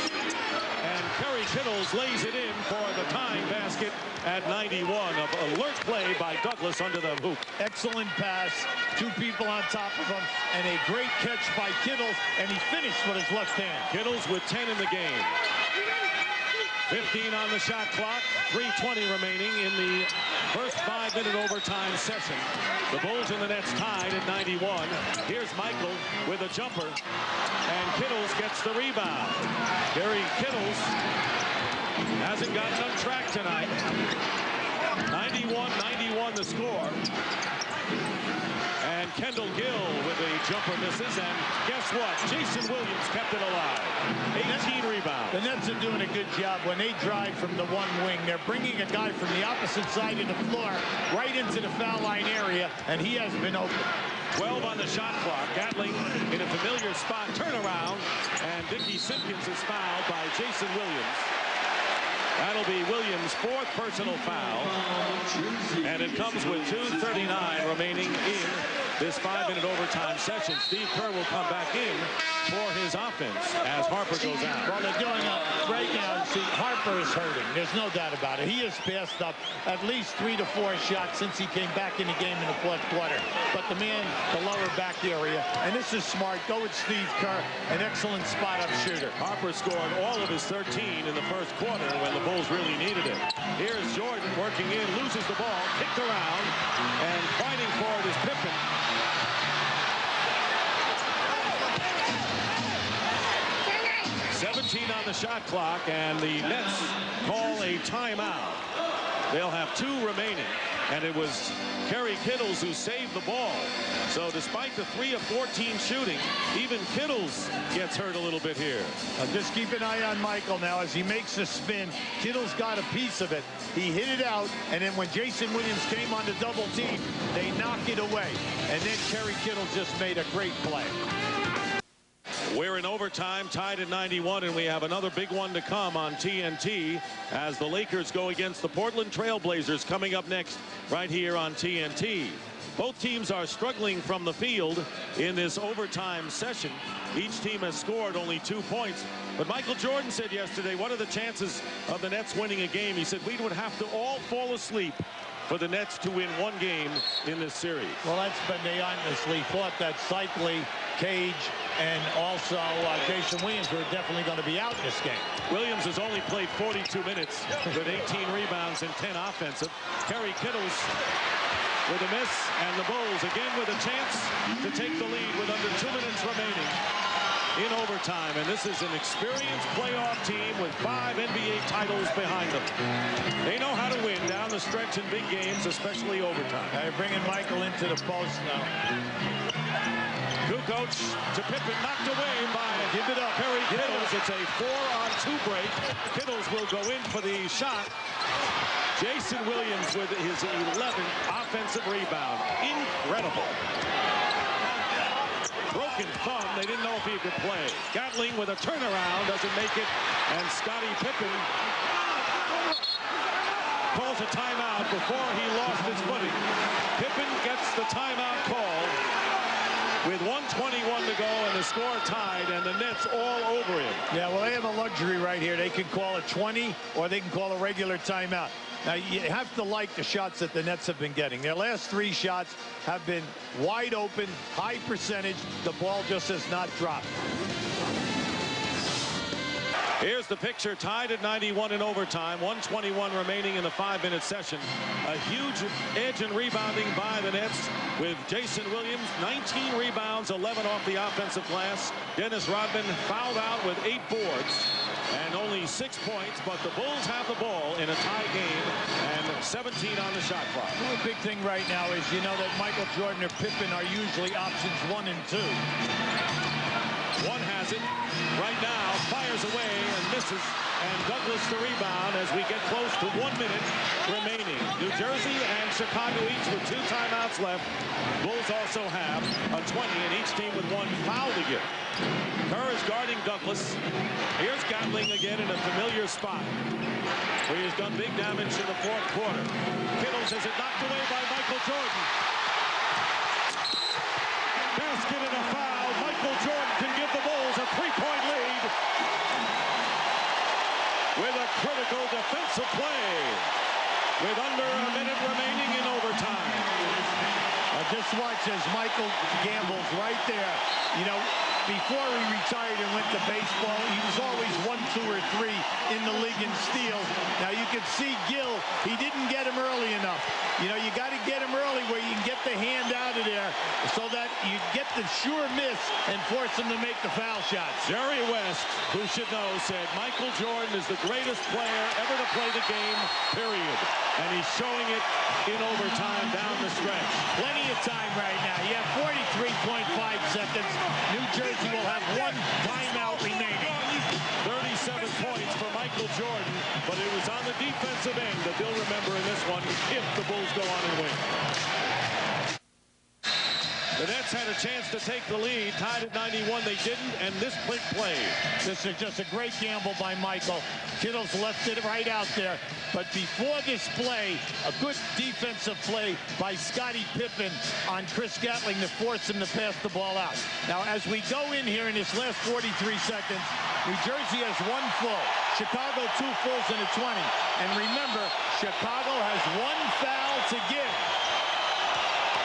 and Kerry Kittles lays it in for the tying basket at 91. Of alert play by Douglas under the hoop. Excellent pass. 2 people on top of him, and a great catch by Kittles, and he finished with his left hand. Kittles with 10 in the game. 15 on the shot clock, 3:20 remaining in the first 5-minute overtime session. The Bulls and the Nets tied at 91. Here's Michael with a jumper, and Kittles gets the rebound. Gary Kittles hasn't gotten on track tonight. 91-91 the score. And Kendall Gill with a jumper misses, and guess what? Jason Williams kept it alive. 18 rebounds. The Nets are doing a good job when they drive from the one wing. They're bringing a guy from the opposite side of the floor right into the foul line area, and he has been open. 12 on the shot clock. Gatling in a familiar spot. Turnaround, and Dickie Simpkins is fouled by Jason Williams. That'll be Williams' 4th personal foul, and it comes with 2:39 remaining in this 5-minute overtime session. Steve Kerr will come back in for his offense as Harper goes out. Well, they're doing right now. See, Harper is hurting. There's no doubt about it. He has passed up at least 3 to 4 shots since he came back in the game in the 4th quarter. But the man, the lower back area, and this is smart. Go with Steve Kerr, an excellent spot-up shooter. Harper scored all of his 13 in the first quarter when the Bulls really needed it. Here's Jordan working in, loses the ball, kicked around, and fighting for it is Pippen. On the shot clock, and the Nets call a timeout. They'll have 2 remaining, and it was Kerry Kittles who saved the ball. So despite the 3 of 14 shooting, even Kittles gets hurt a little bit here. Just keep an eye on Michael now as he makes a spin. Kittles got a piece of it. He hit it out, and then when Jason Williams came on the double team, they knock it away. And then Kerry Kittles just made a great play. We're in overtime, tied at 91, and we have another big one to come on TNT as the Lakers go against the Portland Trail Blazers coming up next right here on TNT. Both teams are struggling from the field in this overtime session. Each team has scored only 2 points. But Michael Jordan said yesterday, what are the chances of the Nets winning a game? He said we would have to all fall asleep for the Nets to win 1 game in this series. Well, that's been they honestly thought that Cycli, Cage, and also Jason Williams were definitely going to be out in this game. Williams has only played 42 minutes with 18 rebounds and 10 offensive. Kerry Kittles with a miss, and the Bulls again with a chance to take the lead with under 2 minutes remaining in overtime. And this is an experienced playoff team with 5 NBA titles behind them. They know how to win down the stretch in big games, especially overtime. They're bringing Michael into the post now. Kukoc to Pippen, knocked away by Give it up. Kerry Kittles. It's a 4-on-2 break. Kittles will go in for the shot. Jason Williams with his 11th offensive rebound. Incredible. Broken thumb. They didn't know if he could play. Gatling with a turnaround, doesn't make it. And Scottie Pippen calls a timeout before he lost his footing. Pippen gets the timeout call with 1:21 to go and the score tied, and the Nets all over him. Yeah, well, they have a luxury right here. They can call a 20 or they can call a regular timeout. Now, you have to like the shots that the Nets have been getting. Their last 3 shots have been wide open, high percentage. The ball just has not dropped. Here's the picture, tied at 91 in overtime, 1:21 remaining in the 5-minute session. A huge edge and rebounding by the Nets with Jason Williams, 19 rebounds, 11 off the offensive glass. Dennis Rodman fouled out with 8 boards and only 6 points, but the Bulls have the ball in a tie game and 17 on the shot clock. Well, the big thing right now is you know that Michael Jordan or Pippen are usually options 1 and 2. One has it right now, fires away and misses, and Douglas the rebound as we get close to 1 minute remaining. New Jersey and Chicago each with 2 timeouts left. Bulls also have a 20, and each team with 1 foul to give. Kerr is guarding Douglas. Here's Gatling again in a familiar spot where he has done big damage in the 4th quarter. Kittles has it knocked away by Michael Jordan. Basket and a foul. Michael Jordan can give the Bulls a 3-point lead with a critical defensive play with under a minute remaining in overtime. Just watch as Michael gambles right there. You know, before he retired and went to baseball, he was always 1, 2, or 3 in the league in steals. Now you can see Gill, he didn't get him early enough. You know, you got to get him early where you can get the hand out of there so that you get the sure miss and force him to make the foul shots. Jerry West, who should know, said Michael Jordan is the greatest player ever to play the game, period. And he's showing it in overtime down the stretch. Plenty of time right now. You have 43.5 seconds. New Jersey will have 1 timeout remaining. 37 points for Michael Jordan, but it was on the defensive end that they'll remember in this one if the Bulls go on and win. The Nets had a chance to take the lead, tied at 91. They didn't, and this quick play. This is just a great gamble by Michael. Kittle's left it right out there. But before this play, a good defensive play by Scottie Pippen on Chris Gatling to force him to pass the ball out. Now, as we go in here in this last 43 seconds, New Jersey has 1 full. Chicago 2 fulls and a 20. And remember, Chicago has 1 foul to give.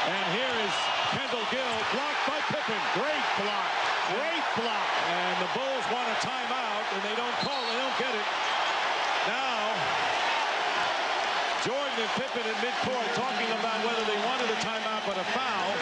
And here is Kendall Gill, blocked by Pippen. Great block. Great block. And the Bulls want a timeout, and they don't call. They don't get it. Now, Jordan and Pippen in midcourt talking about whether they wanted a timeout, but a foul.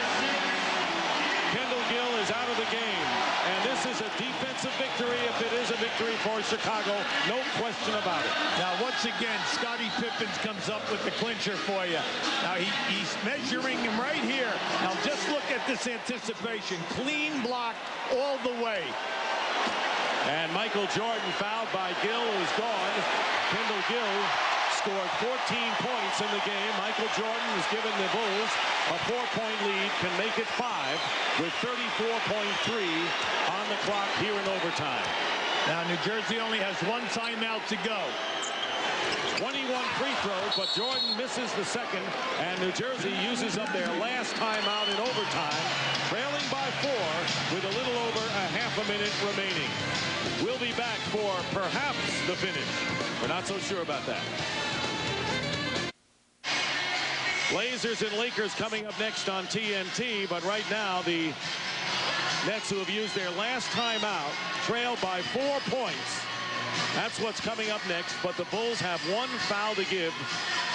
Kendall Gill is out of the game. And this is a defensive victory if it is a victory for Chicago. No question about it. Now, once again, Scottie Pippen comes up with the clincher for you. Now, he's measuring him right here. Now, just look at this anticipation. Clean block all the way. And Michael Jordan fouled by Gill, who's gone. Kendall Gill scored 14 points in the game. Michael Jordan has given the Bulls a 4-point lead, can make it 5 with 34.3 on the clock here in overtime. Now, New Jersey only has 1 timeout to go. 21 free throws, but Jordan misses the second, and New Jersey uses up their last timeout in overtime, trailing by 4 with a little over a half a minute remaining. We'll be back for perhaps the finish. We're not so sure about that. Blazers and Lakers coming up next on TNT, but right now the Nets, who have used their last timeout, trail by 4 points. That's what's coming up next, but the Bulls have 1 foul to give,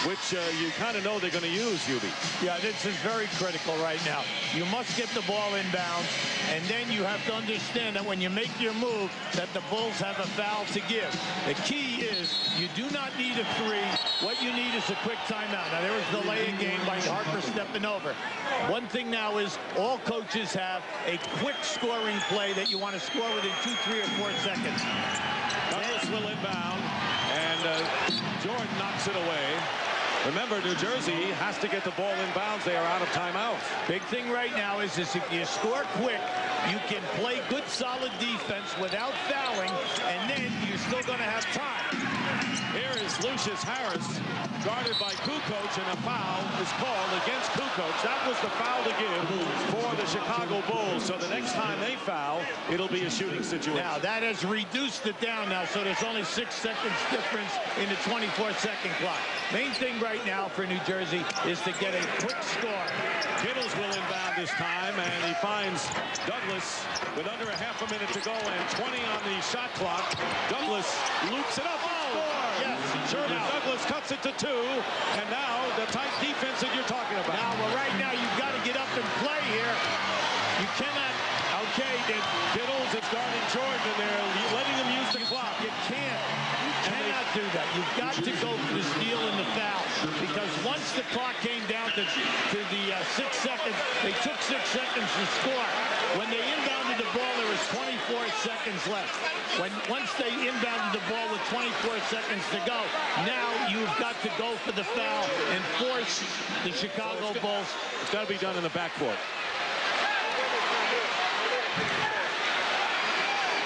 which you kind of know they're going to use, Hubie. Yeah, this is very critical right now. You must get the ball inbounds, and then you have to understand that when you make your move, that the Bulls have a foul to give. The key is you do not need a 3. What you need is a quick timeout. Now, there was the lay-in game by Harper stepping over. One thing now is all coaches have a quick scoring play that you want to score within 2, 3, or 4 seconds. Douglas will inbound, and Jordan knocks it away. Remember, New Jersey has to get the ball inbounds. They are out of timeouts. Big thing right now is if you score quick, you can play good, solid defense without fouling, and then you're still going to have time. Here is Lucius Harris, guarded by Kukoc, and a foul is called against Kukoc. That was the foul to give for the Chicago Bulls. So the next time they foul, it'll be a shooting situation. Now, that has reduced it down now, so there's only 6 seconds difference in the 24-second clock. Main thing right now for New Jersey is to get a quick score. Kittles will inbound this time, and he finds Douglas with under a half a minute to go and 20 on the shot clock. Douglas loops it up and scores. Yes, Sherman Douglas cuts it to 2, and now the tight defense that you're talking about. Now, well, right now you've got to get up and play here. You cannot. Okay, Kittles is guarding Jordan, and they're letting him use the clock. You can't. You cannot do that. You've got to go for the steal and the foul, because once the clock came down to the 6 seconds, they took 6 seconds to score. When they inbounded the ball, there was 24 seconds left. Once they inbounded the ball with 24 seconds to go, now you've got to go for the foul and force the Chicago Bulls. It's got to be done in the backcourt.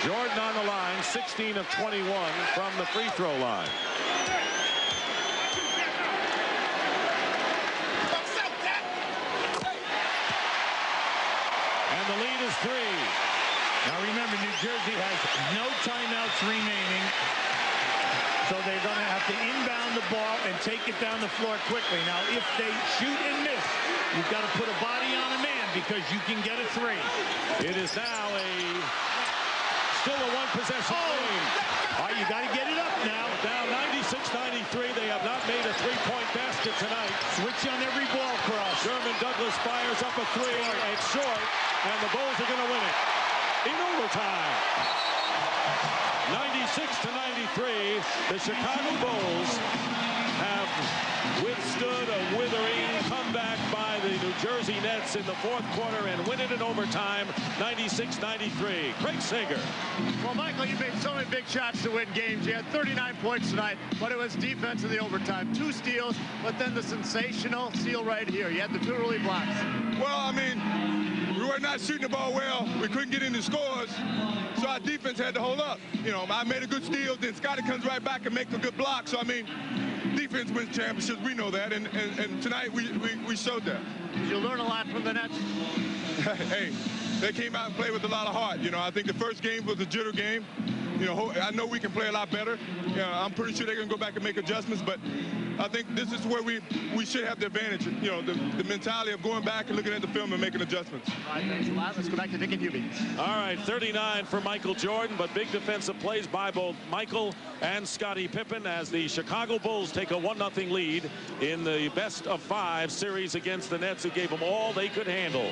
Jordan on the line, 16 of 21 from the free throw line. And the lead is 3. Now remember, New Jersey has no timeouts remaining, so they're going to have to inbound the ball and take it down the floor quickly. Now, if they shoot and miss, you've got to put a body on a man because you can get a 3. It is now still a one-possession game. All right, you got to get it up now. Down 96-93. They have not made a three-point basket tonight. Switch on every ball cross. Sherman Douglas fires up a 3. It's short, and the Bulls are going to win it in overtime. 96-93. The Chicago Bulls have withstood a withering comeback by the New Jersey Nets in the fourth quarter and win it in overtime, 96-93. Craig Sager. Well, Michael, you made so many big shots to win games. You had 39 points tonight, but it was defense in the overtime. 2 steals, but then the sensational steal right here. You had the 2 early blocks. Well, I mean, we were not shooting the ball well. We couldn't get any scores, so our defense had to hold up. You know, I made a good steal, then Scotty comes right back and makes a good block. So, I mean, defense wins championships. We know that, and tonight we showed that. Did you learn a lot from the Nets? Hey, they came out and played with a lot of heart. You know, I think the first game was a jitter game. You know, I know we can play a lot better. You know, I'm pretty sure they're going to go back and make adjustments, but I think this is where we should have the advantage. You know, the mentality of going back and looking at the film and making adjustments. All right, thanks a lot. Let's go back to Dick and Hubie. All right, 39 for Michael Jordan, but big defensive plays by both Michael and Scottie Pippen as the Chicago Bulls take a 1-0 lead in the best-of-5 series against the Nets, who gave them all they could handle.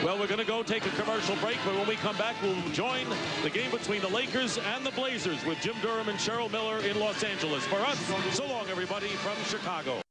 Well, we're going to go take a commercial break, but when we come back, we'll join the game between the Lakers and the Blazers with Jim Durham and Cheryl Miller in Los Angeles. For us, so long, everybody, from Chicago.